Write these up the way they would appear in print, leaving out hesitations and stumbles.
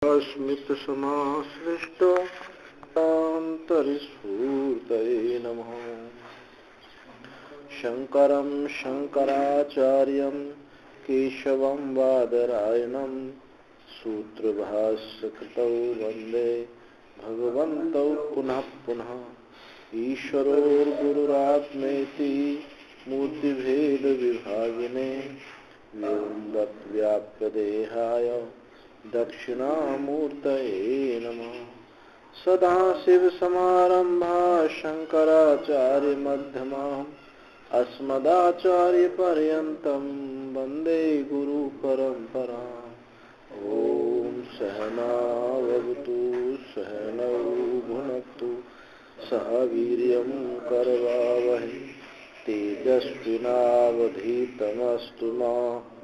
स्मितसमाश्लिष्टान्तरिस्फूर्तये नमः। शङ्करं शङ्कराचार्यं केशवं बादरायणं सूत्रभाष्यकृतौ वन्दे भगवन्तौ पुनः पुनः। ईश्वरोर्गुरुरात्मेति मूर्तिभेदविभागिने व्योमवद्व्याप्तदेहाय दक्षिणामूर्तये नमः। सदाशिवसमारम्भा शङ्कराचार्यमध्यमाम् अस्मदाचार्यपर्यन्तं वन्दे गुरुपरम्पराम्। ॐ सहनावतु सहनौ भुनक्तु सह वीर्यं करवावहै तेजस्विनावधीतमस्तु मा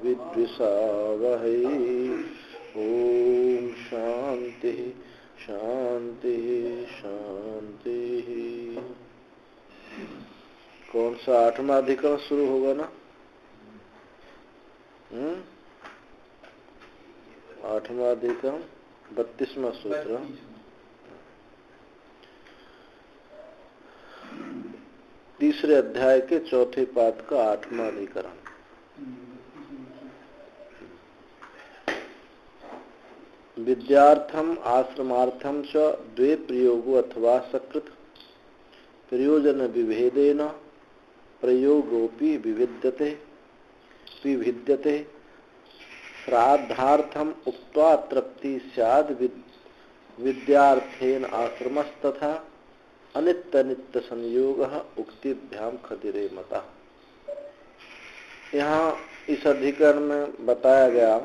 विद्विषावहै। ॐ शांति शांति शांति। कौन सा 8वां अधिकरण शुरू होगा ना? 8वां अधिकरण 32वां सूत्र, तीसरे अध्याय के चौथे पाद का 8वां अधिकरण। विद्यार्थम आश्रमार्थम च द्वे प्रयोगो अथवा सकृत प्रयोजन विभेदेन प्रयोगोपि विभिद्यते। श्राद्धार्थम उक्त्वा तृप्ति स्याद् विद्यार्थेन आश्रमस्तथा अनित्य नित्य संयोगः उक्तिभ्याम खदिरे मता। यहाँ इस अधिकरण में बताया गया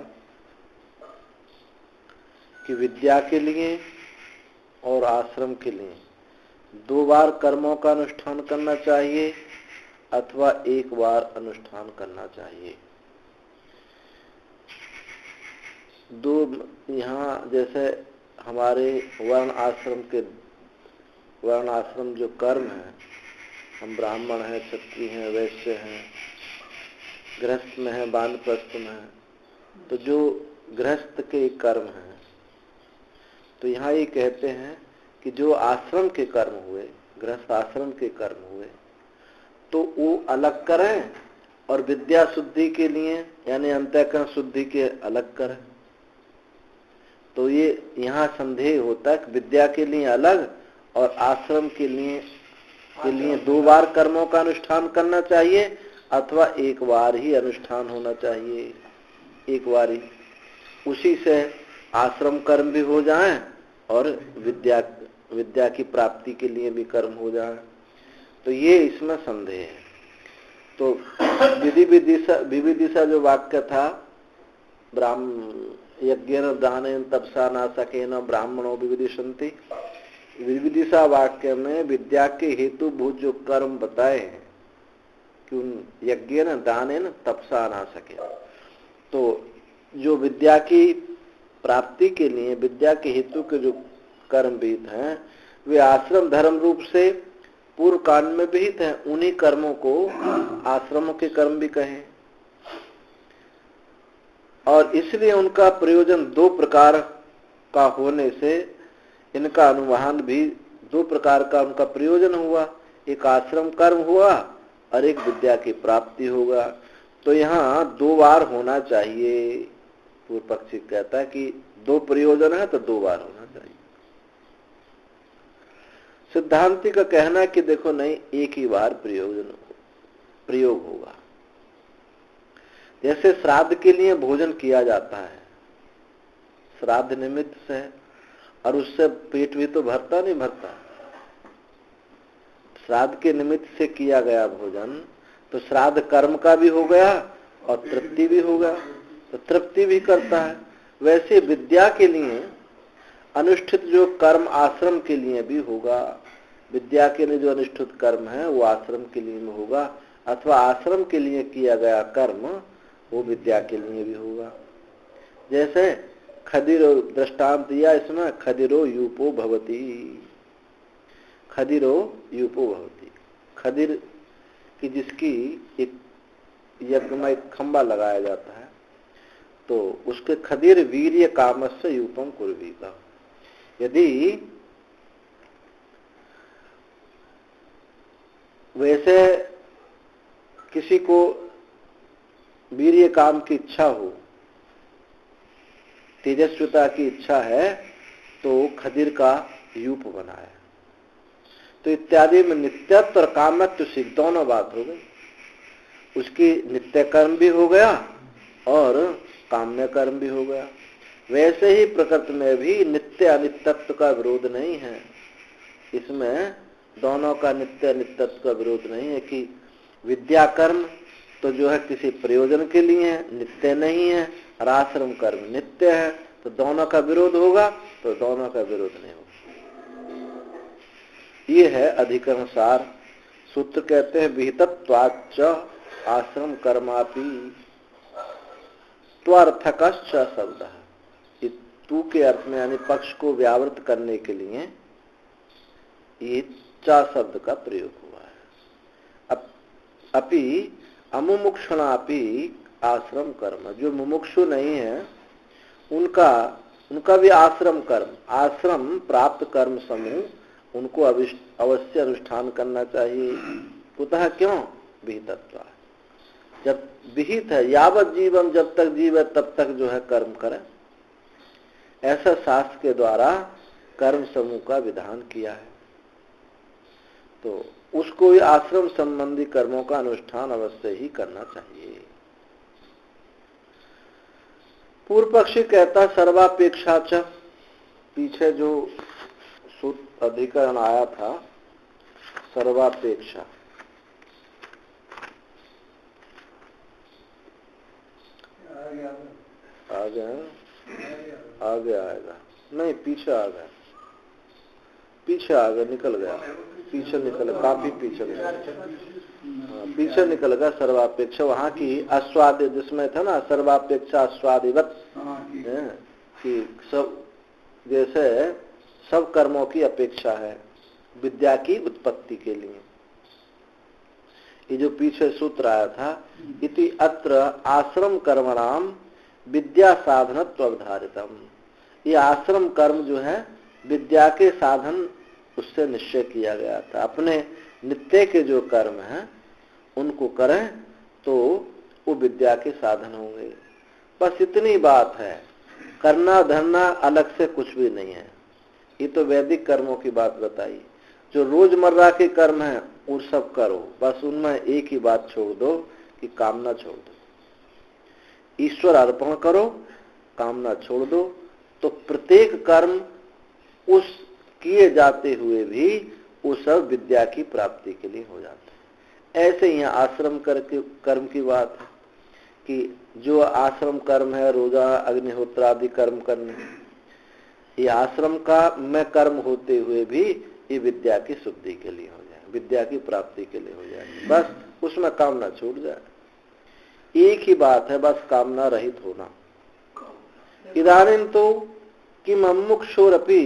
कि विद्या के लिए और आश्रम के लिए 2 बार कर्मों का अनुष्ठान करना चाहिए अथवा 1 बार अनुष्ठान करना चाहिए। यहाँ जैसे हमारे वर्ण आश्रम जो कर्म है, हम ब्राह्मण हैं, क्षत्रिय हैं, वैश्य हैं, गृहस्थ में हैं, वानप्रस्थ में हैं, तो जो गृहस्थ के कर्म हैं, तो यहाँ ये कहते हैं कि जो आश्रम के कर्म हुए, गृहस्थ आश्रम के कर्म हुए, तो वो अलग करें और विद्या शुद्धि के लिए यानी अंतःकरण शुद्धि के अलग करें। तो ये यहाँ संदेह होता है कि विद्या के लिए अलग और आश्रम के लिए 2 बार कर्मों का अनुष्ठान करना चाहिए अथवा 1 बार ही अनुष्ठान होना चाहिए। 1 बार ही, उसी से आश्रम कर्म भी हो जाएं और विद्या की प्राप्ति के लिए भी कर्म हो जाए। तो ये इसमें संदेह है। तो विविदिशा जो वाक्य था, यज्ञेन दानेन तपसा न सकेन ब्राह्मणो विविदिशन्ति, विविदिशा वाक्य में विद्या के हेतु भूत जो कर्म बताए हैं कि उन यज्ञेन दानेन तपसा न सके, तो जो विद्या की प्राप्ति के लिए विद्या के हेतु के जो कर्म विहित हैं वे आश्रम धर्म रूप से पूर्व कांड में विहित हैं। उन्हीं कर्मों को आश्रमों के कर्म भी कहें और इसलिए उनका प्रयोजन 2 प्रकार का होने से इनका अनुमान भी 2 प्रकार का उनका प्रयोजन हुआ। एक आश्रम कर्म हुआ और एक विद्या की प्राप्ति होगा। तो यहाँ 2 बार होना चाहिए। पूर्व पक्षी कहता है कि 2 प्रयोजन है तो 2 बार होना चाहिए। सिद्धांति का कहना है कि देखो नहीं, 1 ही बार प्रयोग होगा। जैसे श्राद्ध के लिए भोजन किया जाता है, श्राद्ध निमित्त से, और उससे पेट भी तो भरता नहीं भरता। श्राद्ध के निमित्त से किया गया भोजन तो श्राद्ध कर्म का भी हो गया और तृप्ति भी हो गया, तो तृप्ति भी करता है। वैसे विद्या के लिए अनुष्ठित जो कर्म आश्रम के लिए भी होगा। विद्या के लिए जो अनुष्ठित कर्म है वो आश्रम के लिए भी होगा अथवा आश्रम के लिए किया गया कर्म वो विद्या के लिए भी होगा। जैसे खदिरो दृष्टांत दिया इसमें, खदिरो यूपो भवति, खदिरो यूपो भवति। खदिर की जिसकी एक यज्ञ में एक खंबा लगाया जाता है, तो उसके खदिर वीर्य कामस्य यूपम कुर्वीता। यदि वैसे किसी को वीर्य काम की इच्छा हो, तेजस्विता की इच्छा है, तो खदिर का यूप बनाया। तो इत्यादि में नित्यत्व और कामत्व सिद्ध दोनों बात हो गई। उसकी नित्य कर्म भी हो गया और काम्य कर्म भी हो गया। वैसे ही प्रकृति में भी नित्य अनित्यत्व का विरोध नहीं है। इसमें दोनों का नित्य अनित्यत्व का विरोध नहीं है कि विद्या कर्म तो जो है किसी प्रयोजन के लिए है, नित्य नहीं है, और आश्रम कर्म नित्य है, तो दोनों का विरोध होगा, तो दोनों का विरोध नहीं होगा। ये है अधिकरण सार। सूत्र कहते हैं विहितत्वाच्च आश्रम कर्मापि त्वर्थकश्च शब्द है। तू के अर्थ में यानी पक्ष को व्यावृत करने के लिए ये चा शब्द का प्रयोग हुआ है। अपि अमुमुक्षुणापि आश्रम कर्म, जो मुमुक्षु नहीं है उनका भी आश्रम कर्म, आश्रम प्राप्त कर्म समूह उनको अवश्य अनुष्ठान करना चाहिए। कुतः क्यों? विहितत्व, जब विहित है, यावत जीवम, जब तक जीव है तब तक जो है कर्म करे, ऐसा शास्त्र के द्वारा कर्म समूह का विधान किया है। तो उसको आश्रम संबंधी कर्मों का अनुष्ठान अवश्य ही करना चाहिए। पूर्व पक्षी कहता सर्वापेक्षा च, पीछे जो सूत्र अधिकरण आया था सर्वापेक्षा, आगे आएगा नहीं, पीछे आ गया, पीछे आ गया, निकल गया, पीछे निकल, काफी पीछे गया, पीछे निकल गया। सर्वापेक्षा वहां की आस्वाद जिसमें था ना, सर्वापेक्षा आस्वादिवत, कि सब जैसे सब कर्मों की अपेक्षा है विद्या की उत्पत्ति के लिए। ये जो पीछे सूत्र आया था, इति अत्र आश्रम कर्मणाम विद्या साधनत्व अवधारितम, ये आश्रम कर्म जो है विद्या के साधन उससे निश्चय किया गया था। अपने नित्य के जो कर्म हैं उनको करें तो वो विद्या के साधन होंगे। बस इतनी बात है, करना धरना अलग से कुछ भी नहीं है। ये तो वैदिक कर्मों की बात बताई। जो रोजमर्रा के कर्म हैं वो सब करो, बस उनमें एक ही बात छोड़ दो कि कामना छोड़ दो, ईश्वर अर्पण करो, कामना छोड़ दो। तो प्रत्येक कर्म उस किए जाते हुए भी वो सब विद्या की प्राप्ति के लिए हो जाते हैं। ऐसे यहाँ आश्रम कर्म की बात है कि जो आश्रम कर्म है, रोजा अग्निहोत्र आदि कर्म करने, ये आश्रम का में कर्म होते हुए भी ये विद्या की शुद्धि के लिए हो जाए, विद्या की प्राप्ति के लिए हो जाए। बस उसमें कामना छूट जाए, एक ही बात है, बस कामना रहित होना। इदानीं तो किम मुमुक्षुरपि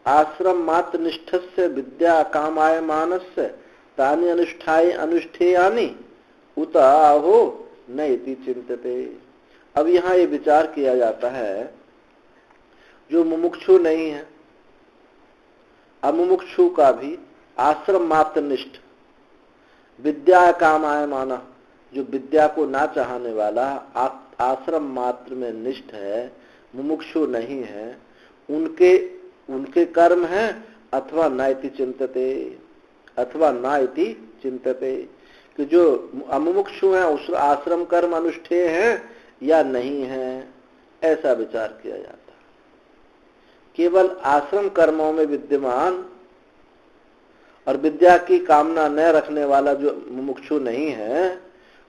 आश्रम मात्र निष्ठस्य विद्या कामाय मानस्य तानि अनुष्ठाय अनुष्ठेयानि उत आहो न इति चिंतते। अब यहाँ ये विचार किया जाता है, जो मुमुक्षु नहीं है, अमुमुक्षु का भी आश्रम मात्र निष्ठ विद्या कामाय माना, जो विद्या को ना चाहने वाला आश्रम मात्र में निष्ठ है, मुमुक्षु नहीं है, उनके कर्म है अथवा नाइति चिंतते, अथवा नाइति चिंतते, कि जो अमुमुक्षु है उस आश्रम कर्म अनुष्ठेय है या नहीं है, ऐसा विचार किया जाता है। केवल आश्रम कर्मों में विद्यमान और विद्या की कामना न रखने वाला जो मुमुक्षु नहीं है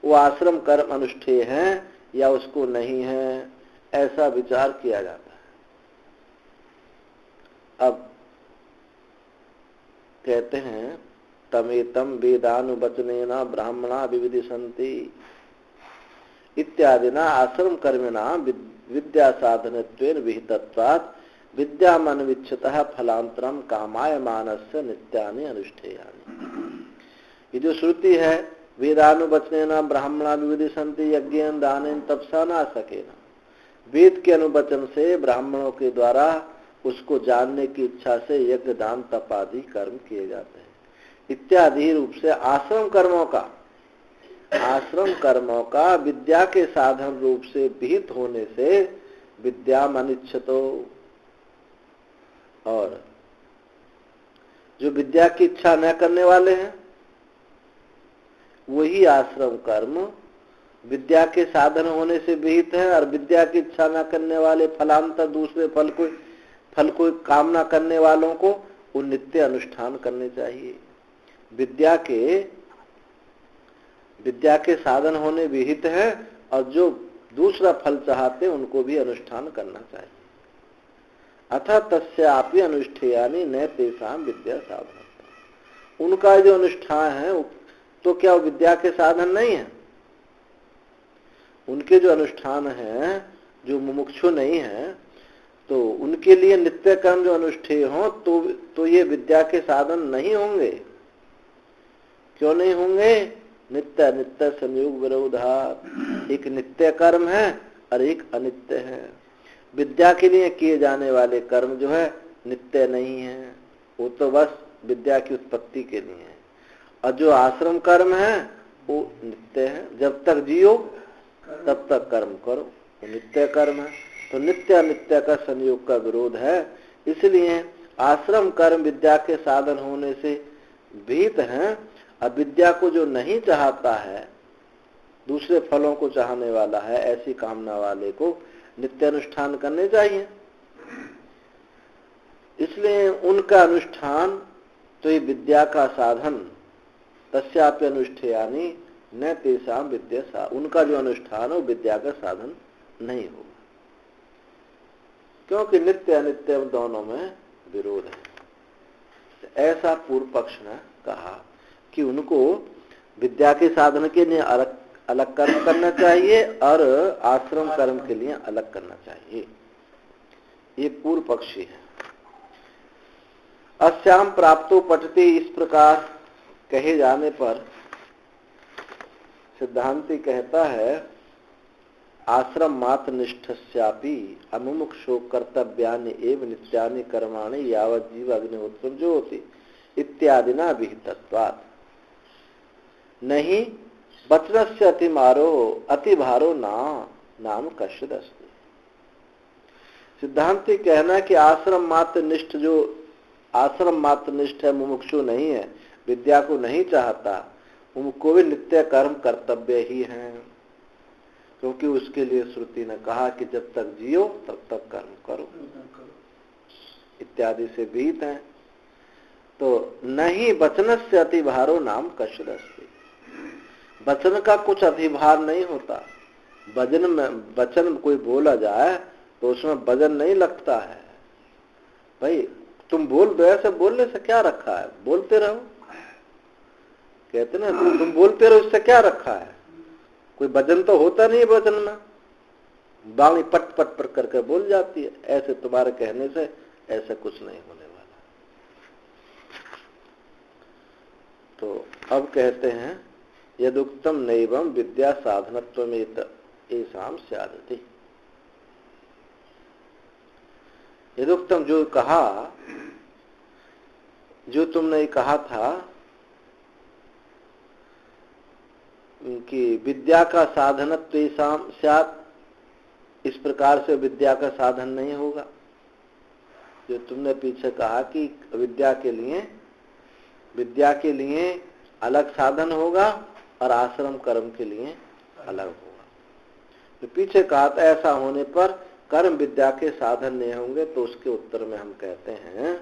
वो आश्रम कर्म अनुष्ठेय है या उसको नहीं है, ऐसा विचार किया जाता है। अब कहते हैं तमेतम वेदानुवचनेन ब्राह्मणा विविदिशन्ति इत्यादिना आश्रम कर्मिणा विद्या साधनत्वेन विहितत्वात् विद्यामन्विच्छतः फलांतरम कामाय मानस्य नित्यानि अनुष्ठेयानि। ये जो श्रुति है वेदानुवचनेन ब्राह्मणा विविदिशन्ति यज्ञेन दानेन तपसा न सकेन, वेद के अनुवचन से ब्राह्मणों के द्वारा उसको जानने की इच्छा से यज्ञ दान तप आदि कर्म किए जाते हैं। इत्यादि रूप से आश्रम कर्मों का विद्या के साधन रूप से विहित होने से विद्या अनिच्छतो, और जो विद्या की इच्छा न करने वाले हैं वही आश्रम कर्म विद्या के साधन होने से विहित है, और विद्या की इच्छा न करने वाले फलांतर दूसरे फल को कामना करने वालों को वो नित्य अनुष्ठान करने चाहिए। विद्या के साधन होने विहित है, और जो दूसरा फल चाहते उनको भी अनुष्ठान करना चाहिए। अतः तस्यापि अनुष्ठेयानि न तेषां विद्या साधन। उनका जो अनुष्ठान है तो क्या वो विद्या के साधन नहीं है? उनके जो अनुष्ठान है, जो मुमुक्षु नहीं है, तो उनके लिए नित्य कर्म जो अनुष्ठेय हो तो ये विद्या के साधन नहीं होंगे। क्यों नहीं होंगे? नित्य अनित्य संयोग विरोधात्। एक नित्य कर्म है और एक अनित्य है। विद्या के लिए किए जाने वाले कर्म जो है नित्य नहीं है, वो तो बस विद्या की उत्पत्ति के लिए है। और जो आश्रम कर्म है वो नित्य है। जब तक जियो तब तक कर्म करो, वो नित्य कर्म है। तो नित्य अनित्य का संयोग का विरोध है। इसलिए आश्रम कर्म विद्या के साधन होने से विहित है। अब विद्या को जो नहीं चाहता है, दूसरे फलों को चाहने वाला है, ऐसी कामना वाले को नित्य अनुष्ठान करने चाहिए। इसलिए उनका अनुष्ठान तो ये विद्या का साधन, तस्यापि अनुष्ठेयानि न तेषां विद्या, उनका जो अनुष्ठान हो विद्या का साधन नहीं होगा, क्योंकि नित्य अनित्य दोनों में विरोध है। ऐसा पूर्व पक्ष ने कहा कि उनको विद्या के साधन के लिए अलग कर्म करना चाहिए और आश्रम कर्म के लिए अलग करना चाहिए। ये पूर्व पक्षी है। अस्याम प्राप्तो पठते, इस प्रकार कहे जाने पर सिद्धांती कहता है आश्रम मात्र निष्ठस्यापि अमुमुक्षो कर्तव्यानि एव नित्यानि कर्माणि यावत् जीव अग्निहोत्रम ज्योति इत्यादि न विहितत्वात् नहीं वचनस्य अतिभारो नाम कश्चित् अस्ति। सिद्धांति कहना कि आश्रम मात्र निष्ठ है, मुमुक्षु नहीं है, विद्या को नहीं चाहता, उनको भी नित्य कर्म कर्तव्य ही है, क्योंकि उसके लिए श्रुति ने कहा कि जब तक जियो तब तक कर्म करो इत्यादि से विहित है। तो नहीं वचनस्य अतिभारो नाम कश्चित् अस्ति। वचन का कुछ अधिभार नहीं होता। वचन कोई बोला जाए तो उसमें वजन नहीं लगता है। भाई तुम बोल दो, ऐसे बोलने से क्या रखा है, बोलते रहो। कहते ना तुम बोलते रहो, इससे क्या रखा है, कोई वजन तो होता नहीं वचन में, बाणी पट पट पर करके बोल जाती है। ऐसे तुम्हारे कहने से ऐसा कुछ नहीं होने वाला। तो अब कहते हैं यदुक्तम नैवं विद्या साधनत्वमेत एषां स्यादति। यदुक्तम जो कहा, जो तुमने कहा था कि विद्या का साधनत्व एषां स्यात्, इस प्रकार से विद्या का साधन नहीं होगा। जो तुमने पीछे कहा कि विद्या के लिए अलग साधन होगा और आश्रम कर्म के लिए अलग होगा। तो पीछे कहा था ऐसा होने पर कर्म विद्या के साधन नहीं होंगे। तो उसके उत्तर में हम कहते हैं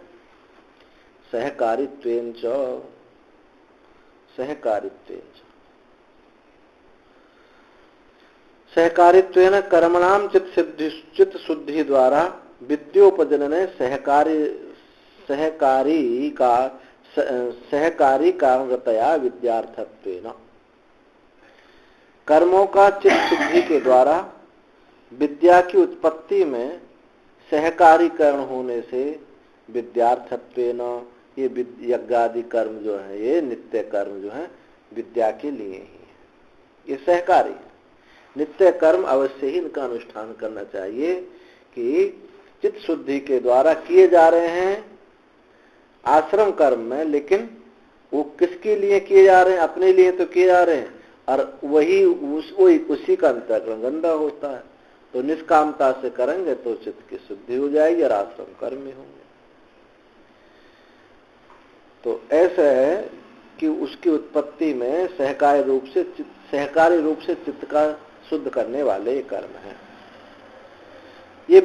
सहकारित्वेन च, सहकारित्वेन कर्मणाम चित्त शुद्धि द्वारा विद्योपजनने सहकारी कारणतया विद्यार्थत्वेन। कर्मों का चित्त शुद्धि के द्वारा विद्या की उत्पत्ति में सहकारीकरण होने से विद्यार्थत्वेन, ये यज्ञादि कर्म जो है, ये नित्य कर्म जो है विद्या के लिए ही है, ये सहकारी है। नित्य कर्म अवश्य ही इनका अनुष्ठान करना चाहिए कि चित्त शुद्धि के द्वारा किए जा रहे हैं आश्रम कर्म में, लेकिन वो किसके लिए किए जा रहे हैं? अपने लिए तो किए जा रहे हैं, और वही उसी का अंतःकरण गंदा होता है। तो निष्कामता से करेंगे तो चित्त की शुद्धि हो जाएगी और आश्रम कर्म ही होंगे। तो ऐसा है कि उसकी उत्पत्ति में सहकारी रूप से चित्त का शुद्ध करने वाले ये कर्म हैं। ये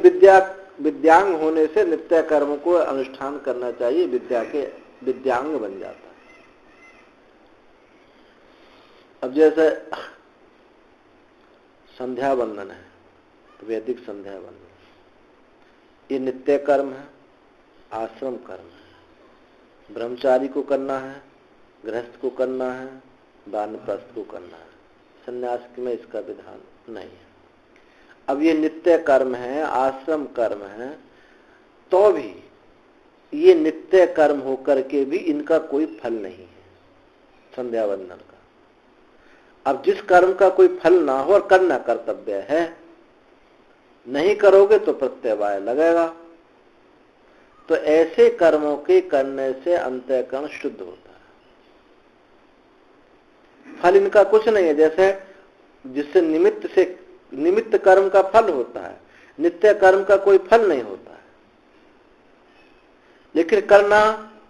विद्यांग होने से नित्य कर्म को अनुष्ठान करना चाहिए, विद्या के विद्यांग बन जाता है। अब जैसे संध्या वंदन है, वैदिक संध्या वंदन, ये नित्य कर्म है, आश्रम कर्म है। ब्रह्मचारी को करना है, गृहस्थ को करना है, वानप्रस्थ को करना है। सन्यास में इसका विधान नहीं है। अब ये नित्य कर्म है, आश्रम कर्म है, तो भी ये नित्य कर्म होकर के भी इनका कोई फल नहीं है संध्या वंदन का। अब जिस कर्म का कोई फल ना हो और करना कर्तव्य है, नहीं करोगे तो प्रत्यवाय लगेगा। तो ऐसे कर्मों के करने से अंतःकरण शुद्ध होता है। फल इनका कुछ नहीं है, जैसे जिससे निमित्त कर्म का फल होता है, नित्य कर्म का कोई फल नहीं होता है, लेकिन करना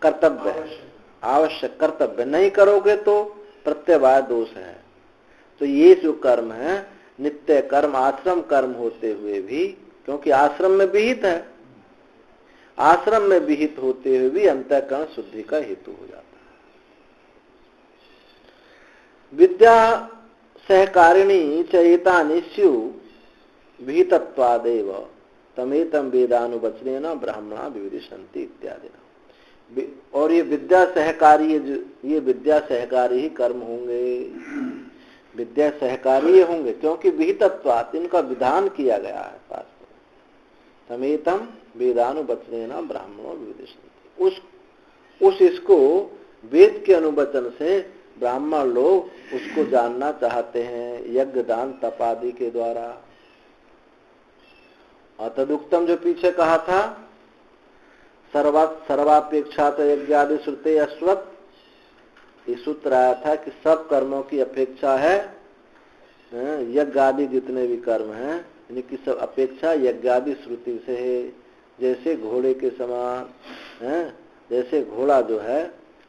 कर्तव्य है, आवश्यक कर्तव्य। नहीं करोगे तो प्रत्यवाय दोष है। तो ये जो कर्म है नित्य कर्म, आश्रम कर्म होते हुए भी, क्योंकि आश्रम में विहित है, आश्रम में विहित होते हुए भी अंतःकरण शुद्धि का हेतु हो जाता है। विद्या सहकारिणी चेतानि स्यु विहितत्वादेव तमेतम वेदानुवचनेन ब्राह्मणा विविदिशन्ति इत्यादि। और ये विद्या सहकारी, ये विद्या सहकारी ही कर्म होंगे, विद्या सहकारी होंगे, क्योंकि विहितत्वात् इनका विधान किया गया है शास्त्र में। तमेतम वेदानुवचनेन ब्राह्मणो विविदिशन्ति। इसको वेद के अनुवचन से ब्राह्मण लोग उसको जानना चाहते हैं, यज्ञ दान तप आदि के द्वारा। और तदुक्तम जो पीछे कहा था, सर्वापेक्षा तो यज्ञादि श्रुते अश्वत, ये सूत्र आया था कि सब कर्मों की अपेक्षा है यज्ञ आदि जितने भी कर्म हैं इनकी सब अपेक्षा यज्ञादि श्रुति से है। जैसे घोड़े के समान है, जैसे घोड़ा जो है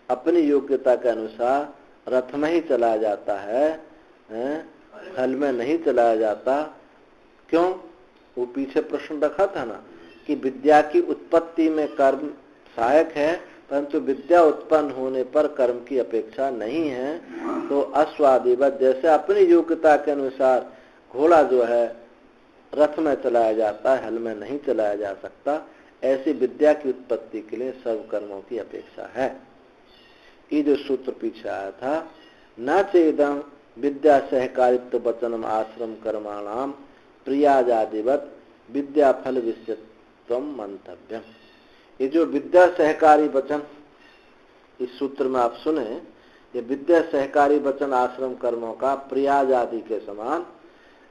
अपनी योग्यता के अनुसार रथ में ही चलाया जाता है, हल में नहीं चलाया जाता। क्यों? वो पीछे प्रश्न रखा था ना कि विद्या की उत्पत्ति में कर्म सहायक है, परंतु विद्या उत्पन्न होने पर कर्म की अपेक्षा नहीं है। तो अश्वादिवत, जैसे अपनी योग्यता के अनुसार घोड़ा जो है रथ में चलाया जाता है, हल में नहीं चलाया जा सकता, ऐसी विद्या की उत्पत्ति के लिए सब कर्मों की अपेक्षा है। ये जो सूत्र पीछे आया था, न चेदम विद्या सहकारित्व वचनम आश्रम कर्माणाम प्रियाजादिवत विद्या फल विषयत्व मंतव्यम। ये जो विद्या सहकारी वचन इस सूत्र में आप सुने, ये विद्या सहकारी वचन आश्रम कर्मों का प्रियाज आदि के समान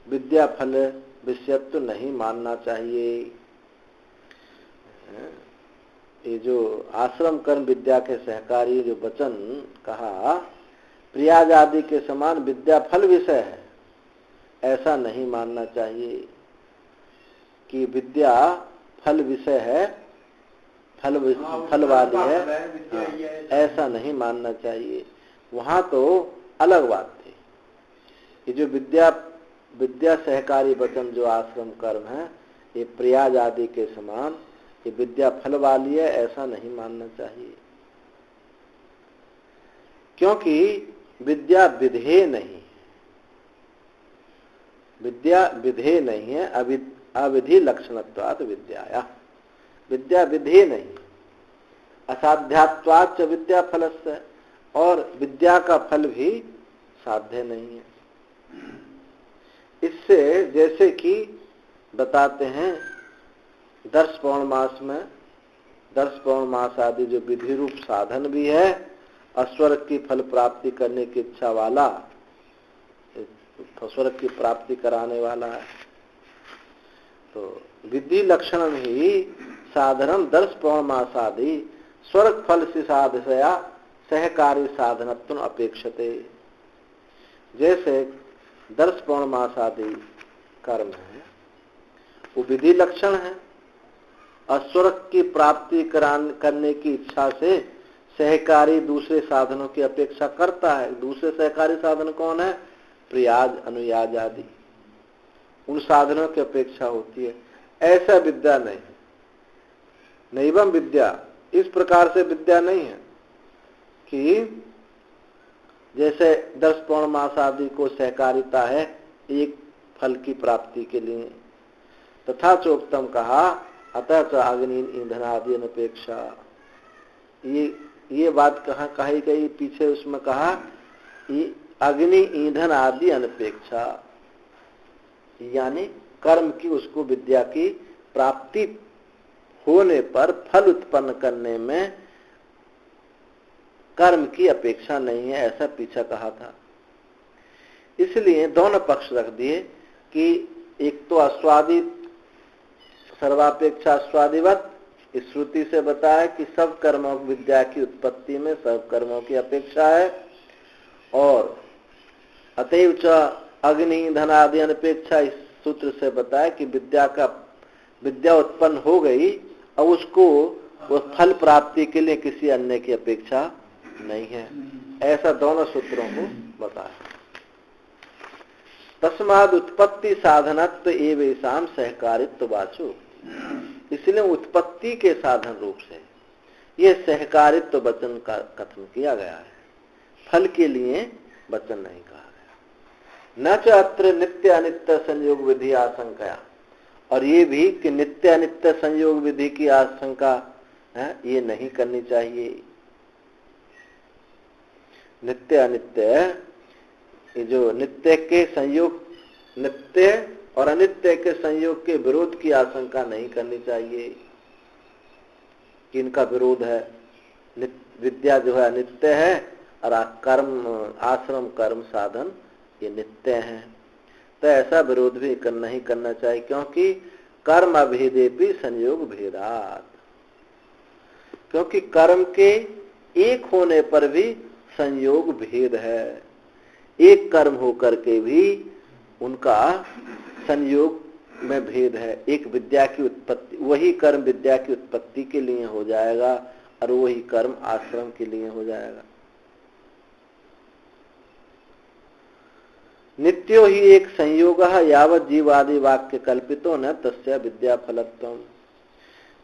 विद्या फल विषयत्व नहीं मानना चाहिए। ये जो आश्रम कर्म विद्या के सहकारी जो वचन कहा, प्रियाज आदि के समान विद्या फल विषय है, ऐसा नहीं मानना चाहिए कि विद्या फल विषय है, फल वाली है, ऐसा नहीं मानना चाहिए। वहां तो अलग बात थी। ये जो विद्या सहकारी वचन जो आश्रम कर्म है, ये प्रियाज आदि के समान ये विद्या फल वाली है, ऐसा नहीं मानना चाहिए। क्योंकि विद्या विधेय नहीं, विद्या विधेय नहीं है, अविधि लक्षणत्वात् विद्याया। विद्या विधेय नहीं, असाध्यात्वाच्च विद्या फलस्य, और विद्या का फल भी साध्य नहीं है। इससे जैसे कि बताते हैं दर्श पौर्णमास में, दर्श पौर्णमास आदि जो विधि रूप साधन भी है, और स्वर्ग की फल प्राप्ति करने की इच्छा वाला स्वर्ग की प्राप्ति कराने वाला है। तो विधि लक्षणम ही साधनम दर्श पौर्णमासादि स्वर्ग फल से साधया सहकारी साधनत्व अपेक्षते। जैसे दर्श पौर्णमासादि कर्म है वो विधि लक्षण है और स्वर्ग की प्राप्ति करने की इच्छा से सहकारी दूसरे साधनों की अपेक्षा करता है। दूसरे सहकारी साधन कौन है? प्रयाज अनुयाज आदि, उन साधनों की अपेक्षा होती है। ऐसा विद्या नहीं है। नैवम विद्या, इस प्रकार से विद्या नहीं है कि जैसे 10 पौर्णमास आदि को सहकारिता है एक फल की प्राप्ति के लिए। तथा चोक्तम कहा अतः च अग्नि ईंधन आदि अनपेक्षा। ये बात कहाँ कही गई? पीछे उसमें कहा अग्नि ईंधन आदि अनपेक्षा, यानी कर्म की उसको विद्या की प्राप्ति होने पर फल उत्पन्न करने में कर्म की अपेक्षा नहीं है, ऐसा पीछे कहा था। इसलिए दोनों पक्ष रख दिए कि एक तो अस्वादि सर्वापेक्षा स्वादिवत, इस श्रुति से बताया कि सब कर्मों विद्या की उत्पत्ति में सब कर्मों की अपेक्षा है, और अतएव च अग्नि धन आदि अनपेक्षा, इस सूत्र से बताया कि विद्या उत्पन्न हो गई और उसको वो फल प्राप्ति के लिए किसी अन्य की अपेक्षा नहीं है। ऐसा दोनों सूत्रों को बताया। तस्माद उत्पत्ति साधनत्व एवेशाम सहकारित्व वाचो, इसलिए उत्पत्ति के साधन रूप से ये सहकारित्व वचन का कथन किया गया है, फल के लिए वचन नहीं कहा गया। न च अत्र नित्य अनित्य संयोग विधि आशंका, और ये भी कि नित्य अनित्य संयोग विधि की आशंका है ये नहीं करनी चाहिए। नित्य अनित्य, ये जो नित्य के संयोग, नित्य और अनित्य के संयोग के विरोध की आशंका नहीं करनी चाहिए कि इनका विरोध है। विद्या जो है अनित्य है और कर्म आश्रम कर्म साधन ये नित्य हैं, तो ऐसा विरोध भी नहीं करना चाहिए, क्योंकि कर्म अभेदे भी संयोग भेदात, क्योंकि कर्म के एक होने पर भी संयोग भेद है। एक कर्म होकर के भी उनका संयोग में भेद है। एक विद्या की उत्पत्ति, वही कर्म विद्या की उत्पत्ति के लिए हो जाएगा और वही कर्म आश्रम के लिए हो जाएगा। नित्यो ही एक संयोग यावत जीवादि वाक्य कल्पितो न तस्य विद्या फलत्वम।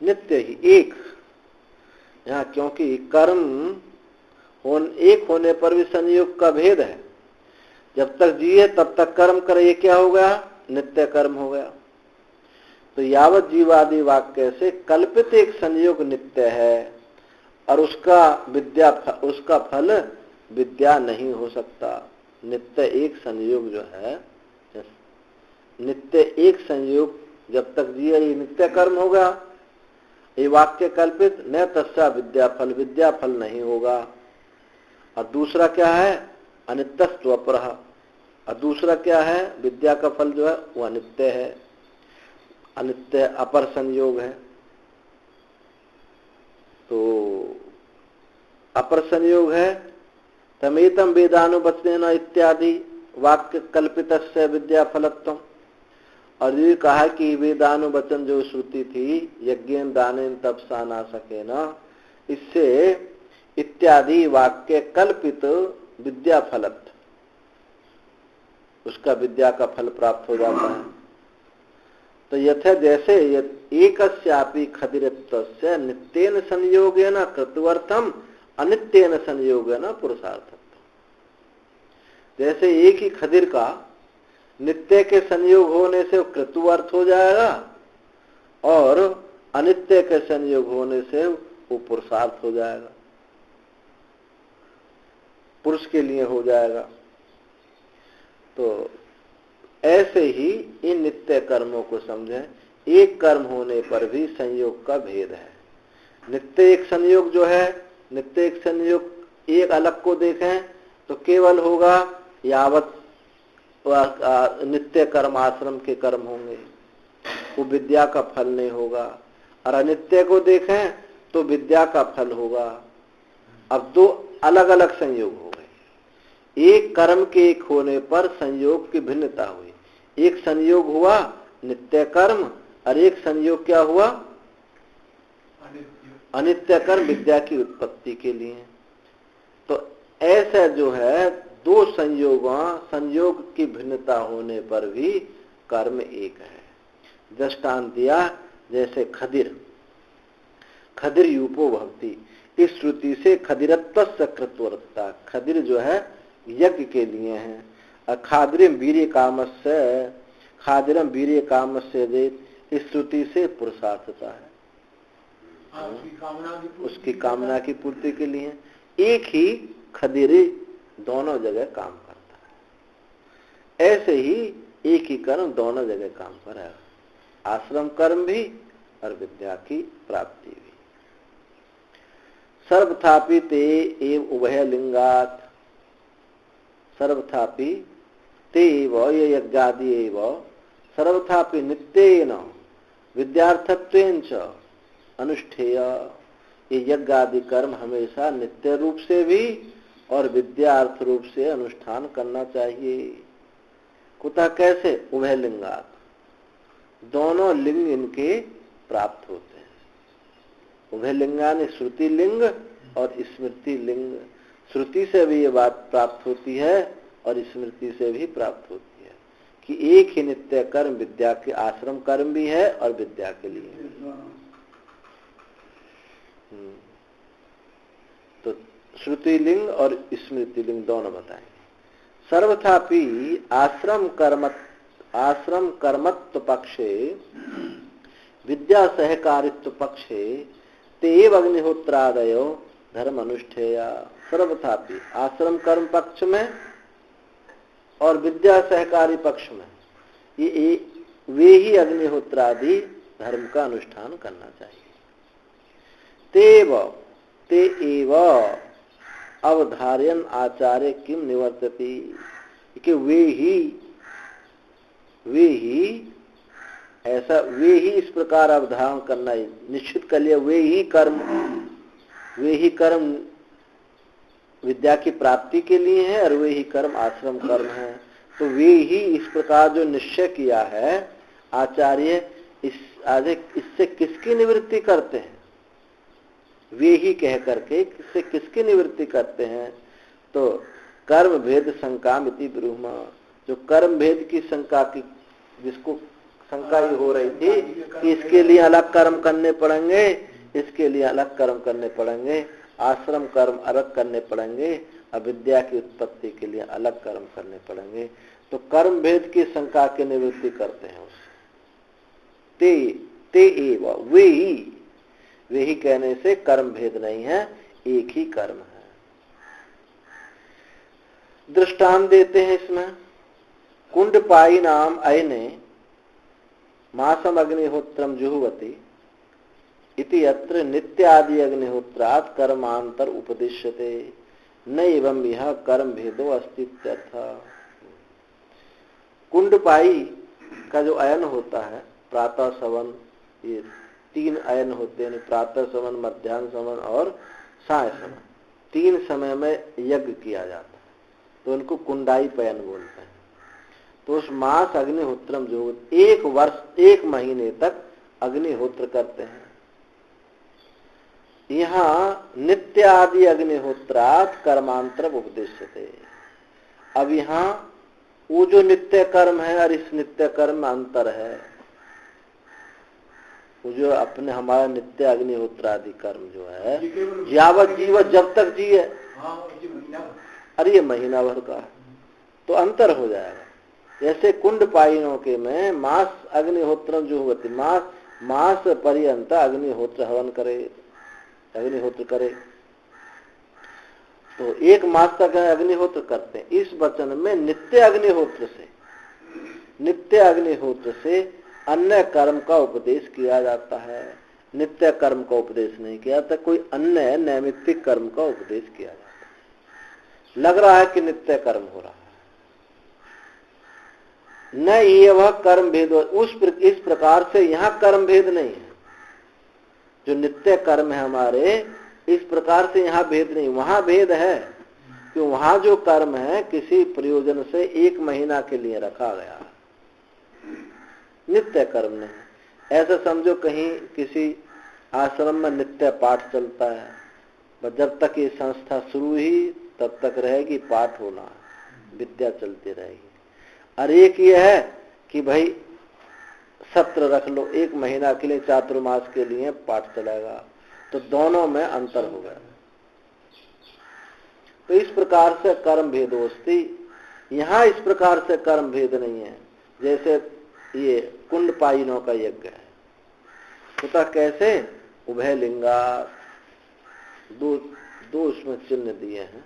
नित्य ही एक, यहाँ क्योंकि कर्म एक होने पर भी संयोग का भेद है। जब तक जिए तब तक कर्म करे, ये क्या हो गया? नित्य कर्म हो गया। तो यावत जीवादि वाक्य से कल्पित एक संयोग नित्य है और उसका फल विद्या नहीं हो सकता। नित्य एक संयोग जो है, नित्य एक संयोग जब तक जिए ये नित्य कर्म होगा। ये वाक्य कल्पित न तस्या विद्या फल नहीं होगा। और दूसरा क्या है? अनित्यस्त्व अपरः। और दूसरा क्या है? विद्या का फल जो है वो अनित्य है, अनित्य अपर संयोग है। तो अपर संयोग है तमेतम वेदानुवचनेन इत्यादि वाक्य कल्पितस्य विद्या फलत्वम। और ये कहा कि वेदानुवचन जो श्रुति थी यज्ञेन दानेन तपसा नाशकेन, इससे इत्यादि वाक्य कल्पित विद्या फलत्व, उसका विद्या का फल प्राप्त हो जाता है। तो यथा जैसे एकस्यापि खदिरत्वस्य नित्येन संयोगेन कृतवर्थम अनित्येन संयोगेन पुरुषार्थत्वम। जैसे एक ही खदिर का नित्य के संयोग होने से कृतवर्थ हो जाएगा और अनित्य के संयोग होने से वो पुरुषार्थ हो जाएगा, पुरुष के लिए हो जाएगा। तो ऐसे ही इन नित्य कर्मों को समझें। एक कर्म होने पर भी संयोग का भेद है। नित्य एक संयोग जो है, नित्य एक संयोग एक अलग को देखें तो केवल होगा यावत नित्य कर्म आश्रम के कर्म होंगे, वो विद्या का फल नहीं होगा। और अनित्य को देखें तो विद्या का फल होगा। अब दो अलग अलग संयोग हो गए। एक कर्म के एक होने पर संयोग की भिन्नता हुई। एक संयोग हुआ नित्य कर्म और एक संयोग क्या हुआ, अनित्य कर्म विद्या की उत्पत्ति के लिए। तो ऐसा जो है दो संयोग की भिन्नता होने पर भी कर्म एक है। दृष्टांत दिया जैसे खदिर यूपो भवति, इस श्रुति से खदिरत्व कृतवरता, खदिर जो है यज्ञ के लिए है। खादिरम वीर्य कामस्य देत, इस श्रुति से पुरुषार्थता है, उसकी कामना की पूर्ति के लिए। एक ही खदिर दोनों जगह काम करता है। ऐसे ही एक ही कर्म दोनों जगह काम कर रहा है, आश्रम कर्म भी और विद्या की प्राप्ति भी। सर्वथापि ते एव उभय लिंगात, सर्वथापि ते एव ये यज्ञादि एव सर्वथापि नित्येन विद्यार्थत्वेन च अनुष्ठेय। ये यज्ञ आदि कर्म हमेशा नित्य रूप से भी और विद्यार्थ रूप से अनुष्ठान करना चाहिए। कुतः कैसे, उभय लिंगात, दोनों लिंग इनके प्राप्त होते हैं। उभय लिंगानि श्रुति लिंग और स्मृति लिंग। श्रुति से भी ये बात प्राप्त होती है और स्मृति से भी प्राप्त होती है कि एक ही नित्य कर्म विद्या के आश्रम कर्म भी है और विद्या के लिए भी। तो श्रुति लिंग और स्मृति लिंग दोनों बताएंगे। सर्वथापि आश्रम कर्मत्व पक्षे विद्या सहकारित्व पक्षे तेव अग्निहोत्रादयो धर्म अनुष्ठेया। सर्वथापि आश्रम कर्म पक्ष में और विद्या सहकारी पक्ष में ये वे ही अग्निहोत्रादि धर्म का अनुष्ठान करना चाहिए। ते एव अवधार्यन आचार्य किम निवर्तति, कि वे ही इस प्रकार अवधारण करना है, निश्चित कर लिया वे ही कर्म विद्या की प्राप्ति के लिए है और वे ही कर्म आश्रम कर्म है। तो वे ही इस प्रकार जो निश्चय किया है आचार्य, इससे किसकी निवृत्ति करते हैं, वे ही कह करके इससे किसकी निवृत्ति करते हैं। तो कर्म भेद शंका मिति ब्रूह्मा, जो कर्म भेद की शंका की, जिसको शंका ही हो रही थी कि इसके लिए अलग कर्म करने पड़ेंगे, इसके लिए अलग कर्म करने पड़ेंगे, आश्रम कर्म अलग करने पड़ेंगे, अविद्या की उत्पत्ति के लिए अलग कर्म करने पड़ेंगे। तो कर्म भेद की शंका की निवृत्ति करते हैं उससे। ते एव वे ही कहने से कर्म भेद नहीं है, एक ही कर्म है। दृष्टांत देते हैं इसमें, कुंडपाई नाम अयने मासम अग्निहोत्रम जुहुवती इति अत्र नित्यादि अग्निहोत्रात् कर्मांतर उपदिश्यते न एवं यह कर्म भेदो अस्तित्यर्थ। कुंडपाई का जो अयन होता है, प्रातः सवन, ये 3 अयन होते हैं, प्रातः सवन, मध्याह्न सवन और साय सवन, 3 समय में यज्ञ किया जाता है, तो उनको कुंडाई पयन बोलते हैं। तो उस मास अग्निहोत्रम जो 1 वर्ष 1 महीने तक अग्निहोत्र करते हैं। यहाँ नित्य आदि अग्निहोत्रात् कर्मांतर उपदेश्यते। अब यहाँ वो जो नित्य कर्म है और इस नित्य कर्म में अंतर है। वो जो अपने हमारा नित्य अग्निहोत्रादि कर्म जो है यावत जीवन जब तक जिए, अरे ये महीना भर का है, तो अंतर हो जाएगा। जैसे कुंड पाइनों के में मास अग्निहोत्रम जो होती, मास पर्यंत अग्निहोत्र हवन करे, अग्निहोत्र करे, तो 1 मास तक अग्निहोत्र करते हैं। इस वचन में नित्य अग्निहोत्र से अन्य कर्म का उपदेश किया जाता है। नित्य कर्म का उपदेश नहीं किया जाता, कोई अन्य नैमित्तिक कर्म का उपदेश किया जाता है। लग रहा है कि नित्य कर्म हो रहा है, न ये वह कर्म भेद इस प्रकार से यहाँ कर्म भेद नहीं है। जो नित्य कर्म है हमारे, इस प्रकार से यहाँ भेद नहीं। वहां भेद है कि वहां जो कर्म है किसी प्रयोजन से 1 महीना के लिए रखा गया, नित्य कर्म नहीं। ऐसा समझो कहीं किसी आश्रम में नित्य पाठ चलता है, बस जब तक ये संस्था शुरू हुई तब तक रहेगी, पाठ होना, विद्या चलती रहेगी। और एक ये है कि भाई सत्र रख लो, 1 महीना के लिए, चातुर्मास के लिए पाठ चलेगा, तो दोनों में अंतर हो गया। तो इस प्रकार से कर्म भेदोस्ति। यहाँ इस प्रकार से कर्म भेद नहीं है। जैसे ये कुंड पायनों का यज्ञ है, पता कैसे? उभय लिंगा, दो उसमें चिन्ह दिए हैं,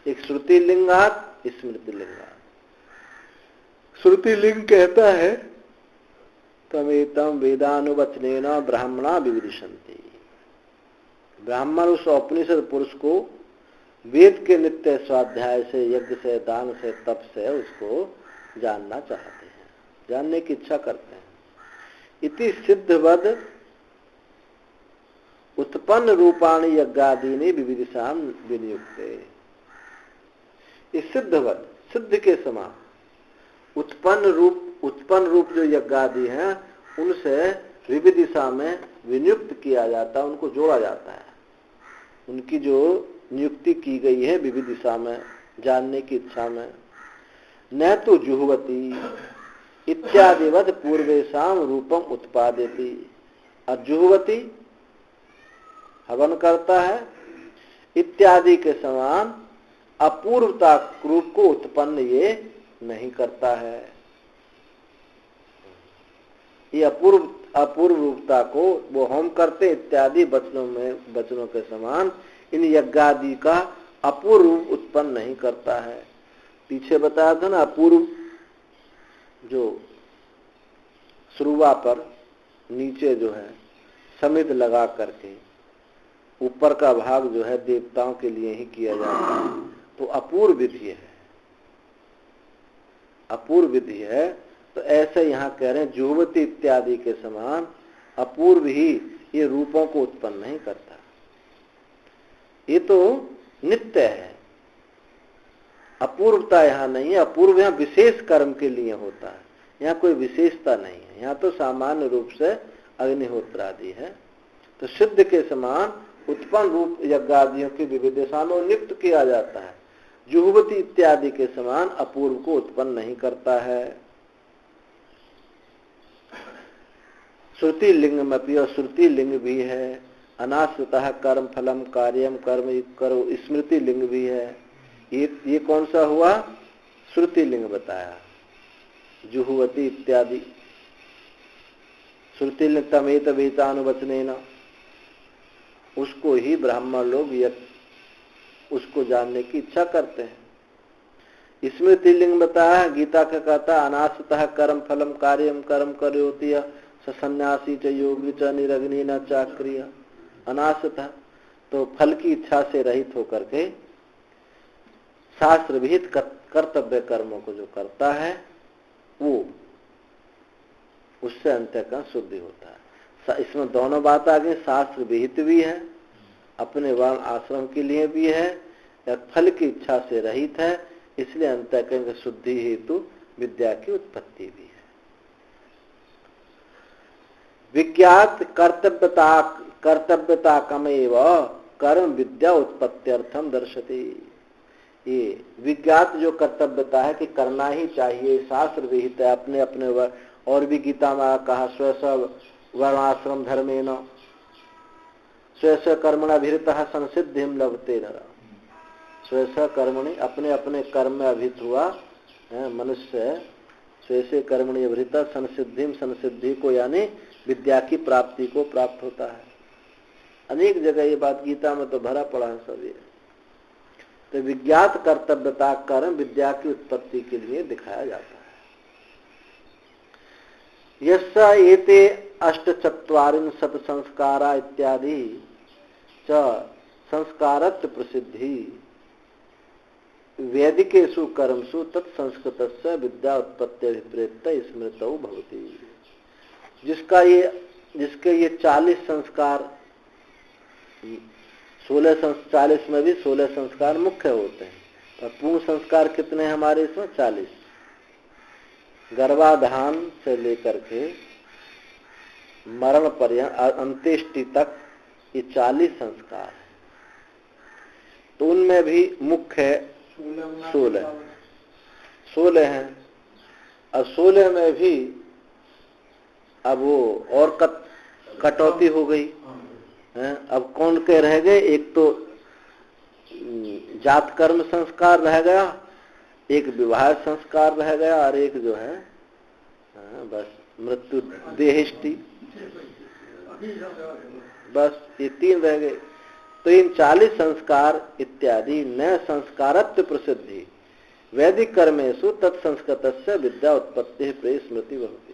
एक श्रुति लिंगात, स्मृति लिंगात। श्रुति लिंग कहता है तमेतम वेदानुवचनेन ब्राह्मणा विविदिशन्ति। ब्राह्मण उस उपनिषद पुरुष को वेद के नित्य स्वाध्याय से, यज्ञ से, दान से, तप से उसको जानना चाहते हैं, जानने की इच्छा करते हैं। इति सिद्धवद उत्पन्न रूपाणि यज्ञादीनि विविदिशाम विनियुक्ते। इस सिद्धवद, सिद्ध के समान, उत्पन्न रूप जो यज्ञादि हैं उनसे विविध दिशा में विनियुक्त किया जाता है, उनको जोड़ा जाता है। उनकी जो नियुक्ति की गई है विविध दिशा में, जानने की इच्छा में। न तो जुहवती इत्यादिवत पूर्वेशाम रूपम उत्पादयति। और जुहवती हवन करता है, इत्यादि के समान अपूर्वता रूप को उत्पन्न ये नहीं करता है। ये अपूर्व रूपता को वो होम करते इत्यादि वचनों के समान इन यज्ञादि का अपूर्व उत्पन्न नहीं करता है। पीछे बताया था ना, अपूर्व जो शुरुआ पर नीचे जो है समिध लगा करके ऊपर का भाग जो है देवताओं के लिए ही किया जाता है, तो अपूर्व विधि है, अपूर्व विधि है। तो ऐसे यहाँ कह रहे हैं जुहवती इत्यादि के समान अपूर्व ही ये रूपों को उत्पन्न नहीं करता। ये तो नित्य है, अपूर्वता यहाँ नहीं है। अपूर्व यहाँ विशेष कर्म के लिए होता है, यहाँ कोई विशेषता नहीं है। यहाँ तो सामान्य रूप से अग्निहोत्र आदि है। तो सिद्ध के समान उत्पन्न रूप यज्ञादियों की विविध दिशा में नियुक्त किया जाता है। जुहवती इत्यादि के समान अपूर्व को उत्पन्न नहीं करता है। श्रुति लिंग में भी, और श्रुति लिंग भी है। अनाश्रितः कर्म फलम कार्यम कर्म करो, स्मृति लिंग भी है। ये कौन सा हुआ? श्रुति लिंग बताया, जुहवती इत्यादि। श्रुति लिंग तमेत वेदानुवचनेन, उसको ही ब्राह्मण लोग उसको जानने की इच्छा करते हैं। स्मृति लिंग बताया, गीता का कहता अनाश्रितः कर्म फलम कार्यम कर्म करोति सन्यासी च योगी च निरग्नि न चाक्रिय। अनाश्रितः तो फल की इच्छा से रहित होकर के शास्त्र विहित कर्तव्य कर्मों को जो करता है वो, उससे अंतःकरण शुद्धि होता है। इसमें दोनों बात आ गई, शास्त्र विहित भी है, अपने वर्ण आश्रम के लिए भी है, या फल की इच्छा से रहित है, इसलिए अंतःकरण की शुद्धि हेतु विद्या की उत्पत्ति भी है। विज्ञात कर्तव्यता कमेव कर्म विद्या उत्पत्त्यर्थम दर्शति। ये विज्ञात जो कर्तव्यता है कि करना ही चाहिए, शास्त्र विहित है, अपने अपने और भी गीता में कहा स्व वर्णाश्रम धर्मेण स्व कर्मणाभिरतः संसिद्धिम लभते नर। स्व कर्मणि, अपने अपने कर्म में अभित हुआ मनुष्य स्व कर्मणि अभिरत संसिद्धिम, संसिद्धि को यानी विद्या की प्राप्ति को प्राप्त होता है। अनेक जगह ये बात गीता में तो भरा पड़ा है सब ये। तो विज्ञात कर्तव्यता कर्म विद्या की उत्पत्ति के लिए दिखाया जाता है। यस्सा एते अष्टचत्वारिंशत् संस्कारा इत्यादि च संस्कारत्व प्रसिद्धि। वैदिकेषु कर्मसु तत्संस्कृतस्य विद्या उत्पत्ति अभिप्रेत स्मृतौ भवति। जिसके ये 40 संस्कार, 40 में भी 16 संस्कार मुख्य होते हैं, और पूर्ण संस्कार कितने हमारे इसमें? 40। गर्भाधान से लेकर के मरण पर्यंत अंत्येष्टि तक ये 40 संस्कार हैं। तो उनमें भी मुख्य 16 हैं। और 16 में भी अब वो और कटौती हो गई है। अब कौन के रह गए? एक तो जात कर्म संस्कार रह गया, एक विवाह संस्कार रह गया, और एक जो है बस मृत्यु देहिष्टि, बस ये 3 रह गए। तो इन 40 संस्कार इत्यादि न संस्कारत्व प्रसिद्धि वैदिक कर्मेषु तत्संस्कृतस्य विद्या उत्पत्ति प्रेय स्मृति भवति।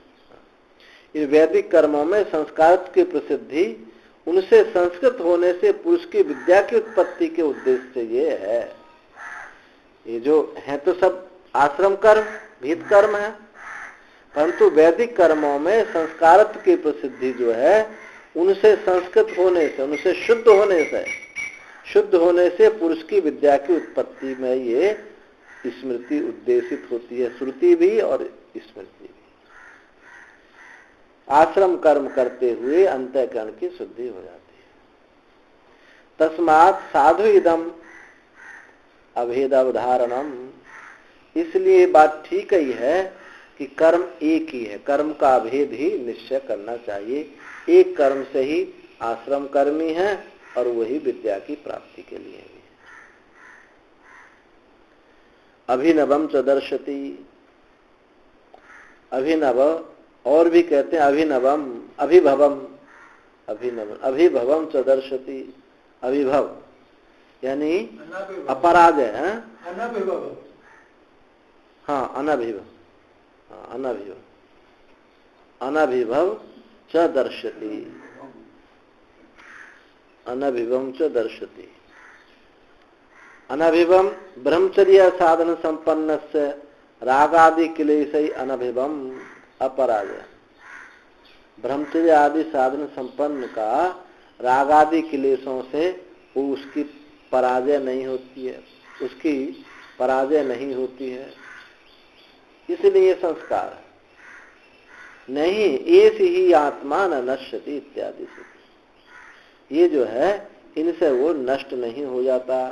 इन वैदिक कर्मों में संस्कारत्व की प्रसिद्धि उनसे संस्कृत होने से पुरुष की विद्या की उत्पत्ति के उद्देश्य से ये है। ये जो है तो सब आश्रम कर्म, भीत कर्म है, परंतु वैदिक कर्मों में संस्कारत्व की प्रसिद्धि जो है उनसे संस्कृत होने से, उनसे शुद्ध होने से पुरुष की विद्या की उत्पत्ति में ये स्मृति उद्देशित होती है। श्रुति भी और स्मृति भी। आश्रम कर्म करते हुए अंतःकरण की शुद्धि हो जाती है। तस्मात् साधु इदम अभेद अवधारणम। इसलिए बात ठीक ही है कि कर्म एक ही है, कर्म का अभेद ही निश्चय करना चाहिए। एक कर्म से ही आश्रम कर्मी है और वही विद्या की प्राप्ति के लिए भी है। अभिनवम च दर्शति, अभिनव और भी कहते हैं अभिनवम, अभिभवम, अभिभवम च दर्शति। अभिभव यानी अपराजय है। हाँ, अनभिभव, अनभिभव च दर्शति, अनभिभव च दर्शति। अनभिभम ब्रह्मचर्य साधन संपन्नस्य रागादि क्लेशै अनभिभम अपराजय। ब्रह्मचर्य आदि साधन संपन्न का रागादि क्लेशों से वो उसकी पराजय नहीं होती है, उसकी पराजय नहीं होती है, इसलिए संस्कार नहीं। ऐसी ही आत्मा न नश्यति इत्यादि से, ये जो है इनसे वो नष्ट नहीं हो जाता।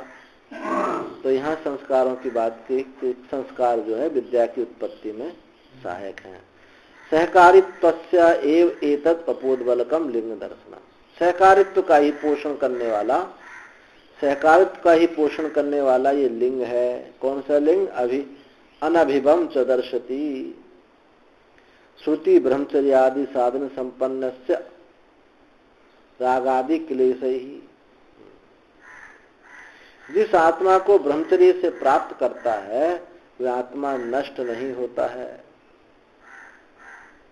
तो यहाँ संस्कारों की बात की, संस्कार जो है विद्या की उत्पत्ति में सहायक हैं। सहकारित्वस्य एव एतत् पपोद्बलकम लिंग दर्शन। सहकारित्व का ही पोषण करने वाला, सहकारित्व का ही पोषण करने वाला ये लिंग है। कौन सा लिंग? अनभिभम च दर्शति। श्रुति ब्रह्मचर्य आदि साधन संपन्नस्य रागादि क्लेशै ही। जिस आत्मा को ब्रह्मचर्य से प्राप्त करता है वह आत्मा नष्ट नहीं होता है।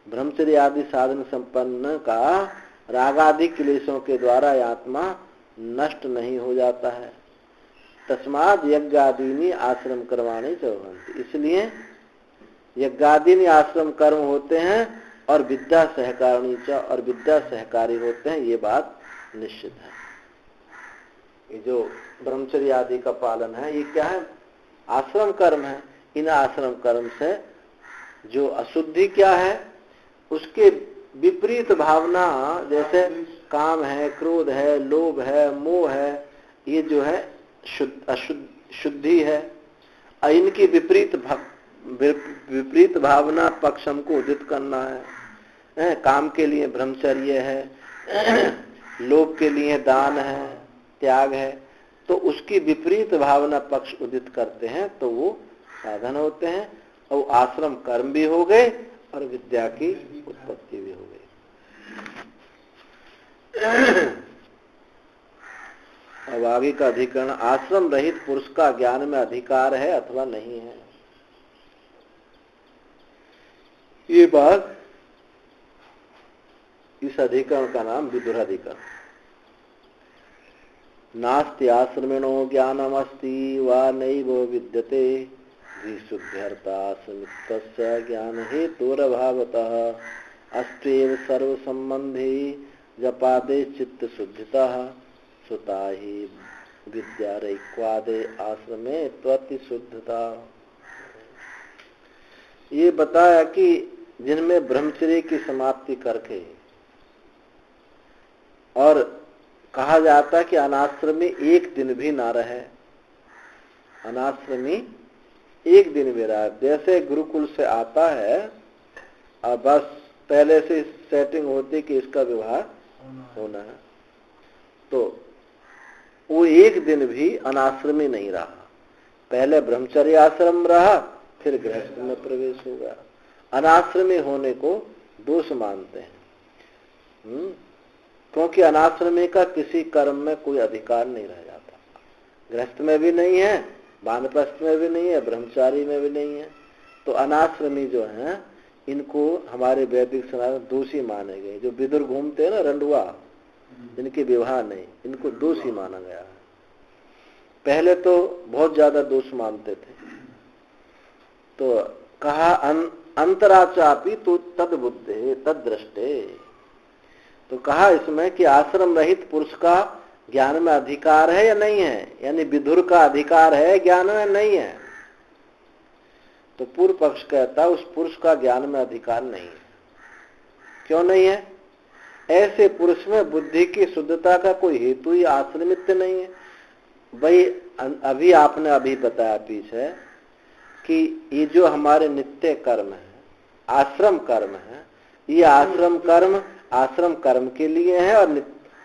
ब्रह्मचर्य आदि साधन संपन्न का रागादि क्लेशों के द्वारा आत्मा नष्ट नहीं हो जाता है। तस्माद यज्ञादीनि आश्रम कर्माणि च भवन्ति। इसलिए यज्ञादीनि आश्रम कर्म होते हैं और विद्या सहकारिणी च, और विद्या सहकारी होते हैं, ये बात निश्चित है। ये जो ब्रह्मचर्य आदि का पालन है ये क्या है? आश्रम कर्म है। इन आश्रम कर्म से जो अशुद्धि क्या है, उसके विपरीत भावना, जैसे काम है, क्रोध है, लोभ है, मोह है, ये जो है शुद्धि है। इनकी विपरीत भावना पक्ष हमको उदित करना है। काम के लिए ब्रह्मचर्य है, लोभ के लिए दान है, त्याग है, तो उसकी विपरीत भावना पक्ष उदित करते हैं तो वो साधन होते हैं, और आश्रम कर्म भी हो गए और विद्या की उत्पत्ति भी हो गई। अब आगे का अधिकरण, आश्रम रहित पुरुष का ज्ञान में अधिकार है अथवा नहीं है। ये बात, इस अधिकरण का नाम विदुराधिकरण। नास्ति आश्रमिणो ज्ञानमस्ति वा नैव विद्यते विशुद्ध्यर्था आश्रमित्वस्य ज्ञान हेतुरभावतः अस्त्वेव सर्व संबंधी जपादे चित्त शुद्धिता सुता ही विद्या रैक्वादे आश्रमे त्वति शुद्धता। ये बताया कि जिनमें ब्रह्मचर्य की समाप्ति करके और कहा जाता कि अनाश्रमी एक दिन भी ना रहे, अनाश्रमी एक दिन भी रहा। जैसे गुरुकुल से आता है और बस पहले से सेटिंग होती कि इसका विवाह होना है, तो वो एक दिन भी अनाश्रमी नहीं रहा। पहले ब्रह्मचर्य आश्रम रहा, फिर गृहस्थ में प्रवेश हो गया। अनाश्रमी होने को दोष मानते हैं, क्योंकि अनाश्रमी का किसी कर्म में कोई अधिकार नहीं रह जाता। गृहस्थ में भी नहीं है, वानप्रस्थ में भी नहीं है, ब्रह्मचारी में भी नहीं है। तो अनाश्रमी जो है इनको हमारे वैदिक समाज में दोषी माने गए। जो विदुर घूमते हैं ना रंडुआ, जिनके विवाह नहीं, इनको दोषी माना गया है। पहले तो बहुत ज्यादा दोष मानते थे। तो कहा अंतराचापी तो तद बुद्धे तद दृष्टे। तो कहा इसमें कि आश्रम रहित पुरुष का ज्ञान में अधिकार है या नहीं है, यानी विदुर का अधिकार है ज्ञान में, नहीं है। तो पूर्व पक्ष कहता उस पुरुष का ज्ञान में अधिकार नहीं है। क्यों नहीं है? ऐसे पुरुष में बुद्धि की शुद्धता का कोई हेतु ही आश्रमित नहीं है। भाई अभी आपने अभी बताया पीछे कि ये जो हमारे नित्य कर्म है, आश्रम कर्म है, ये आश्रम कर्म के लिए है और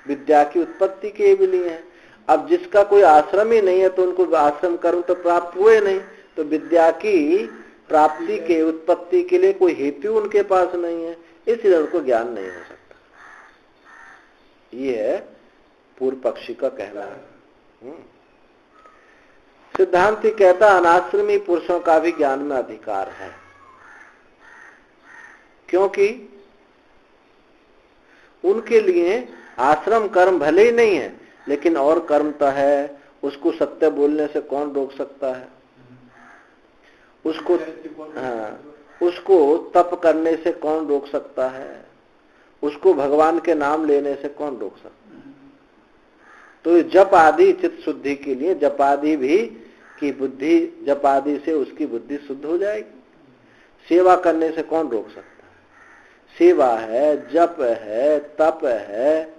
विद्या की उत्पत्ति के भी लिए है। अब जिसका कोई आश्रम ही नहीं है तो उनको आश्रम कर्म तो प्राप्त हुए नहीं, तो विद्या की प्राप्ति के उत्पत्ति के लिए कोई हेतु उनके पास नहीं है, इसलिए उनको ज्ञान नहीं हो सकता। ये है पूर्व पक्षी का कहना है। सिद्धांति कहता अनाश्रमी पुरुषों का भी ज्ञान में अधिकार है, क्योंकि उनके लिए आश्रम कर्म भले ही नहीं है, लेकिन और कर्म तो है। उसको सत्य बोलने से कौन रोक सकता है? उसको तप करने से कौन रोक सकता है? उसको भगवान के नाम लेने से कौन रोक सकता है? तो जप आदि चित्त शुद्धि के लिए जप आदि भी की बुद्धि, जप आदि से उसकी बुद्धि शुद्ध हो जाएगी। सेवा करने से कौन रोक सकता है? सेवा है, जप है, तप है,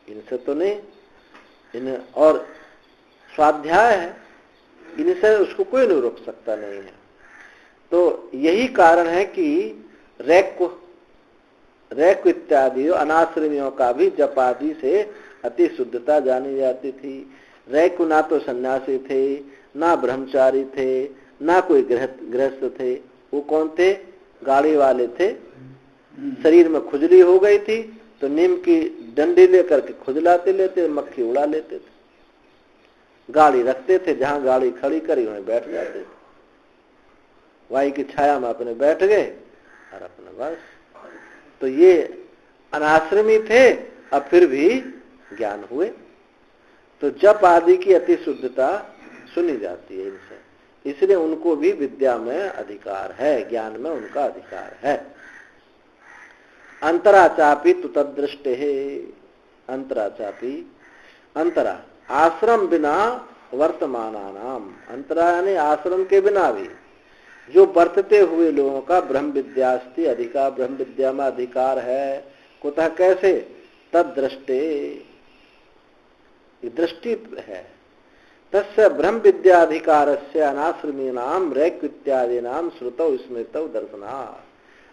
इनसे तो नहीं। और स्वाध्याय है, इनसे उसको कोई नहीं रोक सकता नहीं है। तो यही कारण है कि रैक इत्यादि अनाश्रमियों का भी जप आदि से अति शुद्धता जानी जाती थी। रैक ना तो सन्यासी थे, ना ब्रह्मचारी थे, ना कोई गृहस्थ थे। वो कौन थे? गाड़ी वाले थे। शरीर में खुजली हो गई थी तो नीम की डंडी लेकर के खुजलाते लेते, मक्खी उड़ा लेते थे। गाड़ी रखते थे, जहां गाड़ी खड़ी करी वहीं बैठ जाते थे, वाई की छाया में अपने बैठ गए और अपना बस। तो ये अनाश्रमी थे, अब फिर भी ज्ञान हुए। तो जप आदि की अति शुद्धता सुनी जाती है इनसे, इसलिए उनको भी विद्या में अधिकार है, ज्ञान में उनका अधिकार है। अंतराचापी तु तदृष्टे है। अंतराचापी, अंतरा आश्रम बिना वर्तमानानाम, अंतरा यानी आश्रम के बिना भी जो वर्तते हुए लोगों का ब्रह्म विद्यास्ति अधिकार, ब्रह्म विद्या में अधिकार है। कुतः कैसे? तद दृष्टे, दृष्टि है। तस्य ब्रह्म विद्याधिकारस्य अनाश्रमीनाम रैक इत्यादिनाम श्रुतौ स्मृतौ दर्शनात्।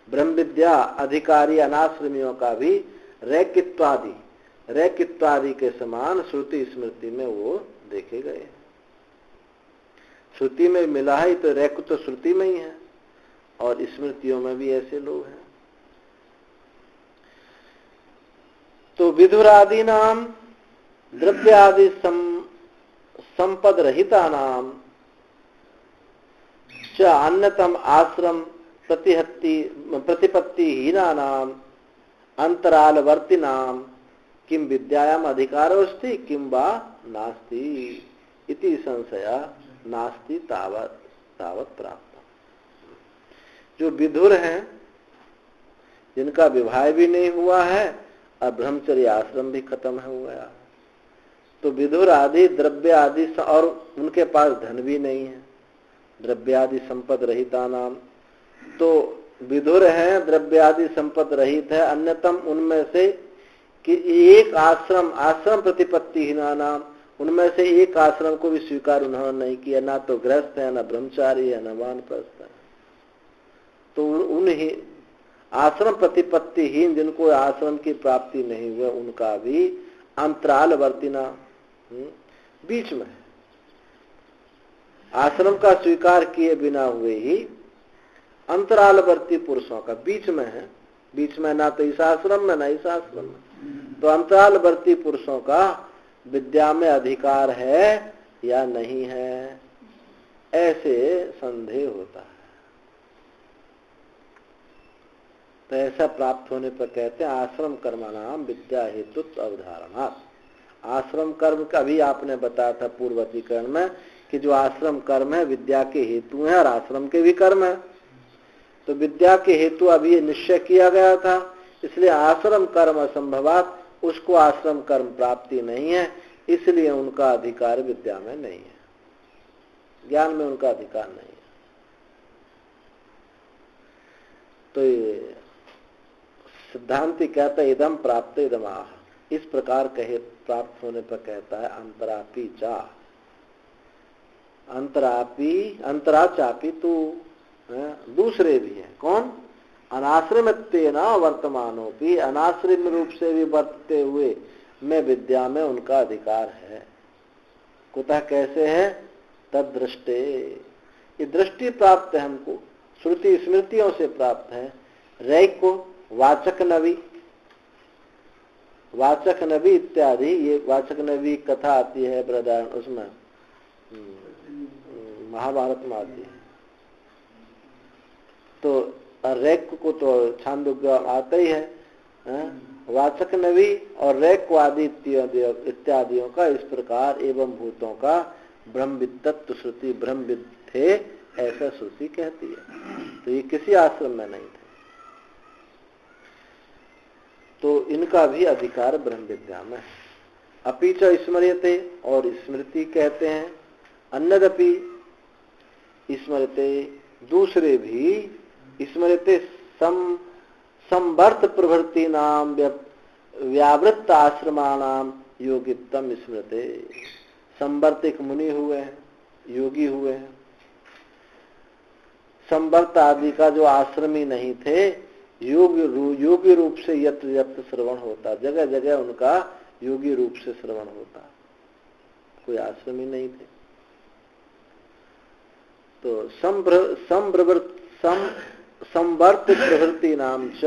ब्रह्म विद्या अधिकारी अनाश्रमियों का भी रैकित्वादि के समान श्रुति स्मृति में वो देखे गए। श्रुति में मिला है तो रैक तो श्रुति में ही है, और स्मृतियों में भी ऐसे लोग हैं। तो विधुरादि नाम द्रव्यादि संपद रहिता नाम च अन्यतम आश्रम प्रतिपत्ति हीना नाम अंतरालवर्ती नाम किम विद्यायाम अधिकारोस्ति किम वा नास्ति इति संशया नास्ति तावत तावत प्राप्त। जो विधुर हैं, जिनका विवाह भी नहीं हुआ है और ब्रह्मचर्य आश्रम भी खत्म हो गया, तो विधुर आदि द्रव्य आदि और उनके पास धन भी नहीं है, द्रव्य आदि संपद रहिता नाम, तो विधुर है द्रव्य आदि संपद रहित है, अन्यतम उनमें से कि एक आश्रम प्रतिपत्ति हीना नाम, उनमें से एक आश्रम को भी स्वीकार उन्होंने नहीं किया, ना तो गृहस्थ है, ना ब्रह्मचारी है, ना वानप्रस्थ है। तो उन्हीं आश्रम प्रतिपत्तिहीन जिनको आश्रम की प्राप्ति नहीं हुआ, उनका भी अंतराल वर्तिना बीच में, आश्रम का स्वीकार किए बिना हुए ही अंतरालवर्ती पुरुषों का बीच में है, बीच में ना तो इस आश्रम में ना इस आश्रम में, तो अंतरालवर्ती पुरुषों का विद्या में अधिकार है या नहीं है, ऐसे संदेह होता है। तो ऐसा प्राप्त होने पर कहते हैं आश्रम कर्माणाम विद्या हेतु अवधारणात्। आश्रम कर्म का भी आपने बताया था पूर्व अधिकरण में कि जो आश्रम कर्म है विद्या के हेतु है और आश्रम के भी कर्म है। तो विद्या के हेतु अभी निश्चय किया गया था, इसलिए आश्रम कर्म असंभवात, उसको आश्रम कर्म प्राप्ति नहीं है, इसलिए उनका अधिकार विद्या में नहीं है, ज्ञान में उनका अधिकार नहीं है। तो ये सिद्धांति कहता है इदम प्राप्त इदम आह, इस प्रकार कहे प्राप्त होने पर कहता है अंतरापि चा, अंतरा चापी तो दूसरे भी हैं। कौन? अनाश्रिमत्वेन वर्तमानोपि, अनाश्रिम रूप से भी वर्तते हुए मैं विद्या में उनका अधिकार है। कुतः कैसे है? तद दृष्टे, ये दृष्टि प्राप्त है हमको, श्रुति स्मृतियों से प्राप्त है। रैक को वाचक नवी, वाचक नवी इत्यादि, ये वाचक नवी कथा आती है बृहदारण्य, उसमें महाभारत में आती है। तो रैक को तो छांदोग्य आता ही है, वाचक नवी और रैक आदि इत्यादियों का इस प्रकार एवं भूतों का ब्रह्मविद तत्व श्रुति ब्रह्मविद थे, ऐसा श्रुति कहती है। तो ये किसी आश्रम में नहीं थे, तो इनका भी अधिकार ब्रह्म विद्या में है। अपि च स्मर्यते, और स्मृति कहते हैं, अन्यदपि स्मृते, दूसरे भी स्मृते संवर्त प्रवृत्ति नाम व्यावृत्त आश्रमाणाम योगित्तम स्मृते। संवर्त एक मुनि हुए हैं, योगी हुए हैं, संवर्त आदि का जो आश्रमी नहीं थे, योगी रूप से यत्र यत्र श्रवण होता, जगह जगह उनका योगी रूप से श्रवण होता, कोई आश्रमी नहीं थे। तो संवर्त प्रवृत्ति नाम च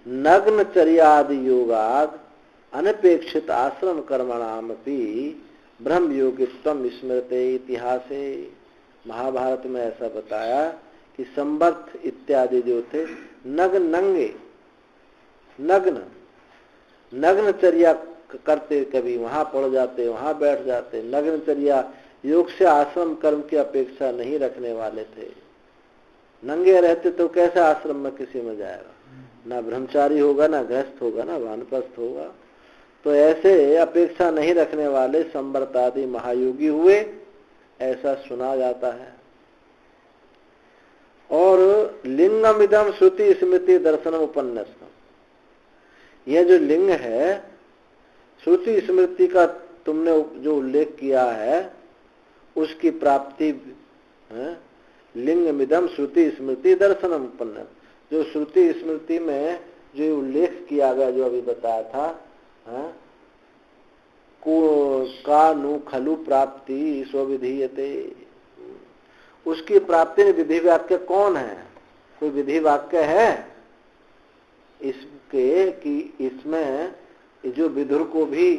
नग्नचर्यादि योगाद अनपेक्षित आश्रम कर्मणामपि ब्रह्म योगित्वम स्मृते इतिहासे। महाभारत में ऐसा बताया कि संवर्त इत्यादि जो थे नग्नचर्या करते, कभी वहां पड़ जाते, वहां बैठ जाते, नग्नचर्या योग से आश्रम कर्म की अपेक्षा नहीं रखने वाले थे। नंगे रहते तो कैसे आश्रम में किसी में जाएगा, ना ब्रह्मचारी होगा, ना गृहस्थ होगा, ना वानप्रस्थ होगा। तो ऐसे अपेक्षा नहीं रखने वाले संवर्त आदि महायोगी हुए, ऐसा सुना जाता है। और लिंगमिदम श्रुति स्मृति दर्शन उपन्यासम, यह जो लिंग है, श्रुति स्मृति का तुमने जो उल्लेख किया है, उसकी प्राप्ति है। लिंगमिदम श्रुति स्मृति दर्शनम उपन्यास, जो श्रुति स्मृति में जो उल्लेख किया गया, जो अभी बताया था, का नु खलु प्राप्ति स्वविधीयते, उसकी प्राप्ति विधि वाक्य कौन है? कोई विधि वाक्य है इसके कि इसमें जो विधुर को भी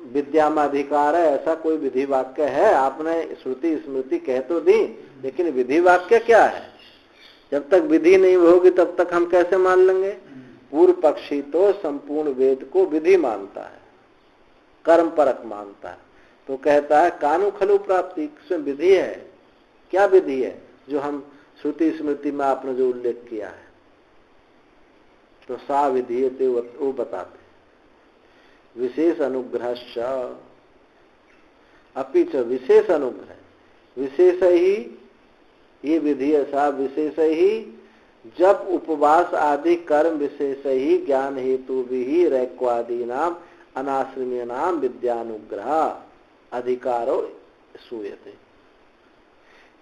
विद्या में अधिकार है, ऐसा कोई विधि वाक्य है? आपने श्रुति स्मृति कह तो दी, लेकिन विधि वाक्य क्या है? जब तक विधि नहीं होगी तब तक हम कैसे मान लेंगे? पूर्व पक्षी तो संपूर्ण वेद को विधि मानता है, कर्म परक मानता है। तो कहता है कानु खलु प्राप्ति, इसमें विधि है। क्या विधि है? जो हम श्रुति स्मृति में आपने जो उल्लेख किया है, तो सा विधि वो बताते। विशेष अनुग्रह अपि च विशेष अनुग्रह, विशेष ही ये विधि ऐसा विशेष ही जब उपवास आदि कर्म विशेष ही ज्ञान हेतु भी रैक्वादी नाम अनाश्रमीय नाम विद्यानुग्रह अधिकारो सूयते।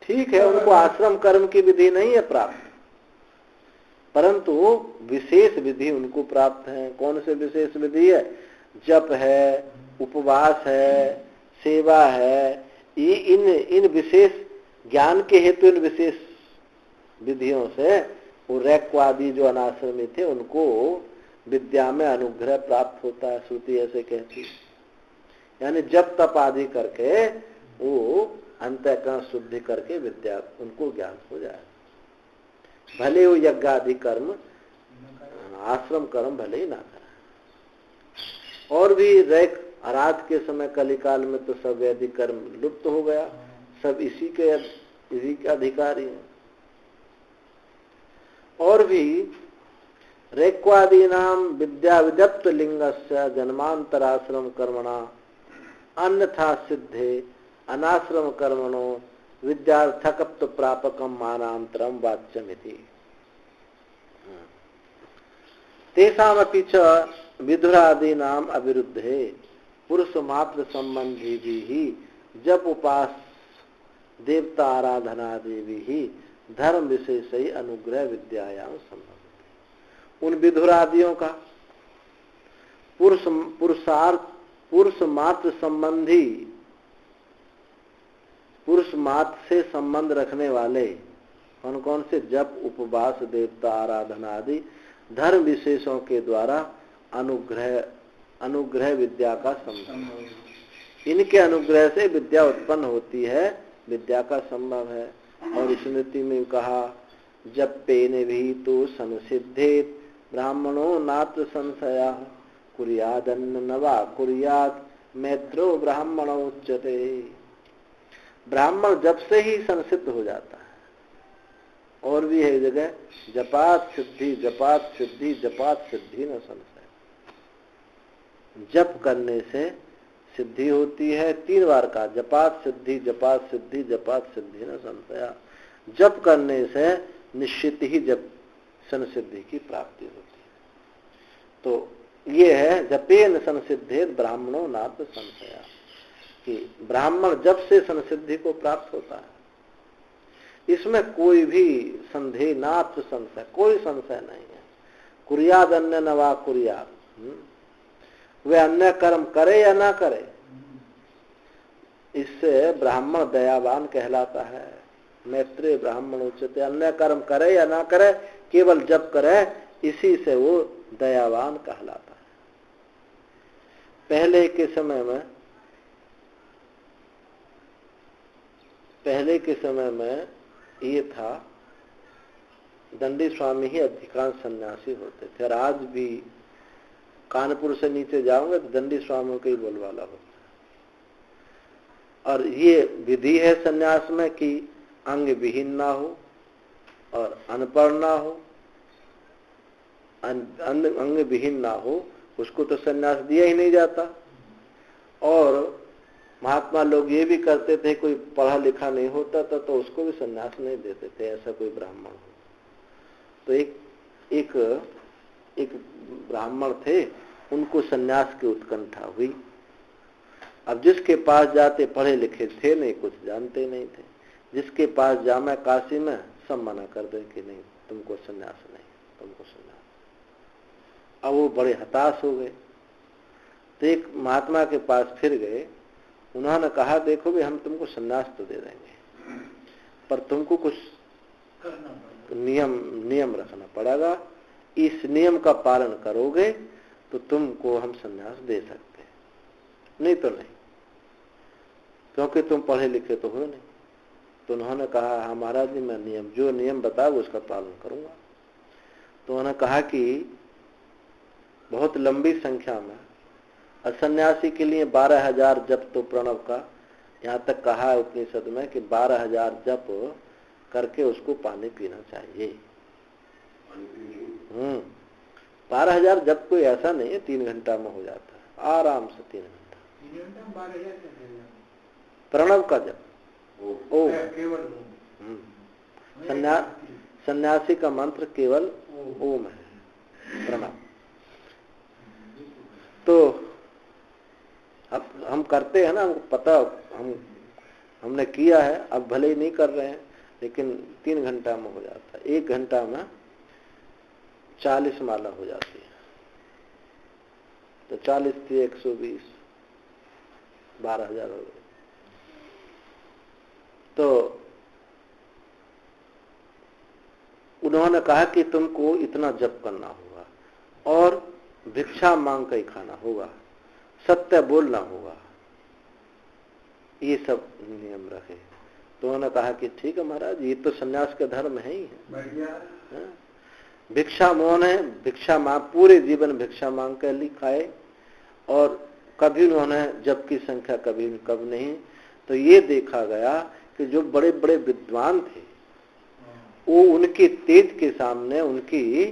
ठीक है, उनको आश्रम कर्म की विधि नहीं है प्राप्त, परंतु विशेष विधि उनको प्राप्त है। कौन से विशेष विधि है? जप है, उपवास है, सेवा है, ये इन विशेष ज्ञान के हेतु इन विशेष विधियों से वो रैक्वादी जो अनाश्रमी थे उनको विद्या में अनुग्रह प्राप्त होता है। श्रुति ऐसे कहती, यानी जब तप आदि करके वो अंतःकरण शुद्धि करके विद्या उनको ज्ञान हो जाए। भले वो यज्ञ आदि कर्म आश्रम कर्म भले ही ना करें। और भी रैक आराध के समय कलिकाल में तो सब वैदिक कर्म लुप्त हो गया, सब इसी के अधिकारी हैं। और भी रैक्वादीनाम विद्या विदप्त लिंगस्य जन्मांतराश्रम कर्मणा अन्यथा सिद्धे अनाश्रम कर्मणो विद्यार्थकत्व प्रापकम मानांतरम वाच्यमिति। तेषामपि च विधुरादीनाम अविरुद्धे पुरुष मात्र संबंधी भी जब उपास देवता आराधना देवी ही धर्म विशेष ही अनुग्रह विद्यायाम संभव। उन विधुरादियों का पुरुष मात्र संबंधी, पुरुष मात्र से संबंध रखने वाले कौन कौन से? जप, उपवास, देवता आराधना आदि धर्म विशेषों के द्वारा अनुग्रह विद्या का संभव। इनके अनुग्रह से विद्या उत्पन्न होती है, विद्या का संभव है। और स्मृति में कहा जप्पेन भी तो संसिद्धेत ब्राह्मणो नात्र संशया कुर्यादन्न नवा कुर्याद मैत्रो ब्राह्मणो उच्यते। ब्राह्मण जब से ही संसिद्ध हो जाता है। और भी है जगह जपात सिद्धि जपात सिद्धि जपात सिद्धि न संशय। जप करने से सिद्धि होती है, 3 बार का जपात सिद्धि जपात सिद्धि जपात सिद्धि न संशया। जप करने से निश्चित ही जप संसिद्धि की प्राप्ति होती है। तो ये है जपेन संसिद्धे ब्राह्मणो नात्र संशया, कि ब्राह्मण जब से संसिद्धि को प्राप्त होता है, इसमें कोई भी संदेह नात्र संशय, कोई संशय नहीं है। कुर्याद अन्य नवा कुर्याद, वे अन्य कर्म करे या ना करे, इससे ब्राह्मण दयावान कहलाता है। मैत्रेय ब्राह्मण उच्चते, अन्य कर्म करे या ना करे, केवल जप करे, इसी से वो दयावान कहलाता है। पहले के समय में ये था, दंडी स्वामी ही अधिकांश सन्यासी होते थे। और आज भी कानपुर से नीचे जाओगे तो दंडी स्वामी का ही बोलवाला होता है। और ये विधि है सन्यास में कि अंग विहीन ना हो और अनपढ़ ना हो, अंग विहीन ना हो, उसको तो सन्यास दिया ही नहीं जाता। और महात्मा लोग ये भी करते थे, कोई पढ़ा लिखा नहीं होता था तो उसको भी सन्यास नहीं देते थे, ऐसा कोई ब्राह्मण हो। तो एक ब्राह्मण थे, उनको सन्यास की उत्कंठा हुई। अब जिसके पास जाते पढ़े लिखे थे नहीं, कुछ जानते नहीं थे, जिसके पास जामे काशी में सब मना कर दे कि नहीं, तुमको सन्यास नहीं, तुमको सन्यास। अब वो बड़े हताश हो गए, तो एक महात्मा के पास फिर गए। उन्होंने कहा देखो भी हम तुमको सन्यास तो दे देंगे, पर तुमको कुछ नियम रखना पड़ेगा। इस नियम का पालन करोगे तो तुमको हम सन्यास दे सकते हैं, नहीं तो नहीं, क्योंकि तुम पढ़े लिखे तो हो नहीं। तो उन्होंने कहा हाँ महाराज जी, मैं जो नियम बताओ उसका पालन करूंगा। तो उन्होंने कहा कि बहुत लंबी संख्या में। और सन्यासी के लिए 12,000 जप तो प्रणव का, यहाँ तक कहा है उपनिषद में कि 12,000 जप करके उसको पानी पीना चाहिए। 12,000 जप कोई ऐसा नहीं है 3 घंटा में हो जाता है, आराम से 3 घंटा। प्रणव का जप ओम। सन्यासी का मंत्र केवल ओम है, प्रणव। तो अब हम करते हैं ना, हमको पता, हमने किया है, अब भले ही नहीं कर रहे हैं, लेकिन 3 घंटा में हो जाता है। 1 घंटा में 40 माला हो जाती है, तो 40 थी 120, 12,000 हो गए। तो उन्होंने कहा कि तुमको इतना जप करना होगा और भिक्षा मांग कर ही खाना होगा, सत्य बोलना होगा, ये सब नियम रखे। तो उन्होंने कहा कि ठीक है महाराज, ये तो सन्यास का धर्म है ही है। भिक्षा मोहन है, भिक्षा मांग, पूरे जीवन भिक्षा मांग कर ली, खाए, और कभी उन्होंने जप की संख्या कब नहीं। तो ये देखा गया कि जो बड़े बड़े विद्वान थे वो उनके तेज के सामने, उनकी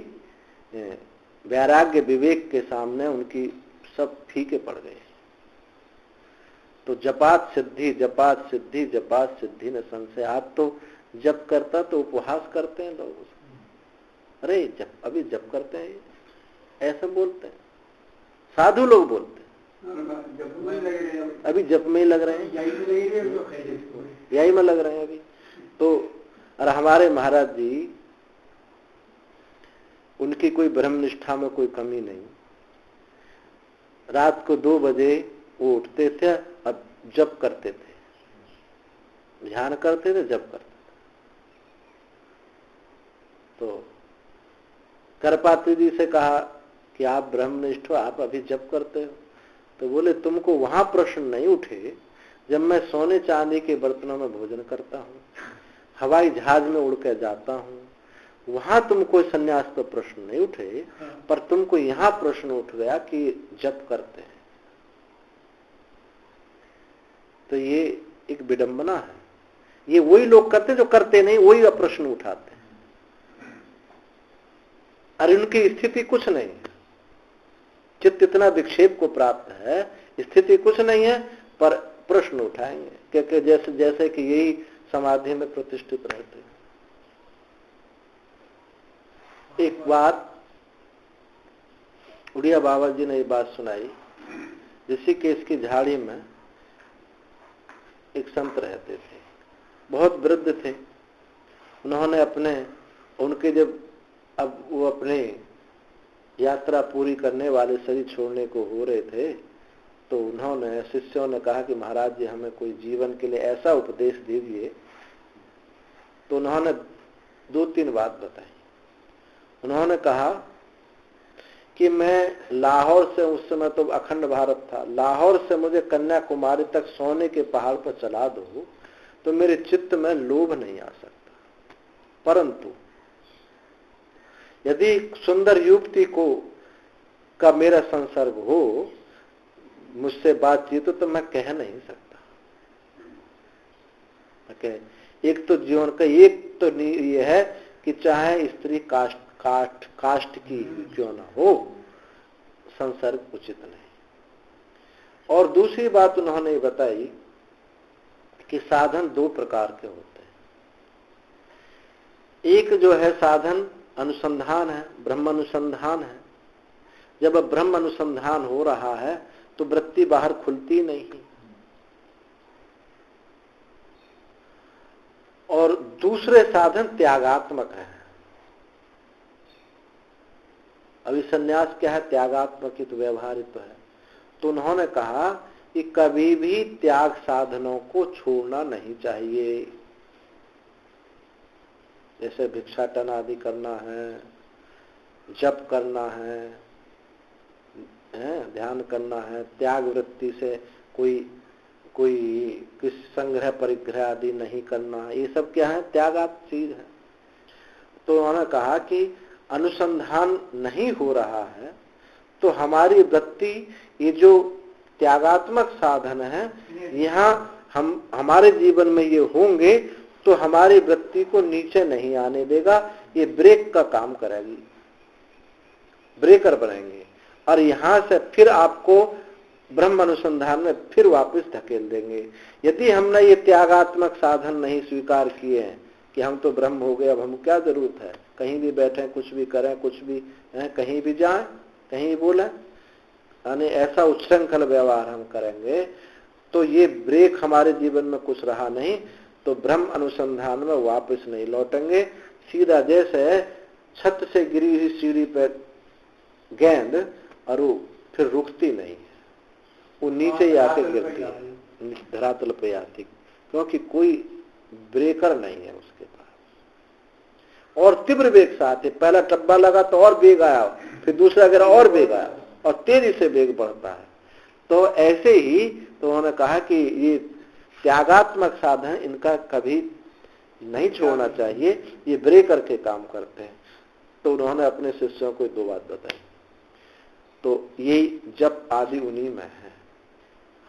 वैराग्य विवेक के सामने उनकी सब फीके पड़ गए। तो जपात सिद्धि, जपात सिद्धि, जपात सिद्धि न संशय। आप तो जप करता तो उपहास करते हैं लोग, अरे जप, अभी जप करते हैं, ऐसे बोलते हैं, साधु लोग बोलते हैं, अभी जप में ही लग रहे हैं, यही में लग रहे हैं अभी। तो और हमारे महाराज जी, उनकी कोई ब्रह्मनिष्ठा में कोई कमी नहीं। रात को 2 बजे वो उठते थे, अब जप करते थे, ध्यान करते थे, जप करते थे। तो करपात्री जी से कहा कि आप ब्रह्मनिष्ठ हो, आप अभी जप करते हो? तो बोले तुमको वहां प्रश्न नहीं उठे जब मैं सोने चांदी के बर्तनों में भोजन करता हूँ, हवाई जहाज में उड़कर जाता हूँ, वहां तुमको संन्यास तो प्रश्न नहीं उठे, पर तुमको यहाँ प्रश्न उठ गया कि जप करते हैं। तो ये एक विडंबना है। ये वही लोग करते जो करते नहीं, वही प्रश्न उठाते हैं, और इनकी स्थिति कुछ नहीं है। चित्त इतना विक्षेप को प्राप्त है, स्थिति कुछ नहीं है, पर प्रश्न उठाएंगे, क्योंकि जैसे कि यही समाधि में प्रतिष्ठित रहते हैं। एक बार उड़िया बाबा जी ने ये बात सुनाई, ऋषिकेश की झाड़ी में एक संत रहते थे, बहुत वृद्ध थे। उन्होंने उनके जब अब वो अपने यात्रा पूरी करने वाले, शरीर छोड़ने को हो रहे थे, तो उन्होंने, शिष्यों ने कहा कि महाराज जी हमें कोई जीवन के लिए ऐसा उपदेश दीजिए। तो उन्होंने 2-3 बात बताई। उन्होंने कहा कि मैं लाहौर से, उस समय तो अखंड भारत था, लाहौर से मुझे कन्याकुमारी तक सोने के पहाड़ पर चला दो तो मेरे चित्त में लोभ नहीं आ सकता, परंतु यदि सुंदर युवती का मेरा संसर्ग हो, मुझसे बातचीत तो मैं कह नहीं सकता। एक तो जीवन का एक तो ये है कि चाहे स्त्री काष्ठ की क्यों ना हो, संसर्ग उचित नहीं। और दूसरी बात उन्होंने बताई कि साधन 2 प्रकार के होते हैं। एक जो है साधन अनुसंधान है, ब्रह्म अनुसंधान है। जब अब ब्रह्म अनुसंधान हो रहा है तो वृत्ति बाहर खुलती नहीं। और दूसरे साधन त्यागात्मक है। अभी सन्यास क्या है? त्यागात्मक ही तो, व्यवहारिक तो है। तो उन्होंने कहा कि कभी भी त्याग साधनों को छोड़ना नहीं चाहिए। जैसे भिक्षाटन आदि करना है, जप करना है, ध्यान करना है, त्याग वृत्ति से कोई किस संग्रह परिग्रह आदि नहीं करना, ये सब क्या है? त्यागात्मक चीज है। तो उन्होंने कहा कि अनुसंधान नहीं हो रहा है तो हमारी वृत्ति, ये जो त्यागात्मक साधन है, यहाँ हमारे जीवन में ये होंगे तो हमारी वृत्ति को नीचे नहीं आने देगा, ये ब्रेक का काम करेगी, ब्रेकर बनेंगे, और यहां से फिर आपको ब्रह्म अनुसंधान में फिर वापस धकेल देंगे। यदि हमने ये त्यागात्मक साधन नहीं स्वीकार किए हैं कि हम तो ब्रह्म हो गए, अब हम क्या जरूरत है, कहीं भी बैठे, कुछ भी करें, कुछ भी कहीं भी जाएं, कहीं भी बोलें, यानी ऐसा उच्छृंखल व्यवहार हम करेंगे तो ये ब्रेक हमारे जीवन में कुछ रहा नहीं, तो ब्रह्म अनुसंधान में वापस नहीं लौटेंगे। सीधा जैसे छत से गिरी हुई सीढ़ी पर गेंद, और वो फिर रुकती नहीं, वो नीचे ही आके गिरती है, धरातल पे आती, क्योंकि कोई ब्रेकर नहीं है उसके पास। और तीव्र वेग से आते, पहला टब्बा लगा तो और वेग आया, फिर दूसरा गिरा और वेग आया, और तेजी से वेग बढ़ता है। तो ऐसे ही तो उन्होंने कहा कि ये त्यागात्मक साधन, इनका कभी नहीं छोड़ना चाहिए, ये ब्रेकर के काम करते हैं। तो उन्होंने अपने शिष्यों को 2 बात बताई। तो ये जप आदि उन्हीं में है।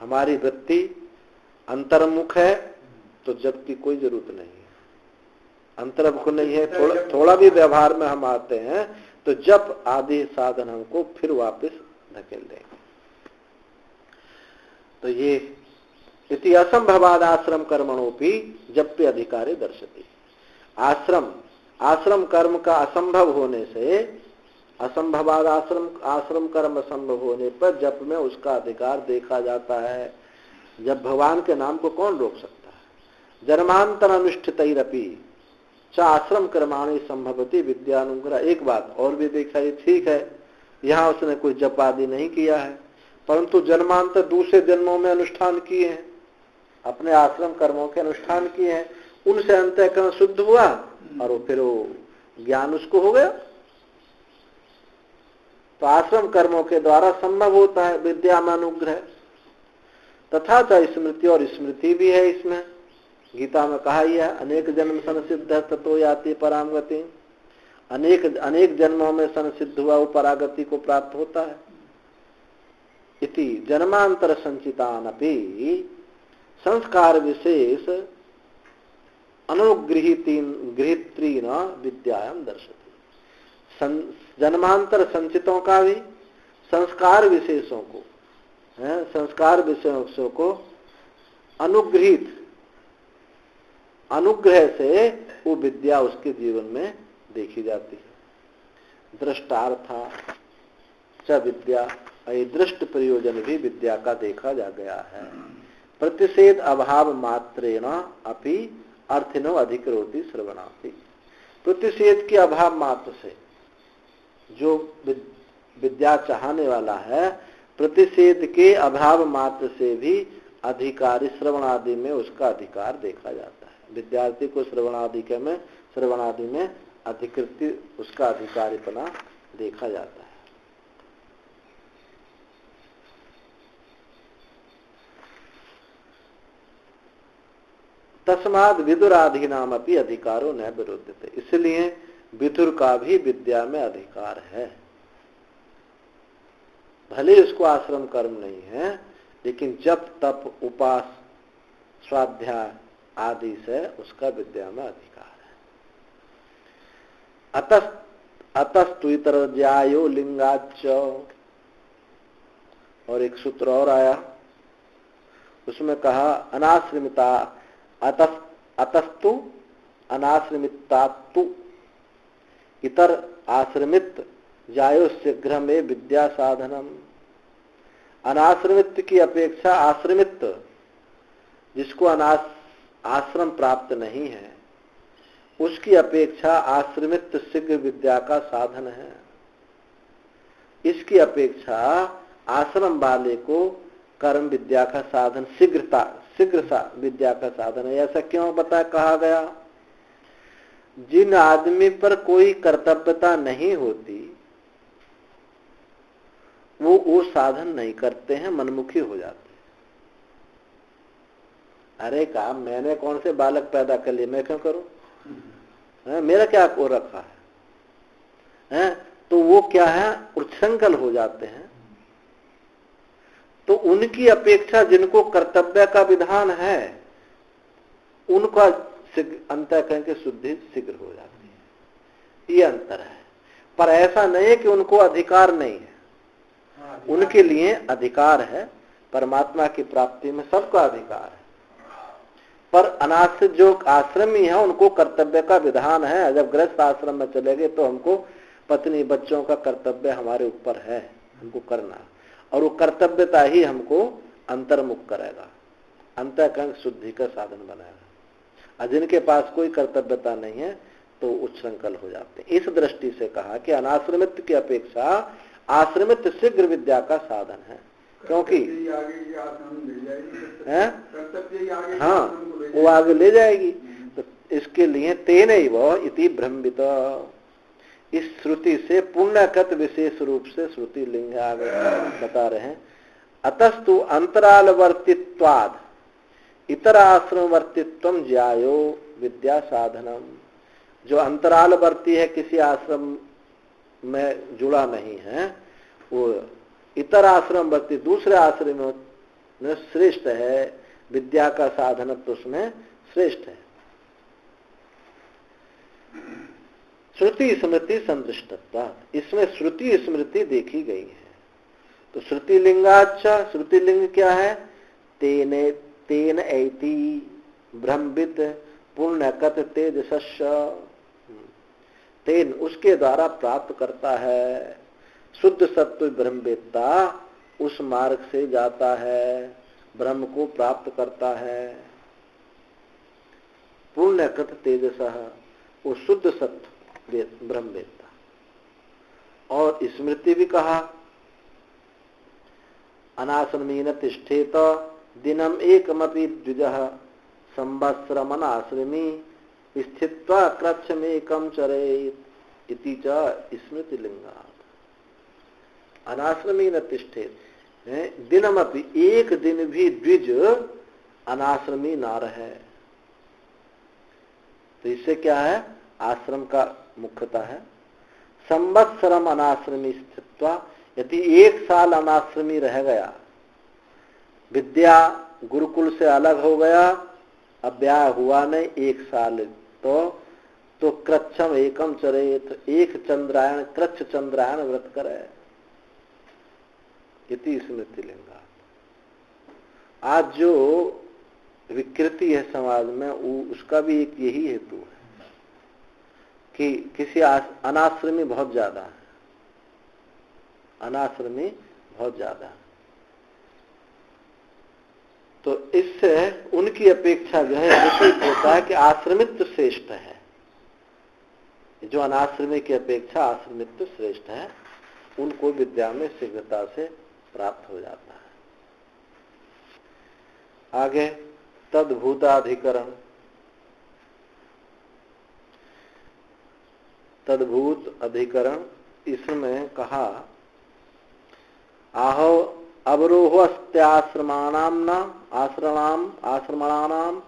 हमारी वृत्ति अंतर्मुख है तो जप की कोई जरूरत नहीं है, अंतर्मुख नहीं है, थोड़ा भी व्यवहार में हम आते हैं तो जप आदि साधन हमको फिर वापस धकेल देंगे। तो ये इति असंभवाद आश्रम कर्मणोपि जप्य अधिकारी दर्शति। आश्रम कर्म का असंभव होने से, असंभवाद आश्रम कर्म असंभव होने पर जप में उसका अधिकार देखा जाता है। जब भगवान के नाम को कौन रोक सकता है। जन्मांतर अनुष्ठितैरपि च आश्रम कर्माणि संभवति विद्यानुग्रह। एक बात और भी देखा, ये ठीक है, यहाँ उसने कोई जप आदि नहीं किया है, परंतु जन्मांतर दूसरे जन्मों में अनुष्ठान किए हैं, अपने आश्रम कर्मों के अनुष्ठान किए हैं, उनसे अंतःकरण शुद्ध हुआ और फिर वो ज्ञान उसको हो गया। तो आश्रम कर्मों के द्वारा संभव होता है विद्या में अनुग्रह। तथा च स्मृति, और स्मृति भी है इसमें, गीता में कहा ही है, अनेक जन्म संसिद्ध ततो याति पराम गति। अनेक जन्मों में संसिद्ध हुआ वो परागति को प्राप्त होता है। इति जन्मांतर संचितानपि संस्कार विशेष अनुगृहीत्रीन विद्यायाम दर्शति। जन्मांतर संचितों का भी संस्कार विशेषों को, संस्कार विशेषों को अनुग्रह से वो विद्या उसके जीवन में देखी जाती है। दृष्टार्था च विद्या, दृष्ट प्रयोजन भी विद्या का देखा जा गया है। प्रतिषेध अभाव मात्रेण अपि अर्थिनो अधिकरोति श्रवणापि। प्रतिषेध के अभाव मात्र से जो विद्या चाहने वाला है, प्रतिषेध के अभाव मात्र से भी अधिकारी श्रवण आदि में उसका अधिकार देखा जाता है। विद्यार्थी को श्रवण आदि में अधिकृति, उसका अधिकारीपना देखा जाता है। तस्माद विदुराधीनाम अपनी अधिकारो न विरुद्धते। इसलिए विदुर का भी विद्या में अधिकार है। भले उसको आश्रम कर्म नहीं है, लेकिन जप तप उपास स्वाध्याय आदि से उसका विद्या में अधिकार है। अतस्तु इतरज्यायो लिंगाच्च, और एक सूत्र और आया, उसमें कहा अनाश्रिमिता अतस्तु अनाश्रिमितात्तु इतर आश्रमित जायो शीघ्र में विद्या साधनम। अनाश्रमित की अपेक्षा आश्रमित, जिसको आश्रम प्राप्त नहीं है, उसकी अपेक्षा आश्रमित शीघ्र विद्या का साधन है। इसकी अपेक्षा आश्रम वाले को कर्म विद्या का साधन शीघ्र विद्या का साधन है। ऐसा क्यों कहा गया? जिन आदमी पर कोई कर्तव्यता नहीं होती वो साधन नहीं करते हैं, मनमुखी हो जाते हैं। अरे काम मैंने कौन से बालक पैदा कर लिए, मैं क्यों करूं? मेरा क्या को रखा है? तो वो क्या है, उच्छृंखल हो जाते हैं। तो उनकी अपेक्षा जिनको कर्तव्य का विधान है उनका अंतःकरण की शुद्धि शीघ्र हो जाती है, ये अंतर है। पर ऐसा नहीं है कि उनको अधिकार नहीं है, उनके लिए अधिकार है, परमात्मा की प्राप्ति में सबका अधिकार है। पर अनाश्रित जो आश्रमी है उनको कर्तव्य का विधान है। जब गृहस्थ आश्रम में चले गए तो हमको पत्नी बच्चों का कर्तव्य हमारे ऊपर है, हमको करना, और वो कर्तव्यता ही हमको अंतर्मुख करेगा, अंतःकरण शुद्धि का साधन बनाएगा। और जिनके पास कोई कर्तव्यता नहीं है तो उच्छृंखल हो जाते हैं। इस दृष्टि से कहा कि अनाश्रमित की अपेक्षा आश्रमित शीघ्र विद्या का साधन है, क्योंकि हाँ वो आगे ले जाएगी। तो इसके लिए तेनैव इति भ्रमित, इस श्रुति से पुण्यकृत विशेष रूप से श्रुति लिंग आगे बता रहे हैं। अतस्तु अंतरालवर्तित्वाद इतर आश्रमवर्तित्वम ज्यायो विद्या साधनम, जो अंतरालवर्ती है, किसी आश्रम में जुड़ा नहीं है, वो इतर आश्रमवर्ती दूसरे आश्रम में श्रेष्ठ है, विद्या का साधन तो उसमें श्रेष्ठ है। श्रुति स्मृति संदृष्टता, इसमें श्रुति स्मृति देखी गई है। तो श्रुति लिंगाच्चा, श्रुति लिंग क्या है, तेने तेन ऐति ब्रह्मविद पुण्यकत तेजसस्य, तेन उसके द्वारा प्राप्त करता है, शुद्ध सत्व ब्रह्मवेत्ता उस मार्ग से जाता है, ब्रह्म को प्राप्त करता है। पुण्यकृत तेजसः, वो शुद्ध सत्व ब्रह्मवेत्ता। और स्मृति भी कहा अनाश्रमीन तिष्ठेत दिनम एकमपि द्विजः संवत्सरम अनाश्रमी स्थित्वा कृच्छमेकं चरेत् इति च स्मृति लिंगात्। अनाश्रमीन तिष्ठेत, दिनमपि एक दिन भी द्विज अनाश्रमी ना रहे। तो इससे क्या है, आश्रम का मुख्यता है। संवत्सरम अनाश्रमी स्थित्वा, यदि एक साल अनाश्रमी रह गया, विद्या गुरुकुल से अलग हो गया, अब ब्याह हुआ नहीं, एक साल, तो कृच्छम एकम चरेत, एक चंद्रायण कृच्छ चंद्रायण व्रत करे, इति स्मृति लिंगा। आज जो विकृति है समाज में, उसका भी एक यही हेतु है कि किसी अनाश्रमी बहुत ज्यादा है, अनाश्रमी बहुत ज्यादा है। तो इससे उनकी अपेक्षा जो है विपरीत होता है कि आश्रमित्व श्रेष्ठ है। जो अनाश्रमी की अपेक्षा आश्रमित्व श्रेष्ठ है, उनको विद्या में शीघ्रता से प्राप्त हो जाता है। आगे तद्भूताधिकरण, तद्भूत अधिकरण, इसमें कहा आहो अवरोहस्त्याश्रमाणाम न आश्रमाणाम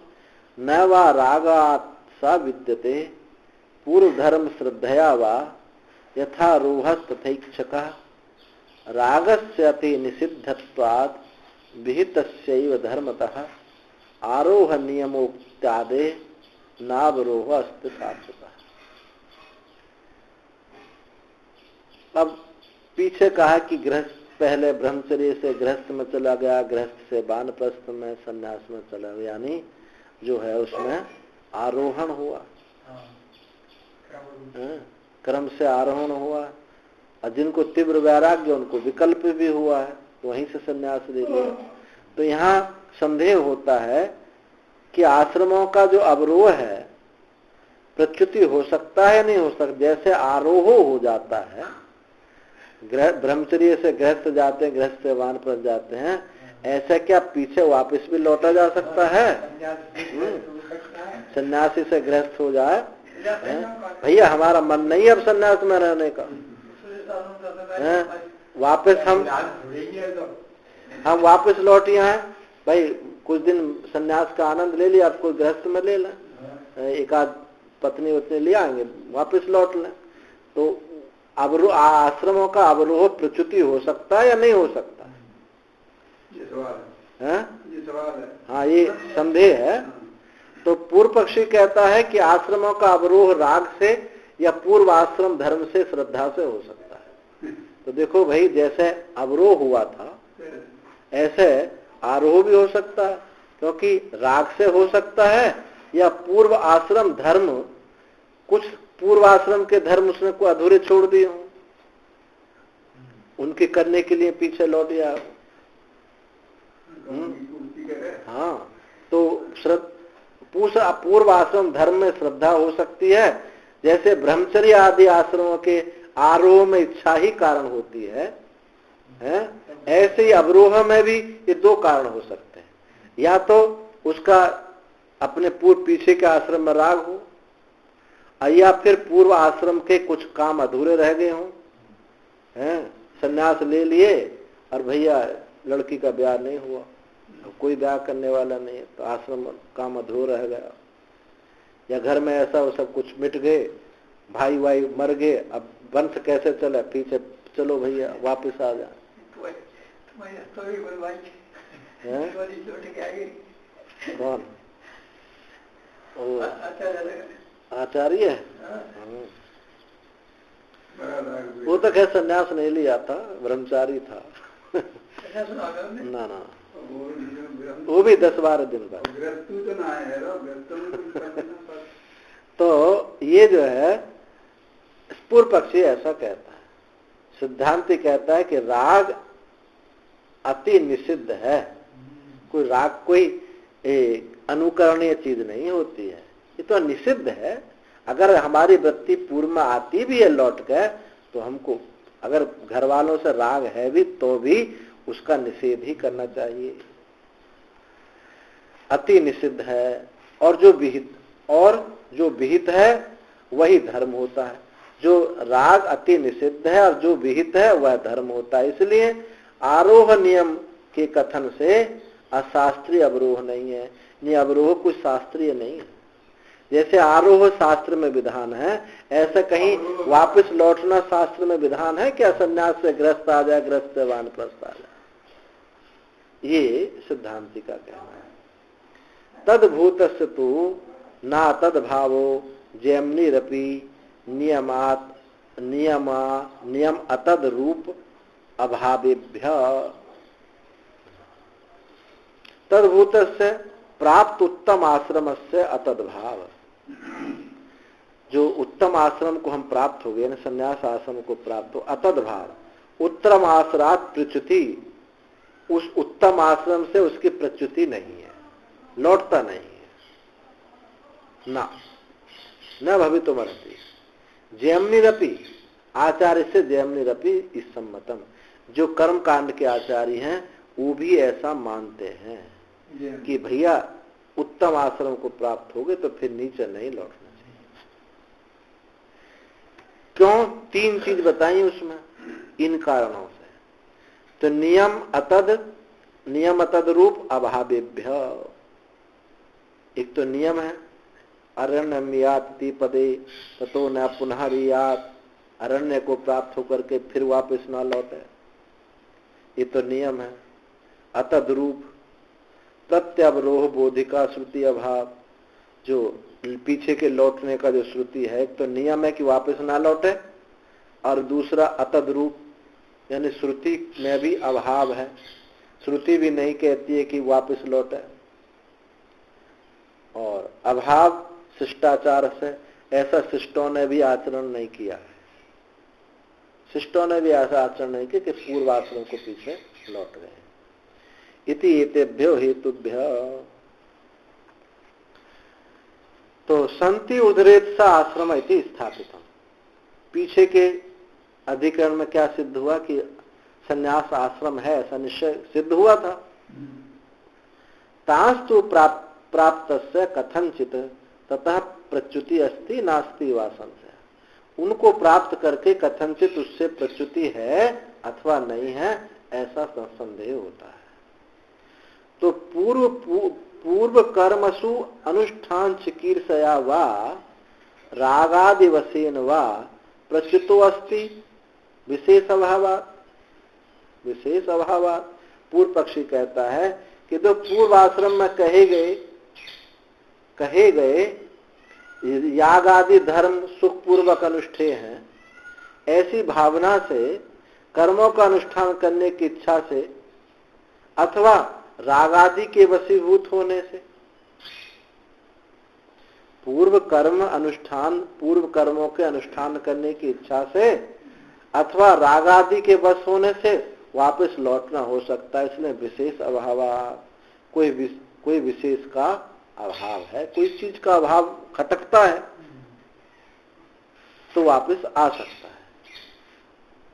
न वा रागात् सा विद्यते पूर्व धर्म श्रद्धया वा यथा रोहस्तथैक्षकः रागस्य अति निषिद्धत्वात् विहितस्यैव धर्मतः आरोह नियमोक्त्यादे नावरोह अस्ति शाश्वतः। अब पीछे कहा कि गृहस्थ पहले ब्रह्मचर्य से गृहस्थ में चला गया, गृहस्थ से वानप्रस्थ में संन्यास में चला गया, यानी जो है उसमें आरोहण हुआ, क्रम से आरोहण हुआ। और जिनको तीव्र वैराग्य उनको विकल्प भी हुआ है, तो वहीं से संन्यास ले लिया। तो यहाँ संदेह होता है कि आश्रमों का जो अवरोह है प्रच्युति हो सकता है नहीं हो सकता। जैसे आरोह हो जाता है, ब्रह्मचर्य से गृहस्थ जाते हैं, गृहस्थ से वानप्रस्थ जाते हैं, ऐसा क्या पीछे वापस भी लौटा जा सकता है? सन्यासी से गृहस्थ हो जाए, भैया हमारा मन नहीं है अब सन्यास में रहने का, वापस हम वापस लौट आए, भाई कुछ दिन सन्यास का आनंद ले लिया, अब कोई गृहस्थ में ले लें, एक आध पत्नी उतने ले आएंगे, वापस लौट लें। तो आश्रमों का अवरोह प्रच्युति हो सकता है या नहीं हो सकता? ये सवाल है, ये सवाल है। हाँ, ये संदेह है। तो पूर्व पक्षी कहता है कि आश्रमों का अवरोह राग से या पूर्व आश्रम धर्म से, श्रद्धा से हो सकता है। तो देखो भाई, जैसे अवरोह हुआ था ऐसे आरोह भी हो सकता है, क्योंकि राग से हो सकता है या पूर्व आश्रम धर्म, कुछ पूर्व आश्रम के धर्म उसने को अधूरे छोड़ दिए हों, उनके करने के लिए पीछे लौट गया। हाँ, तो पूर्व आश्रम धर्म में श्रद्धा हो सकती है, जैसे ब्रह्मचर्य आदि आश्रमों के आरोह में इच्छा ही कारण होती है, ऐसे ही अवरोह में भी ये दो कारण हो सकते हैं। या तो उसका अपने पूर्व पीछे के आश्रम में राग हो, या फिर पूर्व आश्रम के कुछ काम अधूरे रह गए हों, संन्यास ले लिए और भैया लड़की का ब्याह नहीं हुआ, कोई ब्याह करने वाला नहीं है, तो आश्रम काम अधूरा रह गया। या घर में ऐसा वो सब कुछ मिट गए, भाई वाई मर गए, अब वंश कैसे चले, पीछे चलो भैया वापस आ जाए। कौन? आचार्य है। वो तो खैर संन्यास नहीं लिया था, ब्रह्मचारी था। ना ना, वो भी 10-12 दिन बाद। तो ये जो है पूर्व पक्षी ऐसा कहता है। सिद्धांति कहता है कि राग अति निषिद्ध है। कोई राग कोई अनुकरणीय चीज नहीं होती है, ये तो निषिद्ध है। अगर हमारी वृत्ति पूर्व में आती भी है लौट कर, तो हमको अगर घर वालों से राग है भी तो भी उसका निषेध ही करना चाहिए। अति निषिद्ध है। और जो विहित है वही धर्म होता है। जो राग अति निषिद्ध है और जो विहित है वह धर्म होता है। इसलिए आरोह नियम के कथन से अशास्त्रीय अवरोह नहीं है। ये अवरोह कुछ शास्त्रीय नहीं है। जैसे आरोह शास्त्र में विधान है, ऐसे कहीं वापस लौटना शास्त्र में विधान है क्या? संन्यास से गृहस्थ आ जाए, गृहस्थ से वानप्रस्थ आ जाए, ये सिद्धांति का कहना है। तद्भूतस्य तु ना तद भावो जैमनिरपि नियम अतद रूप अभावेभ्य। तद्भूतस्य प्राप्त उत्तम आश्रम से अतद भाव। जो उत्तम आश्रम को हम प्राप्त हो गए, संन्यास आश्रम को प्राप्त हो, अतद भाव उत्तम आश्रात प्रच्युति, उस उत्तम आश्रम से उसकी प्रच्युति नहीं है, लौटता नहीं है। ना न भवितुमर्हति जैमनिरपि, आचार्य से जैमनिरपि इस सम्मतम। जो कर्म कांड के आचार्य हैं वो भी ऐसा मानते हैं कि भैया उत्तम आश्रम को प्राप्त हो गए तो फिर नीचे नहीं लौटना चाहिए। क्यों? 3 चीज बताई उसमें, इन कारणों से। तो नियम अतद रूप अभावेभ्य। एक तो नियम है, अरण्यमियाति पदे ततो न पुनः रियात, अरण्य को प्राप्त होकर के फिर वापस ना लौटे, ये तो नियम है। अतद रूप प्रत्यवरोह बोधिका श्रुति अभाव, जो पीछे के लौटने का जो श्रुति है, एक तो नियम है कि वापस ना लौटे, और दूसरा अतद रूप यानी श्रुति में भी अभाव है। श्रुति भी नहीं कहती है कि वापस लौटे। और अभाव शिष्टाचार से, ऐसा शिष्टों ने भी आचरण नहीं किया है। शिष्टों ने भी ऐसा आचरण नहीं किया कि पूर्व आश्रम को पीछे लौट गए। इति एतेभ्यो हेतुभ्य। तो संति उदरेत्सा आश्रम इति स्थापितम। पीछे के अधिकरण में क्या सिद्ध हुआ कि संन्यास आश्रम है, ऐसा निश्चय सिद्ध हुआ था। तांस्तु प्राप्तस्य कथनचित ततः प्रच्युति अस्ति नास्ति वा संशय। उनको प्राप्त करके कथनचित उससे प्रच्युति है अथवा नहीं है, ऐसा संदेह होता है। तो पूर्व कर्मसु अनुष्ठान चिकीर्षया वा रागादिवसेन वा प्रचितो अस्ति विशेष अभावात्। विशेष अभावात् पूर्व पक्षी कहता है कि जो पूर्व आश्रम में कहे गए याग आदि धर्म सुख पूर्वक अनुष्ठेय हैं, ऐसी भावना से कर्मों का अनुष्ठान करने की इच्छा से अथवा राग आदि के वशीभूत होने से, पूर्व कर्मों के अनुष्ठान करने की इच्छा से अथवा राग आदि के वश होने से वापस लौटना हो सकता है। इसलिए विशेष अभाव, कोई विशेष का अभाव है, कोई चीज का अभाव खटकता है तो वापस आ सकता है।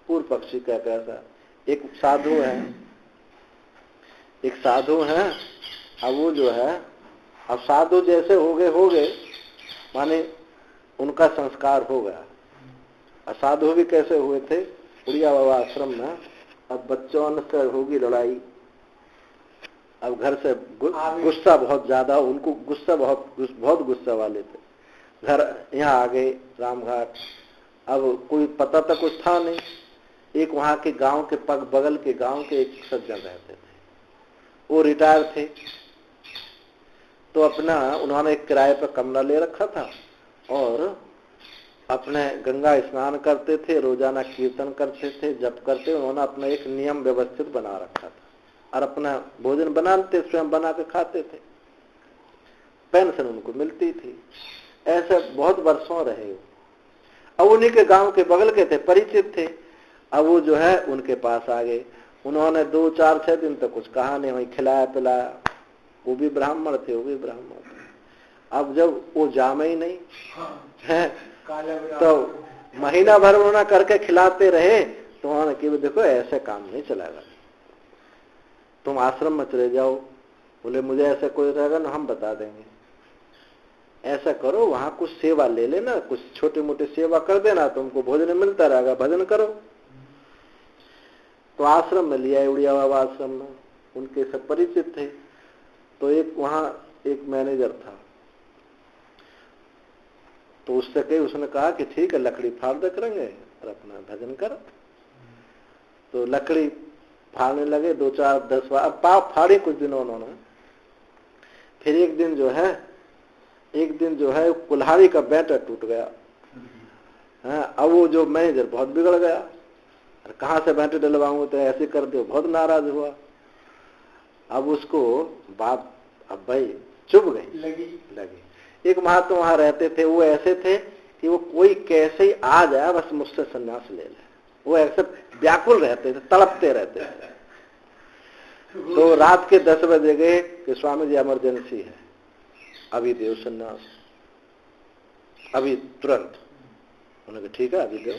पूर्व पक्षी क्या कहता, एक साधु हैं, अब वो जो है, अब साधु जैसे हो गए माने उनका संस्कार हो गया। असाधु भी कैसे हुए थे, उड़िया बाबा आश्रम में। अब बच्चों से होगी लड़ाई, अब घर से गुस्सा बहुत ज्यादा, उनको गुस्सा बहुत गुस्सा वाले थे। घर यहाँ आ गए रामघाट, अब कोई पता तक कुछ था नहीं। एक वहां के गांव के बगल के गांव के एक सज्जन रहते थे, वो रिटायर थे, तो उन्होंने एक किराए पर कमरा ले रखा था और अपने गंगा स्नान करते थे, रोजाना कीर्तन करते थे, जप करते। उन्होंने अपना एक नियम व्यवस्थित बना रखा था और अपना भोजन बनाते, स्वयं बना के खाते थे, पेंशन उनको मिलती थी। ऐसे बहुत वर्षों रहे। अब उन्हीं के गांव के बगल के थे, परिचित थे। अब वो जो है उनके पास आ गए। उन्होंने 2, 4, 6 दिन तक कुछ कहा नहीं, वहीं खिलाया पिलाया। वो भी ब्राह्मण थे, वो भी ब्राह्मण थे। अब जब वो जामे ही नहीं है तो महीना भर उन्होंने करके खिलाते रहे, तो उन्होंने कि देखो ऐसे काम नहीं चलेगा, तुम आश्रम में चले जाओ। बोले मुझे ऐसे कोई रहेगा ना, हम बता देंगे। ऐसा करो, वहां कुछ सेवा ले लेना, कुछ छोटी मोटी सेवा कर देना, तुमको भोजन मिलता रहेगा, भजन करो। तो आश्रम में लिया, उड़िया बाबा आश्रम में, उनके सब परिचित थे। तो वहां एक मैनेजर था, तो उसने कहा कि ठीक है, लकड़ी फाड़ दे करेंगे और अपना भजन करो। तो लकड़ी फाड़ने लगे, 2, 4, 10 बार। अब पाप फाड़े कुछ दिनों उन्होंने। फिर एक दिन जो है कुल्हाड़ी का बैटर टूट गया। अब वो जो मैनेजर बहुत बिगड़ गया, कहाँ से बैटर डलवाऊंगा, तो ऐसे कर दो, बहुत नाराज हुआ। अब उसको बात अब भाई चुभ गई लगी। एक महात्मा वहां रहते थे, वो ऐसे थे कि वो कोई कैसे ही आ जाए बस मुझसे संन्यास ले ले, वो ऐसे व्याकुल रहते थे, तड़पते रहते थे। तो रात के 10 बजे गए कि स्वामी जी इमरजेंसी है, अभी दो संन्यास, अभी तुरंत। उन्होंने कहा ठीक है, अभी दो।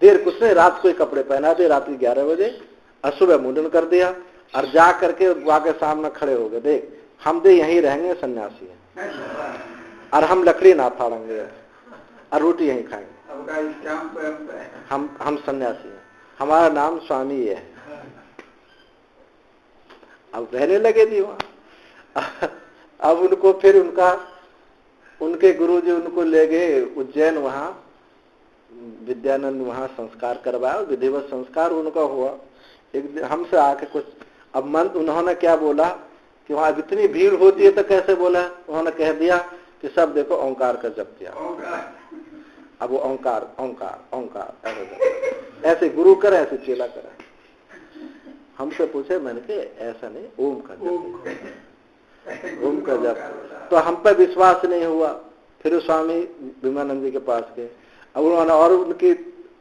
देर कुछ नहीं, रात को ही कपड़े पहना दे, रात के 11 बजे, और सुबह मुंडन कर दिया और जा करके वहां के सामने खड़े हो गए, देख हम दे यहीं रहेंगे, सन्यासी है, और हम लकड़ी ना फाड़ेंगे और रोटी यहीं खाएंगे, हम सन्यासी हैं, हमारा नाम स्वामी है। अब रहने लगे थी वहां। अब उनको फिर उनके गुरुजी उनको ले गए उज्जैन, वहां विद्यानंद वहां संस्कार करवाया, विधिवत संस्कार उनका हुआ। एक दिन हमसे आके कुछ, अब उन्होंने क्या बोला कि वहां इतनी भीड़ होती है, तो कैसे बोला, उन्होंने कह दिया कि सब देखो ओंकार का जप किया। अब वो ओंकार ओंकार ओंकार ऐसे गुरु करे, ऐसे चेला करे। हमसे पूछे, मैंने कहा ऐसा नहीं, ओम का जप, ओम का जप। तो हम पे विश्वास नहीं हुआ। फिर स्वामी विमानंद जी के पास गए, अब उन्होंने और उनकी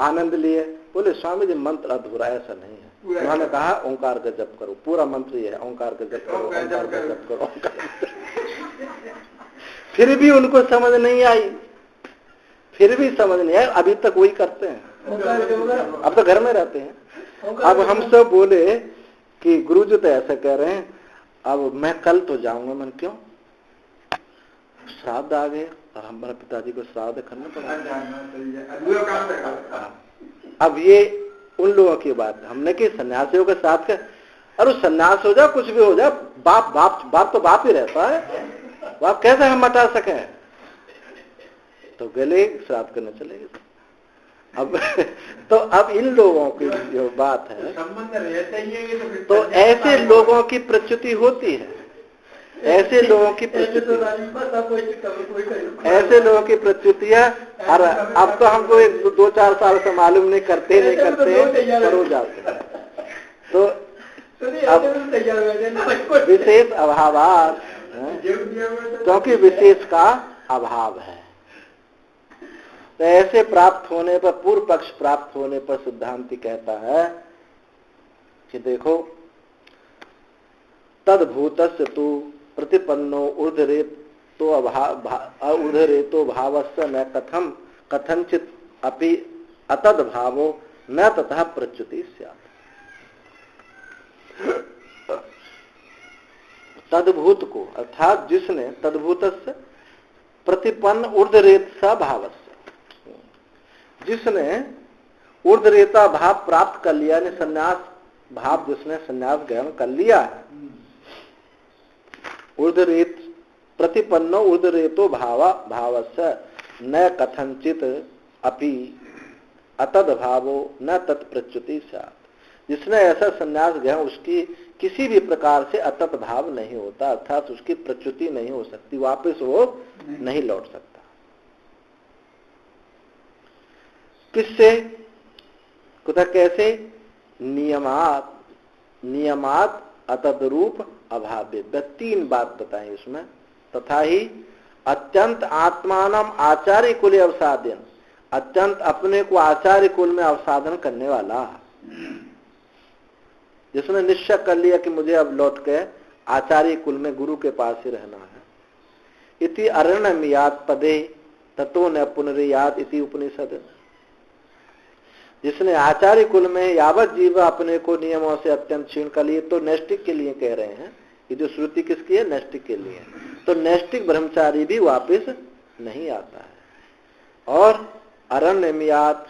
आनंद लिए। बोले स्वामी जी मंत्र अधूरा, ऐसा नहीं है। उन्होंने कहा ओंकार का जप करो, पूरा मंत्र ये है, ओंकार का जप करो, ओंकार का जप करो, ओंकार का जप। फिर भी उनको समझ नहीं आई, अभी तक वही करते हैं। अब तो घर में रहते हैं। अब हम सब बोले कि गुरुजी तो ऐसे कह रहे हैं, अब मैं कल तो जाऊंगा। मन क्यों, श्राद्ध आ गए और हमारे पिताजी को श्राद्ध करना पड़ा। अब ये उन लोगों की बात, हमने कि सन्यासियों के साथ के, अरे सन्यास हो जाए, कुछ भी हो जाए, बाप तो बाप ही रहता है, बाप कैसे हम हटा सके। तो गले श्राद्ध करने चले गए। अब तो अब इन लोगों की जो बात है, संबंध रहता ही है, तो ऐसे लोगों की प्रच्युति होती है, ऐसे लोगों की ऐसे लोगों की प्रच्युतियां। और अब तो हमको 2-4 साल से मालूम नहीं करते पर हो जाते हैं। तो अब विशेष अभावात, क्योंकि विशेष का अभाव है, तो ऐसे प्राप्त होने पर, पूर्व पक्ष प्राप्त होने पर सिद्धांति कहता है कि देखो, तद्भूतस्य तु प्रतिपन्नो ऊर्ध्वरेतो ऊर्ध्वरेतो भावस्य न कथंचित अपि अतद भावो न ततः प्रच्युति स्यात्। तद्भूत को, अर्थात जिसने तद्भूतस्य प्रतिपन्न ऊर्ध्वरेत स भावस्य, जिसने ऊर्ध्वरेता भाव प्राप्त कर लिया, यानी संन्यास भाव, जिसने संन्यास ग्रहण कर लिया है, ऊर्ध्वरेत प्रतिपन्नो ऊर्ध्वरेतो भावस्य न कथंचित अपि अतद भावो न तत्प्रच्युति स्यात्। जिसने ऐसा संन्यास ग्रहण, उसकी किसी भी प्रकार से अतत भाव नहीं होता, अर्थात उसकी प्रच्युति नहीं हो सकती, वापस वो नहीं लौट सकता। किससे? कुछ कैसे? नियमात अतद रूप अभावे। 3 बात बताएं इसमें। तथा ही अत्यंत आत्मानम आचार्य कुल अवसादन, अत्यंत अपने को आचार्य कुल में अवसाधन करने वाला, जिसने निश्चय कर लिया कि मुझे अब लौट के आचार्य कुल में गुरु के पास ही रहना है। इति अरण्यमियात पदे ततो न पुनरियात इति उपनिषद। जिसने आचार्य कुल में यावत जीव अपने को नियमों से अत्यंत क्षीण कर लिए, तो नैष्टिक के लिए कह रहे हैं, ये जो श्रुति किसकी है? नैष्टिक के लिए। तो नैष्टिक ब्रह्मचारी भी वापस नहीं आता है। और अरण्यमियात,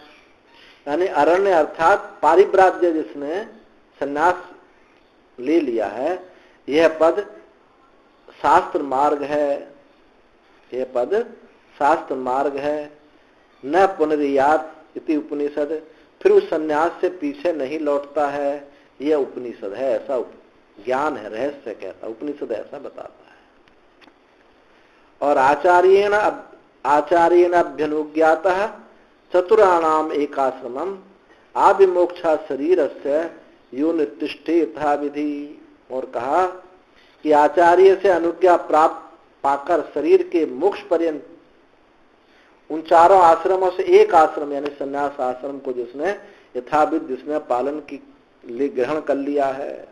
यानी अरण्य अर्थात पारिव्राज्य, जिसने संन्यास ले लिया है, यह पद शास्त्र मार्ग है, यह पद शास्त्र मार्ग है। न पुनरियात इति उपनिषद, फिर उस संन्यास से पीछे नहीं लौटता है, यह उपनिषद है, ऐसा ज्ञान है, रहस्य कहता, उपनिषद ऐसा बताता है। और आचार्येण अभ्यनुज्ञातः चतुराणाम एकाश्रमम आविमोक्षा शरीरस्य यो निर्तिष्ठे यथा विधि। और कहा कि आचार्य से अनुज्ञा प्राप्त पाकर शरीर के मोक्ष पर्यंत उन 4 आश्रमों से एक आश्रम, यानी संन्यास आश्रम को जिसने यथाविध, जिसने पालन की ग्रहण कर लिया है,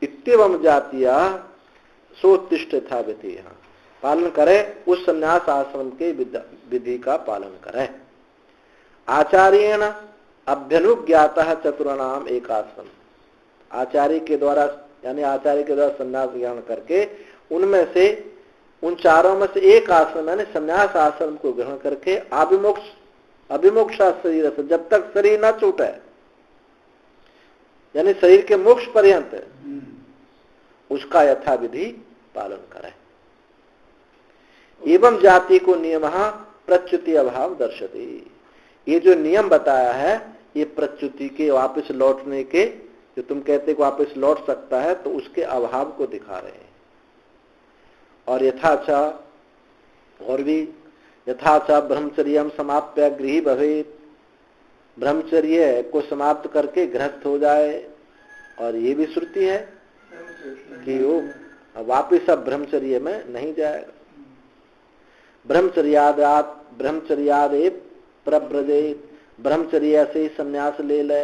इत्येवं जातिया सोत्तिष्ठ यथाविधि, पालन करे, उस संन्यास आश्रम के विधि का पालन करे। आचार्येण अभ्यनुज्ञातः चतुर्णाम एक आश्रम, आचार्य के द्वारा, यानी आचार्य के द्वारा संन्यास ग्रहण करके उनमें से, उन 4 में से एक आश्रम, यानी संन्यास आश्रम को ग्रहण करके अभिमोक्षा शरीर से, जब तक शरीर न छूटे, यानी शरीर के मोक्ष पर्यंत उसका यथाविधि पालन करे। एवं जाति को नियम प्रच्युति अभाव दर्शति। ये जो नियम बताया है, ये प्रच्युति के, वापस लौटने के, जो तुम कहते को वापस लौट सकता है, तो उसके अभाव को दिखा रहे हैं। और यथाचा, और भी यथाचा ब्रह्मचर्यम समाप्य गृही भवेत्, ब्रह्मचर्य को समाप्त करके गृहस्थ हो जाए। और ये भी श्रुति है कि वो वापिस अब ब्रह्मचर्य में नहीं जाएगा। ब्रह्मचर्यादे प्रव्रजेत, ब्रह्मचर्य से ही संन्यास ले ले।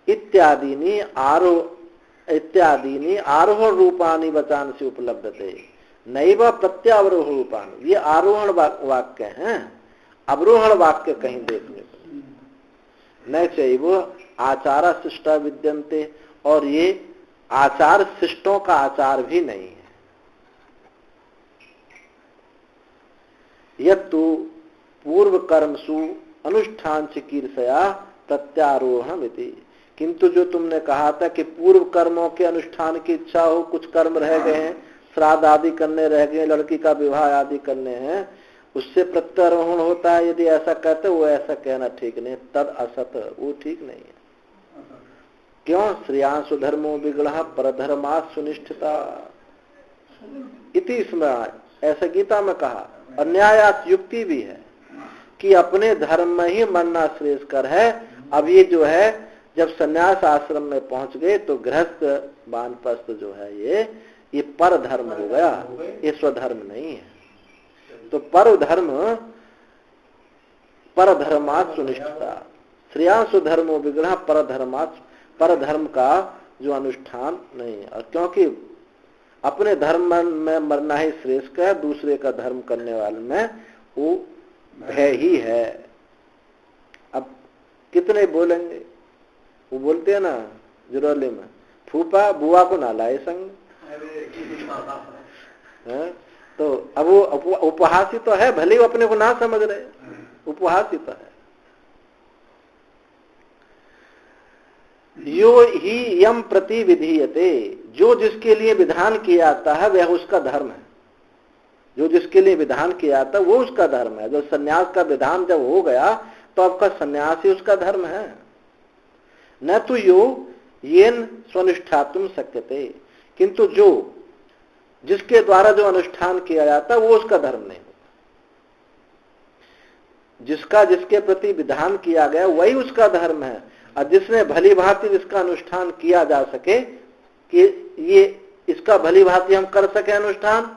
इत्यादीनि आरोहण रूपानी वचान से उपलब्धते, नैव प्रत्यावरोह रूपानी। ये आरोहण वाक्य हैं, अवरोहण वाक्य कहीं देखने को न चाहिए। आचार शिष्टा विद्यन्ते, और ये आचार शिष्टों का आचार भी नहीं है। यत्तु पूर्व कर्मसु अनुष्ठान चिकीर्षया प्रत्यारोहणमिति, किंतु जो तुमने कहा था कि पूर्व कर्मों के अनुष्ठान की इच्छा हो, कुछ कर्म रह गए हैं, श्राद्ध आदि करने रह गए, लड़की का विवाह आदि करने हैं, उससे प्रत्यारोहण होता है। यदि ऐसा कहते वो ऐसा कहना ठीक नहीं, तद असत, वो ठीक नहीं है। क्यों? श्रेयांसु धर्मो विग्रह परधर्मात् सुनिष्ठिता इति स्मृति, ऐसा गीता में कहा। और न्यायात युक्ति भी है कि अपने धर्म में ही मरना श्रेयस्कर है। अब ये जो है जब संन्यास आश्रम में पहुंच गए तो गृहस्थ वानप्रस्थ जो है ये पर धर्म हो गया, ये स्वधर्म नहीं है। तो पर धर्म पर धर्मात् सुनिष्ठिता, श्रेयांसु धर्मो विग्रह पर धर्मात्, पर धर्म का जो अनुष्ठान नहीं है। और क्योंकि अपने धर्म में मरना ही श्रेष्ठ है, दूसरे का धर्म करने वाले में वो भय ही है। अब कितने बोलेंगे? वो बोलते हैं ना जुरौली में, फूफा बुआ को ना लाए संग। तो अब वो उपहास ही तो है, भले ही अपने को ना समझ रहे, उपहास ही तो है। यो ही यम प्रति विधीयते, जो जिसके लिए विधान किया जाता है वह उसका धर्म है। जो जिसके लिए विधान किया जाता है वो उसका धर्म है। जो सन्यास का विधान जब हो गया तो आपका सन्यास ही उसका धर्म है। न तो यो येन स्वनिष्ठातुम शक्यते, किंतु जो जिसके द्वारा जो अनुष्ठान किया जाता है वो उसका धर्म नहीं होता। जिसका जिसके प्रति विधान किया गया वही उसका धर्म है। और जिसने भली भांति जिसका अनुष्ठान किया जा सके कि ये इसका भली भांति हम कर सके अनुष्ठान,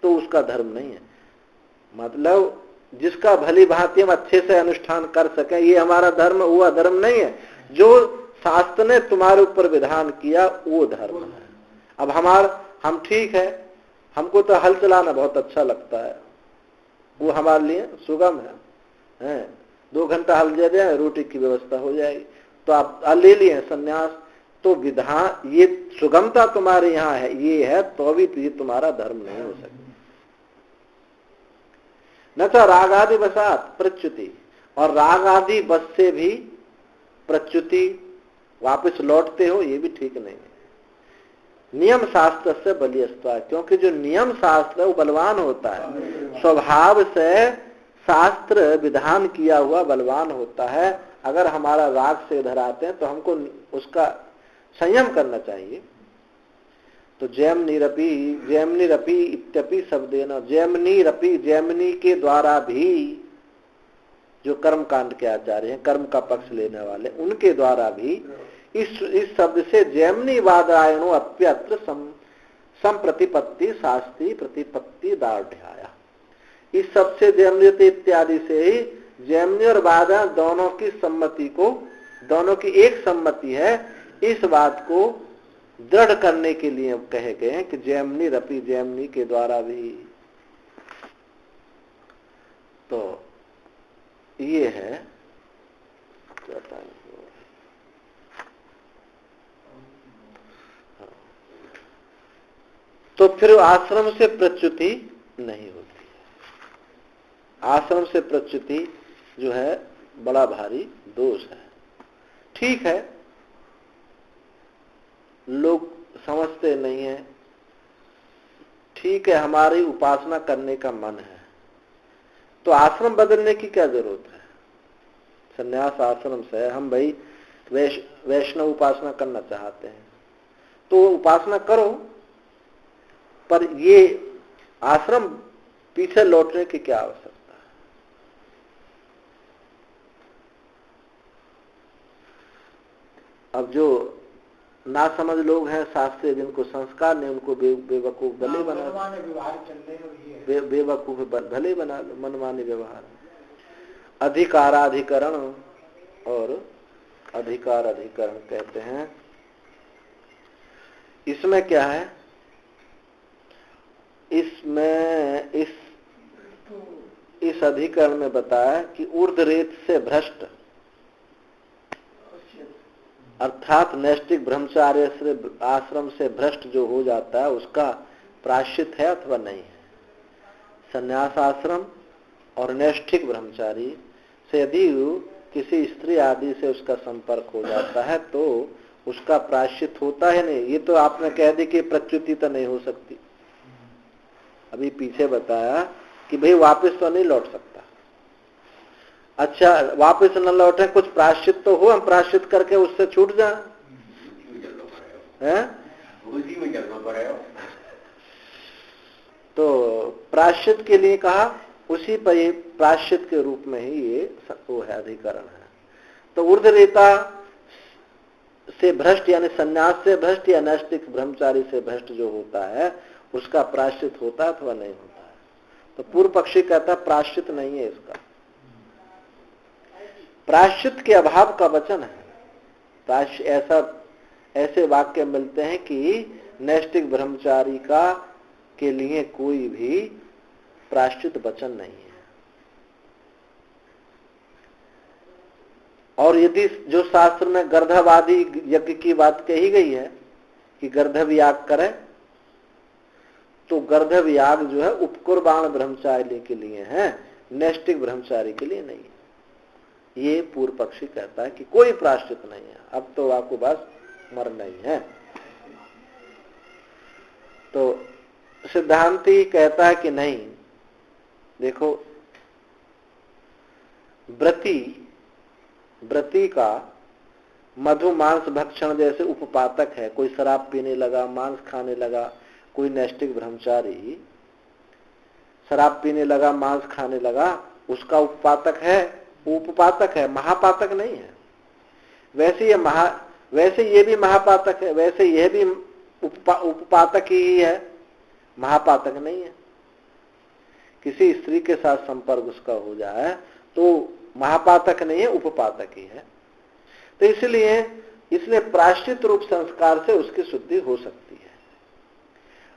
तो उसका धर्म नहीं है। मतलब जिसका भली भांति हम अच्छे से अनुष्ठान कर सके, ये हमारा धर्म, वो धर्म नहीं है। जो शास्त्र ने तुम्हारे ऊपर विधान किया वो धर्म है। अब हम ठीक है, हमको तो हल चलाना बहुत अच्छा लगता है, वो हमारे लिए सुगम है। 2 घंटा हल दे दें, रोटी की व्यवस्था हो जाएगी। तो आप ले लिए संन्यास, तो विधान ये सुगमता तुम्हारे यहाँ है, ये है, तो भी ये तुम्हारा धर्म नहीं हो सकता। न तो राग आदि बसात प्रच्युति, और राग आदि बस से भी प्रच्युति वापस लौटते हो, ये भी ठीक नहीं है। नियम शास्त्र से बलियस्ता, क्योंकि जो नियम शास्त्र है वो बलवान होता है। स्वभाव से शास्त्र विधान किया हुआ बलवान होता है। अगर हमारा राग से इधर आते हैं तो हमको उसका संयम करना चाहिए। तो जैमनी रपी इत्यपि शब्देन, जैमनी के द्वारा भी जो कर्म कांड के आचार्य हैं, कर्म का पक्ष लेने वाले, उनके द्वारा भी इस शब्द से जैमनी वादायनो अप्यत्र संप्रतिपत्ति शास्त्री प्रतिपत्ति दार्ढ्याया, इस शब्द से जैमनीति इत्यादि से ही जैमनी और वादा दोनों की सम्मति को, दोनों की एक सम्मति है, इस बात को दृढ़ करने के लिए कहे गए हैं कि जैमनी रपी, जैमनी के द्वारा भी। तो ये है तो फिर आश्रम से प्रच्युति नहीं होती है। आश्रम से प्रच्युति जो है बड़ा भारी दोष है। ठीक है, लोग समझते नहीं है, ठीक है, हमारी उपासना करने का मन है, तो आश्रम बदलने की क्या जरूरत है? संन्यास आश्रम से हम भाई वैष्णव उपासना करना चाहते हैं तो उपासना करो, पर ये आश्रम पीछे लौटने की क्या आवश्यकता है? अब जो ना समझ लोग हैं शास्त्रीय, जिनको संस्कार ने, उनको बेवकूफ भले बना, बेवकूफ भले बना लो, मनमानी व्यवहार। अधिकाराधिकरण और अधिकार अधिकरण कहते हैं। इसमें क्या है? इसमें इस अधिकरण में बताया कि ऊर्ध्वरेत से भ्रष्ट, अर्थात नैष्ठिक ब्रह्मचार्य से आश्रम से भ्रष्ट जो हो जाता है उसका प्रायश्चित है अथवा नहीं है। संन्यास आश्रम और नैष्ठिक ब्रह्मचारी से यदि किसी स्त्री आदि से उसका संपर्क हो जाता है तो उसका प्रायश्चित होता है नहीं। ये तो आपने कह दी कि प्रच्युति तो नहीं हो सकती, अभी पीछे बताया कि भाई वापस तो नहीं लौट सकता। अच्छा, वापस न लौटे, कुछ प्रायश्चित तो हो, हम प्रायश्चित करके उससे छूट जाए, उसी में चलना पड़ेगा। तो प्रायश्चित के लिए कहा, उसी पर ये प्रायश्चित के रूप में ही ये वो है, अधिकरण है। तो ऊर्ध्वरेता से भ्रष्ट यानी संन्यास से भ्रष्ट या नैष्ठिक ब्रह्मचारी से भ्रष्ट जो होता है उसका प्रायश्चित होता है अथवा नहीं होता है। तो पूर्व पक्षी कहता है प्रायश्चित नहीं है इसका। प्रायश्चित के अभाव का वचन है। ऐसे वाक्य मिलते हैं कि नैष्ठिक ब्रह्मचारी का के लिए कोई भी प्रायश्चित वचन नहीं है। और यदि जो शास्त्र में गर्धवादी यज्ञ की बात कही गई है कि गर्धव याग करे, तो गर्धव याग जो है उपकुर्बान ब्रह्मचारी के लिए है, नैष्ठिक ब्रह्मचारी के लिए नहीं है। ये पूर्व पक्षी कहता है कि कोई प्रायश्चित नहीं है, अब तो आपको बस मरना ही है। तो सिद्धांती कहता है कि नहीं, देखो व्रती का मधु मांस भक्षण जैसे उपपातक है। कोई शराब पीने लगा, मांस खाने लगा, कोई नैष्ठिक ब्रह्मचारी शराब पीने लगा, मांस खाने लगा, उसका उपपातक है, उपपातक है, महापातक नहीं है। वैसे ये भी महापातक है, वैसे यह भी उपपातक ही है, महापातक नहीं है। किसी स्त्री के साथ संपर्क उसका हो जाए तो महापातक नहीं है, उपपातक ही है। तो इसलिए प्रायश्चित रूप संस्कार से उसकी शुद्धि हो सकती है।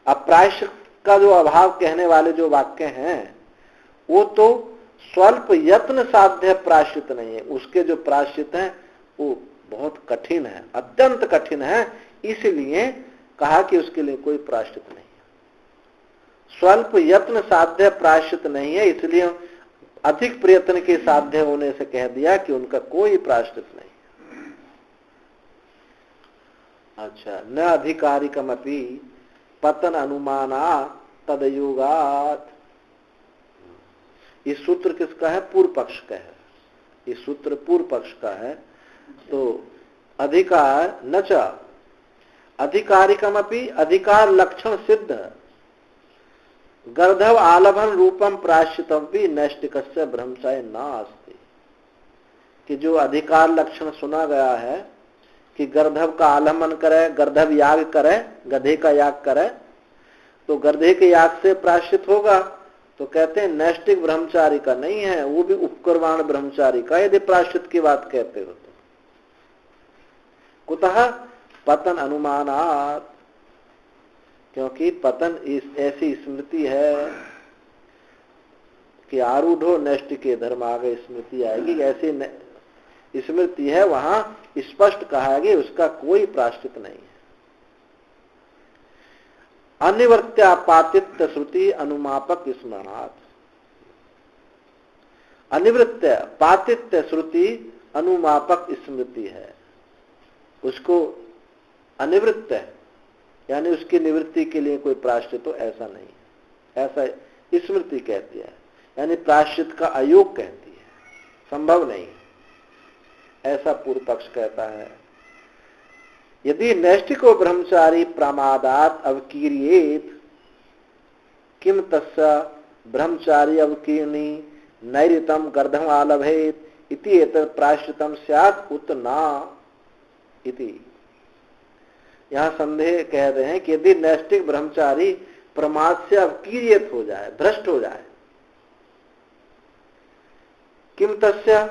अब प्रायश्चित का जो अभाव कहने वाले जो वाक्य हैं वो तो स्वल्प यत्न साध्य प्रायश्चित नहीं है, उसके जो प्रायश्चित हैं वो बहुत कठिन है, अत्यंत कठिन है, इसलिए कहा कि उसके लिए कोई प्रायश्चित नहीं है। स्वल्प यत्न साध्य प्रायश्चित नहीं है, इसलिए अधिक प्रयत्न के साध्य होने से कह दिया कि उनका कोई प्रायश्चित नहीं है। अच्छा, न अधिकारिकमपि पतन अनुमाना तदयुगात। ये सूत्र किसका है? पूर्व पक्ष का है। ये सूत्र पूर्व पक्ष का है। तो अधिकार न च अधिकारिकमपि अधिकार लक्षण सिद्ध गर्धव आलभन रूपम प्रायश्चितम भी नैष्ठिकस्य ब्रह्मचारी नास्ति। कि जो अधिकार लक्षण सुना गया है कि गर्धव का आलम्बन करे, गर्धव याग करे, गधे का याग करे, तो गधे के याग से प्रायश्चित होगा। तो कहते हैं नैष्ठिक ब्रह्मचारी का नहीं है, वो भी उपकुर्बान ब्रह्मचारी का, यदि प्रायश्चित की बात कहते हो तो। कुतः पतन अनुमानात्, क्योंकि पतन ऐसी स्मृति है कि आरूढ़ो नैष्ठिके धर्म, आगे स्मृति आएगी, ऐसी स्मृति है, वहां स्पष्ट कहा कि उसका कोई प्रायश्चित नहीं है। अनिवृत्त्यापातित्य श्रुति अनुमापक स्मरणात्। अनिवृत्त्य पातित्य श्रुति अनुमापक स्मृति है, उसको अनिवृत्त यानी उसकी निवृत्ति के लिए कोई प्रायश्चित तो ऐसा नहीं है, ऐसा स्मृति कहती है, यानी प्रायश्चित का अयोग कहती है, संभव नहीं, ऐसा पूर्व पक्ष कहता है। यदि नैष्ठिको ब्रह्मचारी प्रमादात अवकीर्येत किम तस्य ब्रह्मचारी अवकीर्णी नैरितम गर्धम आलभेत इति एतत् प्रायश्चितम स्यात् उत न इति। यहां संदेह कह रहे हैं कि यदि नैष्ठिक ब्रह्मचारी प्रमाद से अवकीर्यत हो जाए, भ्रष्ट हो जाए, किम तस्य,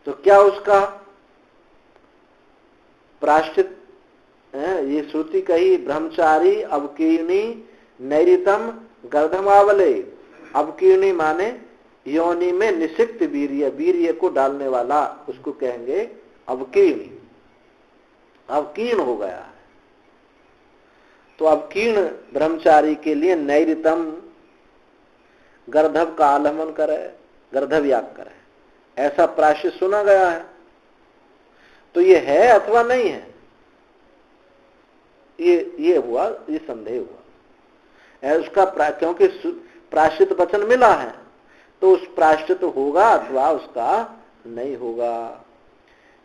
तो क्या उसका प्रायश्चित? ये श्रुति कही ब्रह्मचारी अवकीर्णी नैरितम गर्धमावले। अवकीर्णी माने योनि में निषिक्त वीर्य, वीर्य को डालने वाला, उसको कहेंगे अवकीर्णी, अवकीर्ण हो गया है। तो अवकीर्ण ब्रह्मचारी के लिए नैरितम गर्धव का आलम्बन करे, गर्धव याग करे, ऐसा प्रायश्चित सुना गया है। तो ये है अथवा नहीं है, ये हुआ, ये संदेह हुआ। उसका क्योंकि प्रायश्चित वचन मिला है तो उस प्रायश्चित होगा अथवा उसका नहीं होगा।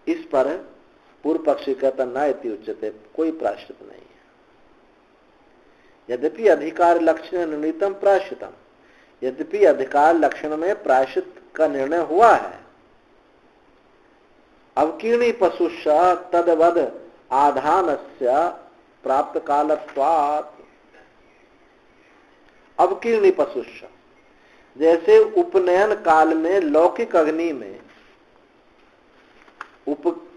इस पर पूर्व पक्षी कहता न इति उच्यते, कोई प्रायश्चित नहीं है। यद्यपि अधिकार लक्षण निर्णीतम प्रायश्चितम, यद्यपि अधिकार लक्षण में प्रायश्चित का निर्णय हुआ है। अवकीर्णी पशुष तदवद आधानस्य प्राप्त कालत्वात्। अवकीर्णी पशुष, जैसे उपनयन काल में लौकिक अग्नि में,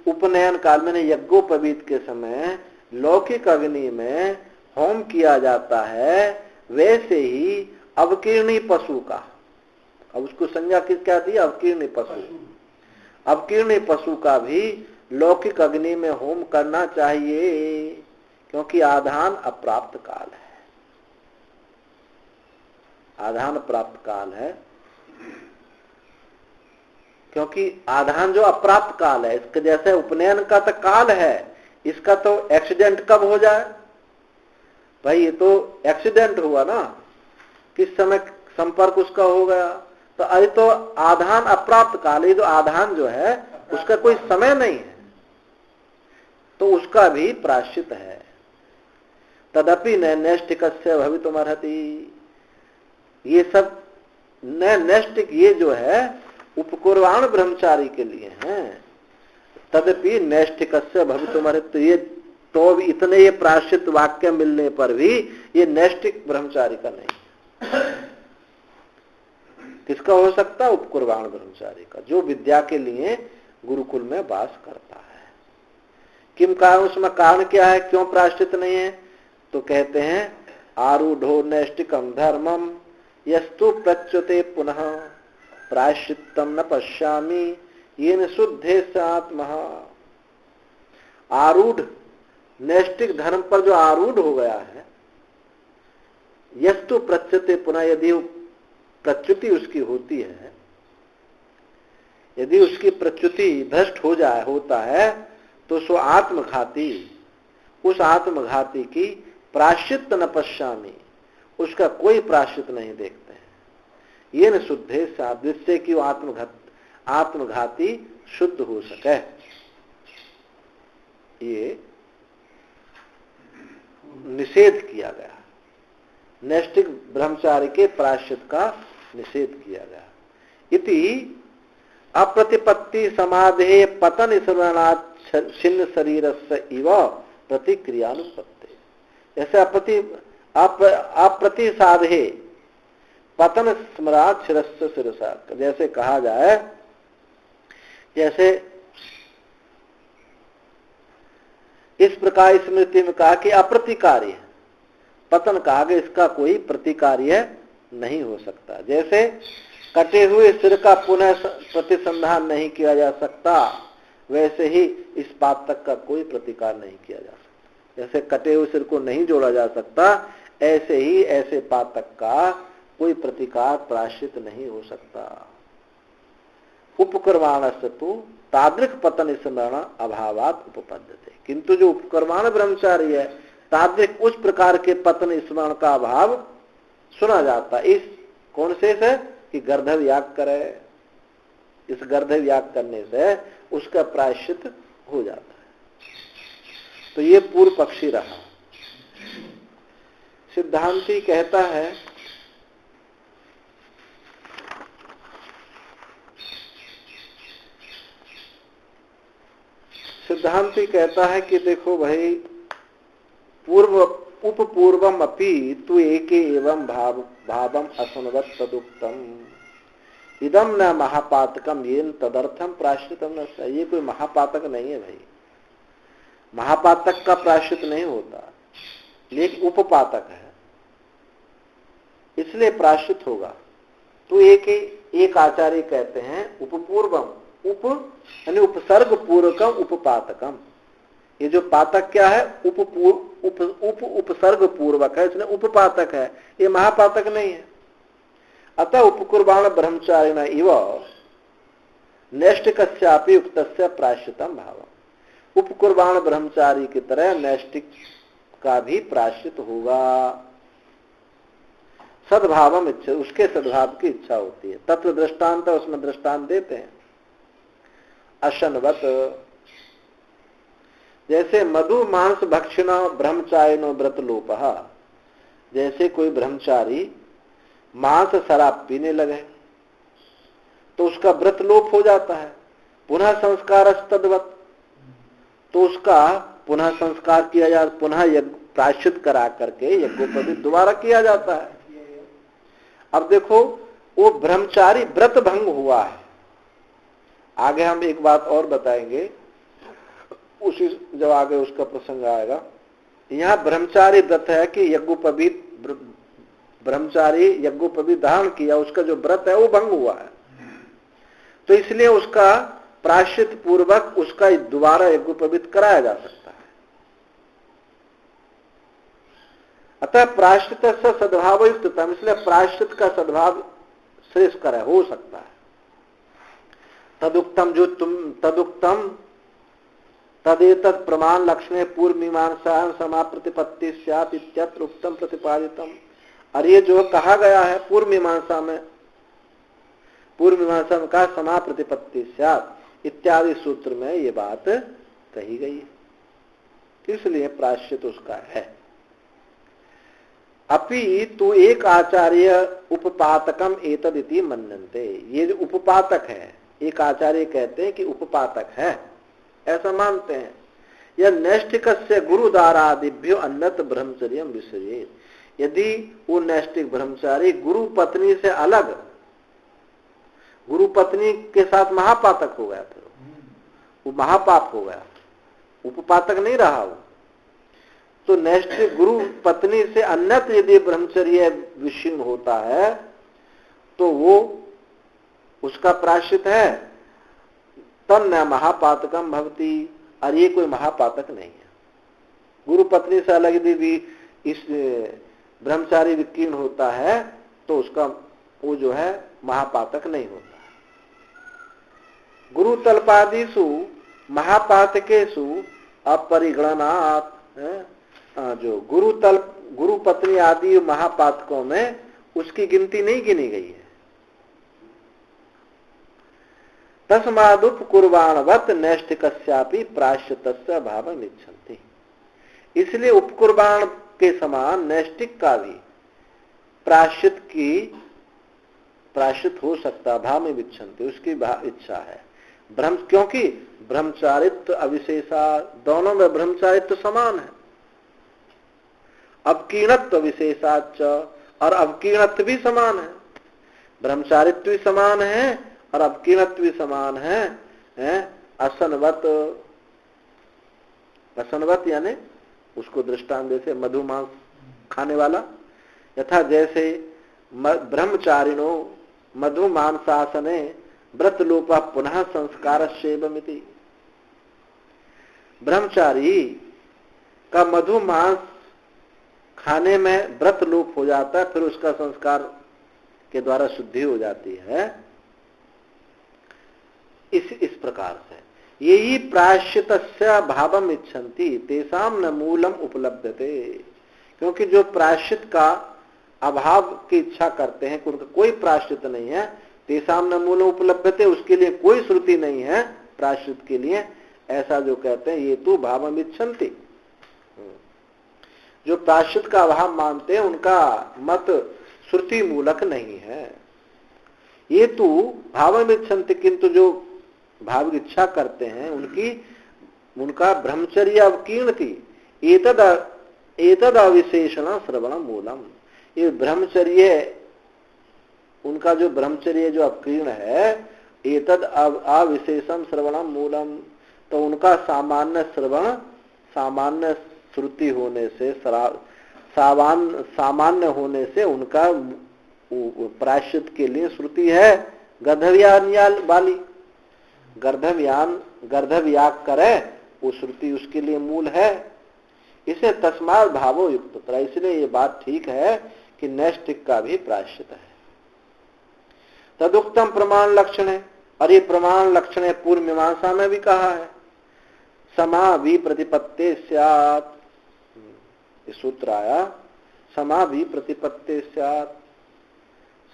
उपनयन काल में यज्ञोपवीत के समय लौकिक अग्नि में होम किया जाता है, वैसे ही अवकीर्णी पशु का, अब उसको संज्ञा क्या दी? अवकीर्णी पशु। अवकीर्णी पशु का भी लौकिक अग्नि में होम करना चाहिए, क्योंकि आधान अप्राप्त काल है। आधान प्राप्त काल है, क्योंकि आधान जो अप्राप्त काल है, इसके जैसे उपनयन का तो काल है, इसका तो एक्सीडेंट कब हो जाए भाई? ये तो एक्सीडेंट हुआ ना, किस समय संपर्क उसका हो गया, तो अरे तो आधान अप्राप्त काल, ये जो आधान जो है उसका कोई समय नहीं है, तो उसका भी प्रायश्चित है। तदपि न नैष्ठिकस्य भवितुमर्हति, ये सब न नैष्ठिक, ये जो है उपकुर्वाण ब्रह्मचारी के लिए हैं। तदपि नैष्ठिकस्य भवितुमर्हति, तो ये तो इतने ये प्रायश्चित वाक्य मिलने पर भी ये नैष्ठिक ब्रह्मचारी का नहीं। किसका हो सकता? उपकुर्वाण ब्रह्मचारी का, जो विद्या के लिए गुरुकुल में वास करता है। किम कारण, उसमें कारण क्या है, क्यों प्रायश्चित नहीं है? तो कहते हैं आरूढ़ो नैष्टिकम धर्मम यस्तु प्रच्युते पुनः प्रायश्चित्तम न पश्यामि येन शुद्धे स आत्मा। आरूढ़ नैष्टिक धर्म पर जो आरूढ़ हो गया है, यस्तु प्रच्युते पुनः, यदि प्रच्युति उसकी होती है, यदि उसकी प्रच्युति भ्रष्ट हो जाए, होता है, तो सो आत्मघाती, उस आत्मघाती की प्रायश्चित न पश्यामि, उसका कोई प्रायश्चित नहीं देखते हैं। ये न शुद्धे साथ, जिससे कि वो आत्मघाती शुद्ध हो सके। ये निषेध किया गया, नैष्टिक ब्रह्मचारी के प्रायश्चित का निषेध किया गया। इति अप्रतिपत्ति समाधे पतन स्मरणात् छिन्न शरीरस्य इव प्रतिक्रियानुपत्ति। जैसे अप्रतिसाधे पतन स्मरात् शिरस्य शिरसा, जैसे कहा जाए, जैसे इस प्रकार स्मृति में कहा कि अप्रतिकार्य पतन कहा गया, इसका कोई प्रतिकार्य नहीं हो सकता। जैसे कटे हुए सिर का पुनः प्रतिसंधान नहीं किया जा सकता, वैसे ही इस पातक का कोई प्रतिकार नहीं किया जा सकता। जैसे कटे हुए सिर को नहीं जोड़ा जा सकता, ऐसे ही ऐसे पातक का कोई प्रतिकार प्रायश्चित नहीं हो सकता। उपकर्माणस्य तो तादृक पतन स्मरण अभावात उपपद्यते, किंतु जो उपकर्माण ब्रह्मचारी है, तादृक उस प्रकार के पतन स्मरण का अभाव सुना जाता। इस कौन से है कि गर्धव याग करे, इस गर्धव याग करने से उसका प्रायश्चित हो जाता है। तो ये पूर्व पक्षी रहा। सिद्धांती कहता है कि देखो भाई, पूर्व उपपूर्वम अपि तु एके एवं भावम असंवत तदुक्तम इदम न महापातकम येन तदर्थम प्रायश्चितम न। ये कोई महापातक नहीं है भाई, महापातक का प्रायश्चित नहीं होता, लेकिन उपपातक है, इसलिए प्रायश्चित होगा। तो एक आचार्य कहते हैं उपपूर्वम, उप यानी उपसर्ग पूर्वकम उपपातकम। ये जो पातक क्या है, उपसर्ग पूर्वक है, इसलिए उपपातक है, ये महापातक नहीं है। अतः उपकुर्बाण ब्रह्मचारिण इव नैष्टिकस्यापि उक्तस्य प्रायश्चितम भावम। उपकुर्बाण ब्रह्मचारी की तरह नैष्टिक का भी प्रायश्चित होगा। सद्भावम इच्छा, उसके सद्भाव की इच्छा होती है। तत्व दृष्टांत, उसमें दृष्टांत देते हैं। अशनवत, जैसे मधु मांस भक्षिणा ब्रह्मचारिणो व्रत लोपः, जैसे कोई ब्रह्मचारी मांस शराब पीने लगे तो उसका व्रत लोप हो जाता है। पुनः संस्कार तद्वत, तो उसका पुनः संस्कार किया जा, पुनः यज्ञ प्रायश्चित करा करके यज्ञोपवीत दोबारा किया जाता है। अब देखो, वो ब्रह्मचारी व्रत भंग हुआ है। आगे हम एक बात और बताएंगे, उसी जब आगे उसका प्रसंग आएगा। यहाँ ब्रह्मचारी व्रत है कि यज्ञोपवीत, ब्रह्मचारी यज्ञोपवीत धारण किया, उसका जो व्रत है वो भंग हुआ है, तो इसलिए उसका प्रायश्चित पूर्वक उसका दोबारा यज्ञोपवीत कराया जा सकता है। अतः प्रायश्चित से सद्भाव युक्ततम, इसलिए प्रायश्चित का सद्भाव श्रेष्ठकर हो सकता है। तदुक्तम, जो तुम तदुक्तम तदेतत् प्रमाण लक्षणे पूर्व मीमांसा समाप्रतिपत्ति स्यात् इत्यत्र उक्तम प्रतिपादितम। और ये जो कहा गया है पूर्व मीमांसा में, पूर्व मीमांसा में कहा समाप्रतिपत्ति स्यात् इत्यादि सूत्र में ये बात कही गई है, इसलिए प्रायश्चित उसका है। अपि तो एक आचार्य उपपातकम एतदिति मन्यन्ते, ये जो उपपातक है, एक आचार्य कहते हैं कि उपपातक है, ऐसा मानते हैं। यह नैष्ठिकस्य गुरुदारादिभ्यो अन्नत ब्रह्मचर्यम विसर्जेत, यदि वो नैष्ठिक ब्रह्मचारी गुरु पत्नी से अलग, गुरु पत्नी के साथ महापातक हो गया, फिर वो महापाप हो गया, उपपातक नहीं रहा वो, तो नैष्ठिक गुरु पत्नी से अन्यत्र यदि ब्रह्मचर्य विषिन्न होता है तो वो उसका प्रायश्चित है। तन्न महापातकम भवति, और ये कोई महापातक नहीं है। गुरु पत्नी से अलग यदि इस ब्रह्मचारी विकीर्ण होता है तो उसका वो जो है महापातक नहीं होता। गुरु तल्पादिषु महापातकेषु अपरिगणनात्, जो गुरु पत्नी आदि महापातकों में उसकी गिनती नहीं गिनी गई है। तस्मादुपकुर्बाणवत् नैष्ठिकस्यापि प्रायश्चितस्य भावम् इच्छन्ति, इसलिए उपकुर्बान के समान नैष्ठिक का भी प्रायश्चित हो सकता, भाव में इच्छन्ति, उसकी इच्छा है। क्योंकि ब्रह्मचारित्व अविशेषा, दोनों में ब्रह्मचारित्व समान है। अवकीर्णत्व विशेषाच, और अवकीर्णत्व भी समान है, ब्रह्मचारित्व भी समान है और अवकीर्णत्व भी समान है। असनवत यानी उसको दृष्टांत जैसे मधुमांस खाने वाला, यथा जैसे ब्रह्मचारिणो मधुमांसासने व्रतलोपा पुनः संस्कार सेवमिति, ब्रह्मचारी का मधुमांस खाने में व्रत लोप हो जाता है, फिर उसका संस्कार के द्वारा शुद्धि हो जाती है। इस प्रकार से यही प्रायश्चितस्य भावम इच्छन्ति तेषाम न मूलम उपलब्धते, क्योंकि जो प्रायश्चित का अभाव की इच्छा करते हैं, उनका कोई प्रायश्चित नहीं है। तेषाम न मूलम उपलब्धते, उसके लिए कोई श्रुति नहीं है प्रायश्चित के लिए, ऐसा जो कहते हैं ये तो भावम इच्छन्ति। जो प्रायश्चित का अभाव मानते हैं उनका मत श्रुति मूलक नहीं है। ये तो भावम इच्छन्ति, किंतु जो भाव की इच्छा करते हैं उनका ब्रह्मचर्य अवकीर्ण थी। एतद अविशेषण श्रवण मूलम, ये ब्रह्मचर्य, उनका जो ब्रह्मचर्य जो अवकीर्ण है, एतद अविशेषम श्रवणम मूलम, तो उनका सामान्य श्रवण, सामान्य श्रुति होने से, सामान्य होने से उनका प्रायश्चित के लिए श्रुति है गर्धव्यान वाली, गर्धव्याग करे वो श्रुति उसके लिए मूल है। इसे तस्मात् भावो युक्त, इसलिए ये बात ठीक है कि नैष्ठिक का भी प्रायश्चित है। तदुक्तम प्रमाण लक्षण है, और ये प्रमाण लक्षण है पूर्व मीमांसा में भी कहा है। समा भी प्रतिपत्ति स्यात्, सूत्र आया समा भी प्रतिपत्ति स्यात्,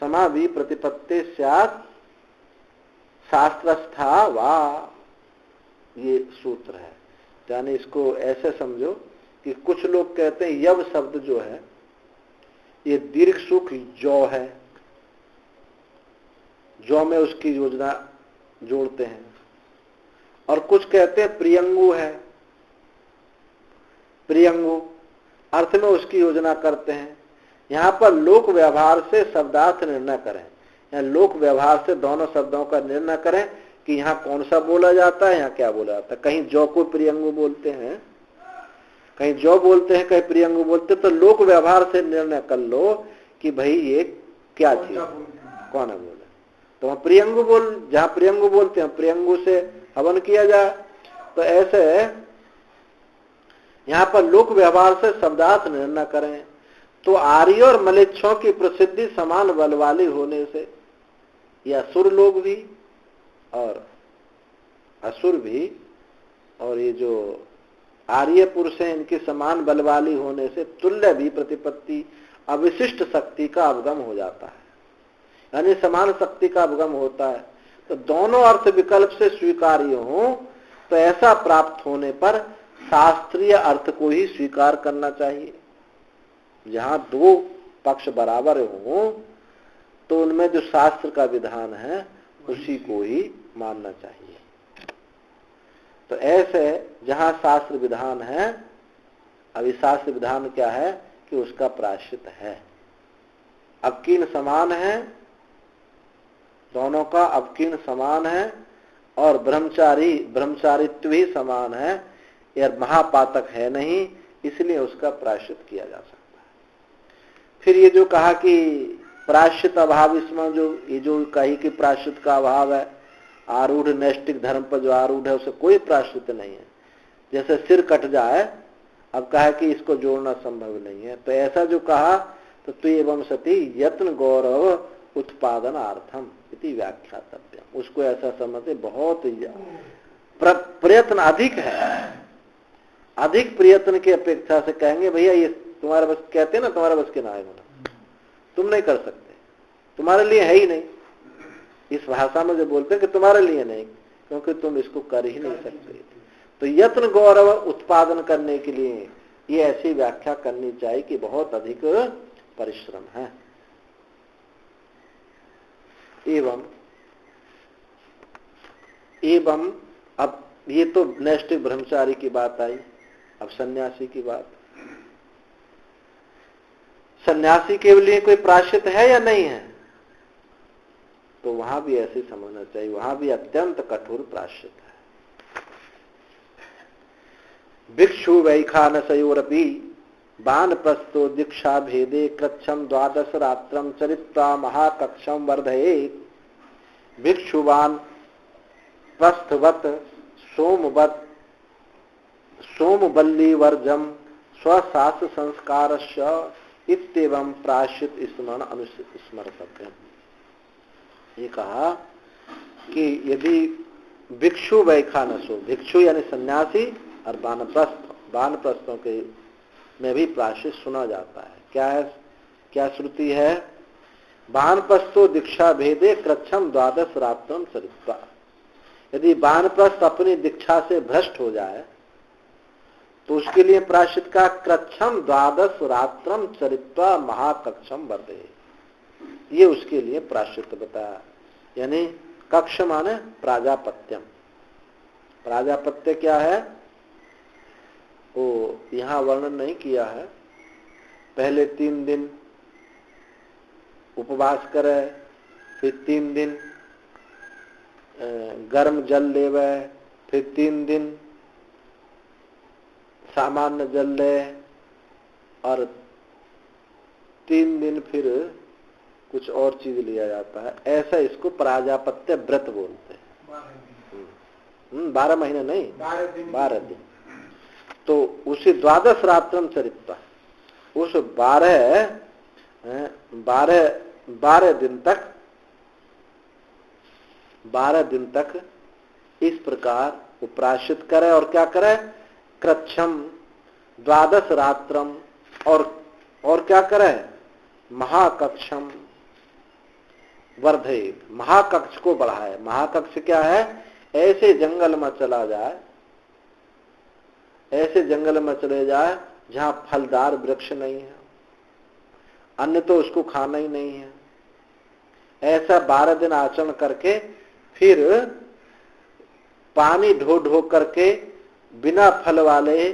समावि प्रतिपत्ति स्यात् शास्त्रस्था वा, ये सूत्र है। यानी इसको ऐसे समझो कि कुछ लोग कहते हैं यव शब्द जो है ये दीर्घ सुख जौ है, जौ में उसकी योजना जोड़ते हैं, और कुछ कहते हैं प्रियंगु है, प्रियंगु अर्थ में उसकी योजना करते हैं। यहां पर लोक व्यवहार से शब्दार्थ निर्णय करें, या लोक व्यवहार से दोनों शब्दों का निर्णय करें कि यहाँ कौन सा बोला जाता है, यहाँ क्या बोला जाता है। कहीं जौ को प्रियंगु बोलते हैं, कहीं जौ बोलते हैं, कहीं प्रियंगु बोलते हैं। तो लोक व्यवहार से निर्णय कर लो कि भाई ये क्या चीज कौन है बोले। तो वहां प्रियंगु बोल, जहां प्रियंगु बोलते हैं प्रियंगु से हवन किया जाए। तो ऐसे यहां पर लोक व्यवहार से शब्दार्थ निर्णय करें। तो आर्य और मलेच्छों की प्रसिद्धि समान बल वाली होने से, या असुर लोग भी और असुर भी, और ये जो आर्य पुरुष है इनकी समान बल वाली होने से तुल्य भी प्रतिपत्ति अविशिष्ट शक्ति का अवगम हो जाता है, यानी समान शक्ति का अवगम होता है। तो दोनों अर्थ विकल्प से स्वीकार्य हो तो ऐसा प्राप्त होने पर शास्त्रीय अर्थ को ही स्वीकार करना चाहिए। जहां दो पक्ष बराबर हो तो उनमें जो शास्त्र का विधान है उसी को ही मानना चाहिए। तो ऐसे जहां शास्त्र विधान है, अभी शास्त्र विधान क्या है कि उसका प्रायश्चित है। अवकीर्ण समान है, दोनों का अवकीर्ण समान है, और ब्रह्मचारित्व ही समान है, यह महापातक है नहीं, इसलिए उसका प्रायश्चित किया जा सकता है। फिर ये जो कहा कि प्रायश्चित अभाव, इसमें जो ये जो कही कि प्रायश्चित का अभाव है, आरूढ़ नैष्टिक धर्म पर जो आरूढ़ है उसे कोई प्रायश्चित नहीं है। जैसे सिर कट जाए, अब कहा कि इसको जोड़ना संभव नहीं है, तो ऐसा जो कहा तो एवं सती यत्न गौरव उत्पादनार्थम इति व्याख्यातव्यम, उसको ऐसा समझते बहुत प्रयत्न अधिक है, अधिक प्रयत्न की अपेक्षा से कहेंगे भैया ये तुम्हारे बस, कहते हैं ना तुम्हारे बस के ना है, तुम नहीं कर सकते, तुम्हारे लिए है ही नहीं। इस भाषा में जो बोलते हैं कि तुम्हारे लिए नहीं, क्योंकि तुम इसको कर ही नहीं सकते। तो यत्न गौरव उत्पादन करने के लिए ये ऐसी व्याख्या करनी चाहिए कि बहुत अधिक परिश्रम है। एवं अब ये तो नैष्टिक ब्रह्मचारी की बात आई, अब सन्यासी की बात। सन्यासी के लिए कोई प्रायश्चित है या नहीं है, तो वहां भी ऐसे समझना चाहिए, वहां भी अत्यंत कठोर प्रायश्चित है। भिक्षु वैखानसयोरपि बानप्रस्थो दीक्षा भेदे कृच्छम द्वादश रात्रम चरित्वा महाकक्षम वर्धयेत्। भिक्षुवान प्रस्थवत सोमबल्ली वर्जम स्वशास्त्र संस्कारस्य इत्येवं प्रायश्चित स्मरण अनुस्मर्तव्यम्। ये कहा कि यदि भिक्षु वैखानसो, भिक्षु यानी सन्यासी, और वानप्रस्थों के में भी प्रायश्चित सुना जाता है। क्या है, क्या श्रुति है? वानप्रस्थो दीक्षा भेदे कृच्छम द्वादश रात्रम चरित्वा। यदि वानप्रस्थ अपनी दीक्षा से भ्रष्ट हो जाए तो उसके लिए प्रायश्चित का कृच्छम द्वादश रात्रम चरित्वा महाकक्षम वर्धे, ये उसके लिए प्रायश्चित बताया। यानी कक्ष माने प्राजापत्यम। प्राजापत्य क्या है वो यहां वर्णन नहीं किया है। पहले 3 दिन उपवास करे, फिर 3 दिन गर्म जल लेवे, फिर 3 दिन सामान्य जल ले, और 3 दिन फिर कुछ और चीज लिया जाता है। ऐसा इसको प्राजापत्य व्रत बोलते हैं। 12 महीने नहीं, 12 दिन। तो उसी द्वादश रात्रम चरित्वा, उस 12 दिन तक इस प्रकार वो प्रायश्चित करे। और क्या करे? कृच्छम द्वादश रात्रम, और क्या करे? महाकक्षम, वर्धेत, महाकक्ष को बढ़ाए। महाकक्ष क्या है? ऐसे जंगल में चला जाए, ऐसे जंगल में चले जाए जहां फलदार वृक्ष नहीं है, अन्न तो उसको खाना ही नहीं है। ऐसा 12 दिन आचरण करके फिर पानी ढो ढो करके बिना फल वाले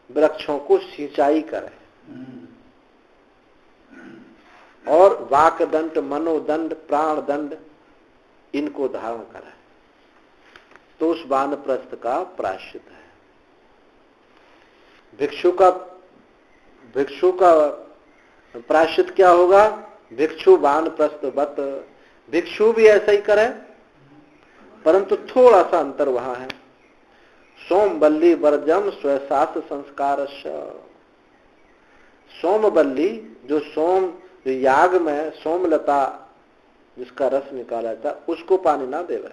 वृक्षों को सिंचाई करे और वाकदंड, मनोदंड, प्राणदंड इनको धारण करे, तो उस वानप्रस्थ का प्रायश्चित है। भिक्षु का प्रायश्चित क्या होगा? भिक्षु वानप्रस्थवत, भिक्षु भी ऐसा ही करे, परंतु थोड़ा सा अंतर वहां है। सोमबल्ली वर्जम स्वशास्त्र संस्कार। सोमबल्ली जो याग में सोमलता जिसका रस निकाला था उसको पानी ना देवे,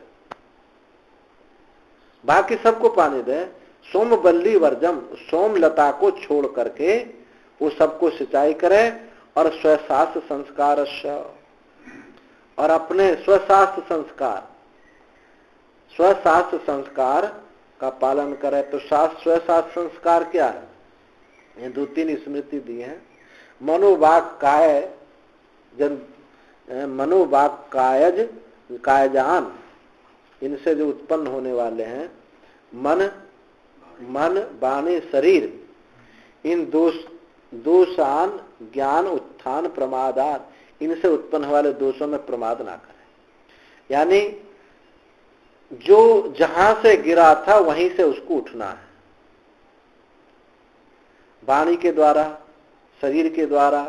बाकी सबको पानी दे। सोमबल्ली वर्जम, सोमलता को छोड़ करके वो सबको सिंचाई करे और स्वशास्त्र संस्कार, और अपने स्वशास्त्र संस्कार का पालन करे। तो स्वशास्त्र संस्कार क्या है? ये 2-3 स्मृति दी है। मनोवाक कायज कायजान, इनसे जो उत्पन्न होने वाले हैं मन वाणी शरीर, इन दोषान ज्ञान उत्थान प्रमादार, इनसे उत्पन्न होने वाले दोषों में प्रमाद ना करें। यानी जो जहां से गिरा था वहीं से उसको उठना है, वाणी के द्वारा, शरीर के द्वारा,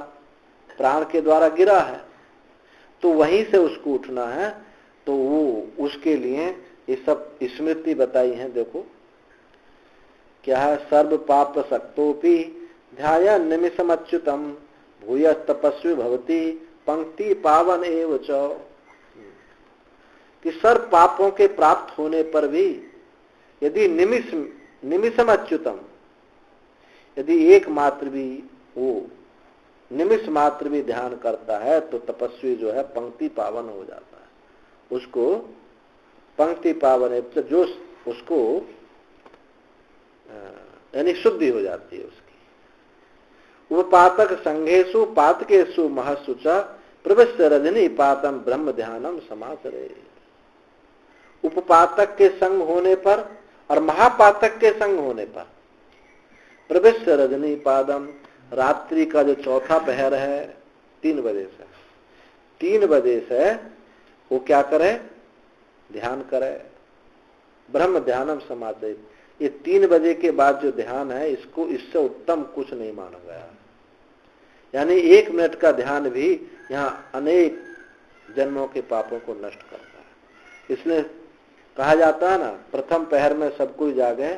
प्राण के द्वारा गिरा है तो वहीं से उसको उठना है। तो वो उसके लिए ये सब स्मृति बताई है। देखो क्या है? सर्व पाप सक्तोपि ध्याय निमिषम अच्युतम भूय तपस्वी भवति पंक्ति पावन एव च, कि सर्व पापों के प्राप्त होने पर भी यदि निमिषम अच्युतम, यदि एक मात्र भी वो निमिष मात्र भी ध्यान करता है तो तपस्वी जो है पंक्ति पावन हो जाता है। उसको पंक्ति पावन है, तो जो उसको यानी शुद्धि हो जाती है उसकी। उपपातक संघेशु पातकेशु महसुचा प्रविष्ट रजनी पातम ब्रह्म ध्यानम समाचरे। उपपातक के संग होने पर और महापातक के संग होने पर प्रविष्ट रजनी पादम, रात्रि का जो चौथा पहर है 3 बजे से वो क्या करे? ध्यान करे। ब्रह्म ध्यानम समाधि, ये 3 बजे के बाद जो ध्यान है इसको इससे उत्तम कुछ नहीं माना गया। यानी 1 मिनट का ध्यान भी यहाँ अनेक जन्मों के पापों को नष्ट करता है। इसलिए कहा जाता है ना, प्रथम पहर में सब कोई जागे,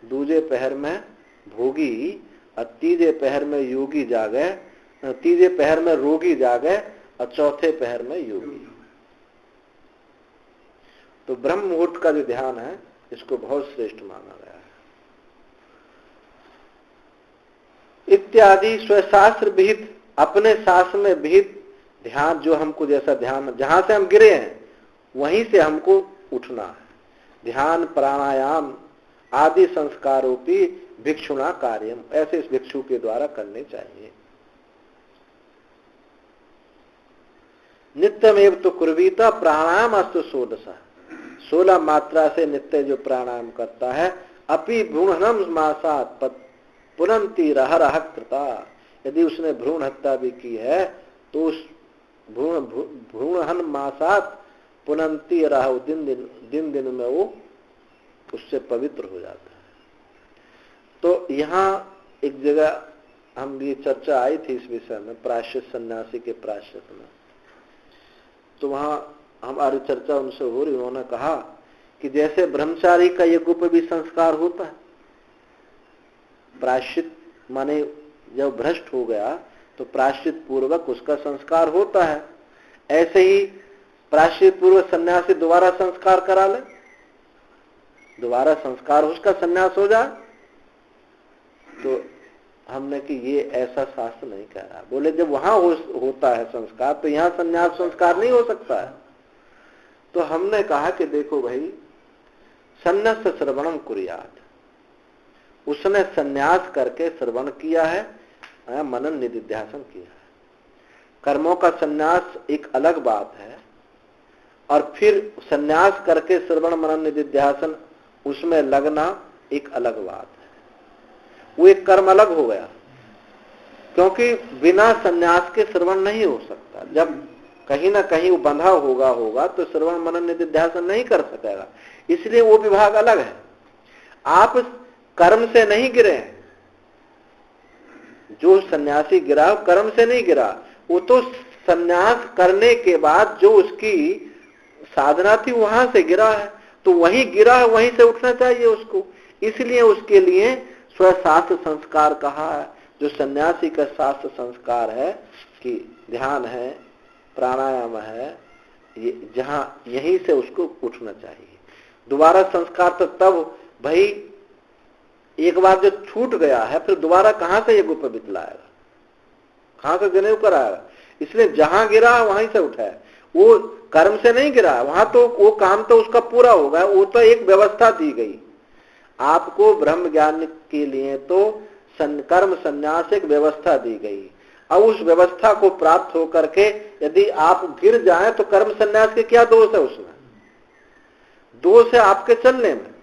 दूजे पहर में भोगी और तीजे पहर में योगी जागे, तीजे पहर में रोगी जागे और चौथे पहर में योगी। तो ब्रह्म मुहूर्त का जो ध्यान है इसको बहुत श्रेष्ठ माना गया है। इत्यादि स्वशास्त्र विहित, अपने शास्त्र में विहित ध्यान, जो हमको जैसा ध्यान, जहां से हम गिरे हैं वहीं से हमको उठना है। ध्यान प्राणायाम आदि संस्कारों की भिक्षुणा कार्यम, ऐसे इस भिक्षु के द्वारा करने चाहिए। नित्यमेव तो कुर्वीता प्राणायाम अस्तु 16 मात्रा से नित्य जो प्राणायाम करता है। अपि भ्रूणहनम मासात पुनंती रह कृता, यदि उसने भ्रूण हत्या भी की है तो उस भ्रूणहन मासात पुनंती रह, दिन में वो उससे पवित्र हो जाता है। तो यहाँ एक जगह हम ये चर्चा आई थी इस विषय में, प्रायश्चित सन्यासी के प्रायश्चित में, तो वहां हमारी चर्चा उनसे हो रही, उन्होंने कहा कि जैसे ब्रह्मचारी का यज्ञ भी संस्कार होता है, प्रायश्चित माने जब भ्रष्ट हो गया तो प्रायश्चित पूर्वक उसका संस्कार होता है, ऐसे ही प्रायश्चित पूर्वक सन्यासी दोबारा संस्कार करा ले, दोबारा संस्कार उसका सन्यास हो जाए। तो हमने कि ये ऐसा शास्त्र नहीं कह रहा। बोले जब वहां होता है संस्कार तो यहाँ सन्यास संस्कार नहीं हो सकता है। तो हमने कहा कि देखो भाई, सन्न्यास श्रवणम कुर्यात, उसने सन्यास करके श्रवण किया है, मनन निधिध्यासन किया है। कर्मों का सन्यास एक अलग बात है, और फिर सन्यास करके श्रवण मनन निधिध्यासन उसमें लगना एक अलग बात है। वो एक कर्म अलग हो गया, क्योंकि बिना सन्यास के श्रवण नहीं हो सकता। जब कहीं ना कहीं वो बंधा होगा तो श्रवण मनन निधिध्यासन नहीं कर सकेगा, इसलिए वो विभाग अलग है। आप कर्म से नहीं गिरे हैं, जो सन्यासी गिरा कर्म से नहीं गिरा, वो तो सन्यास करने के बाद जो उसकी साधना थी वहां से गिरा है, तो वहीं गिरा है, वहीं से उठना चाहिए उसको। इसलिए उसके लिए स्वशास्त्र संस्कार कहा है। जो सन्यासी का शास्त्र संस्कार है कि ध्यान है, प्राणायाम है, ये जहां यहीं से उसको उठना चाहिए। दोबारा संस्कार तो तब भाई, एक बार जो छूट गया है फिर दोबारा कहां से ये उपवित लाएगा, कहां से जनेऊ कराएगा। इसलिए जहां गिरा वहीं से उठा है, वो कर्म से नहीं गिरा, वहां तो वो काम तो उसका पूरा होगा। वो तो एक व्यवस्था दी गई आपको ब्रह्म ज्ञान के लिए, तो कर्म संन्यास एक व्यवस्था दी गई। अब उस व्यवस्था को प्राप्त होकर के यदि आप गिर जाएं तो कर्म संन्यास के क्या दोष है उसमें? दोष है आपके चलने में,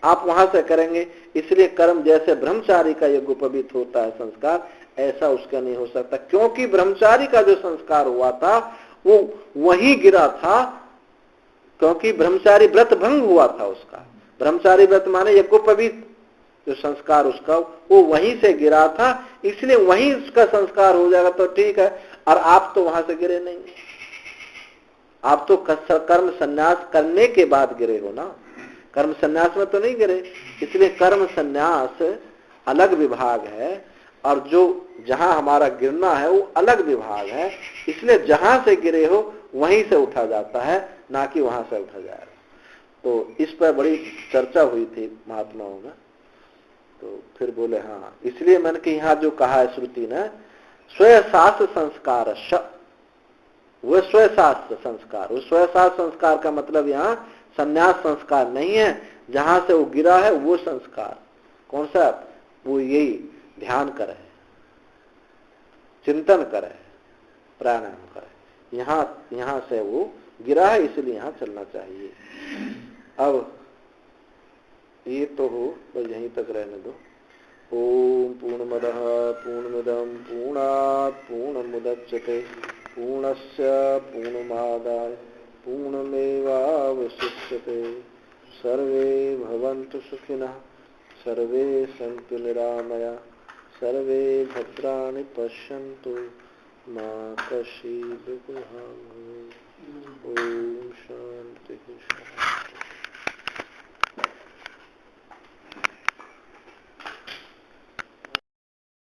आप वहां से करेंगे। इसलिए कर्म जैसे ब्रह्मचारी का यज्ञोपवीत होता है संस्कार, ऐसा उसका नहीं हो सकता, क्योंकि ब्रह्मचारी का जो संस्कार हुआ था वो वहीं गिरा था, क्योंकि ब्रह्मचारी व्रत भंग हुआ था उसका। ब्रह्मचारी व्रत माने यज्ञोपवीत जो संस्कार उसका, वो वहीं से गिरा था, इसलिए वहीं उसका संस्कार हो जाएगा तो ठीक है। और आप तो वहां से गिरे नहीं, आप तो कर्म संन्यास करने के बाद गिरे हो ना, कर्म संन्यास में तो नहीं गिरे। इसलिए कर्म संन्यास अलग विभाग है, और जो जहां हमारा गिरना है वो अलग विभाग है। इसलिए जहां से गिरे हो वहीं से उठा जाता है, ना कि वहां से उठा जाएगा। तो इस पर बड़ी चर्चा हुई थी महात्माओं में। तो फिर बोले हाँ, इसलिए मैंने कि यहाँ जो कहा है श्रुति ने, स्वशास्त्र संस्कार, वो स्वशास्त्र संस्कार, वो स्वशास्त्र संस्कार का मतलब यहाँ संन्यास संस्कार नहीं है, जहां से वो गिरा है वो संस्कार। कौन सा? वो यही ध्यान करे, चिंतन करे, प्राणायाम करे, यहाँ से वो गिरा है, इसलिए यहाँ चलना चाहिए। अब ये तो हो, बस यहीं तक रहने दो। ओम पूर्णमदः पूर्णमिदं पूर्णात् पूर्णमुदच्यते पूर्णस्य पूर्णमादाय पूर्णमेवावशिष्यते। सर्वे भवन्तु सुखिनः, सर्वे सन्तु निरामया, सर्वे भद्राणि पश्यन्तु, मा कश्चित् दुःखभाग् भवेत्।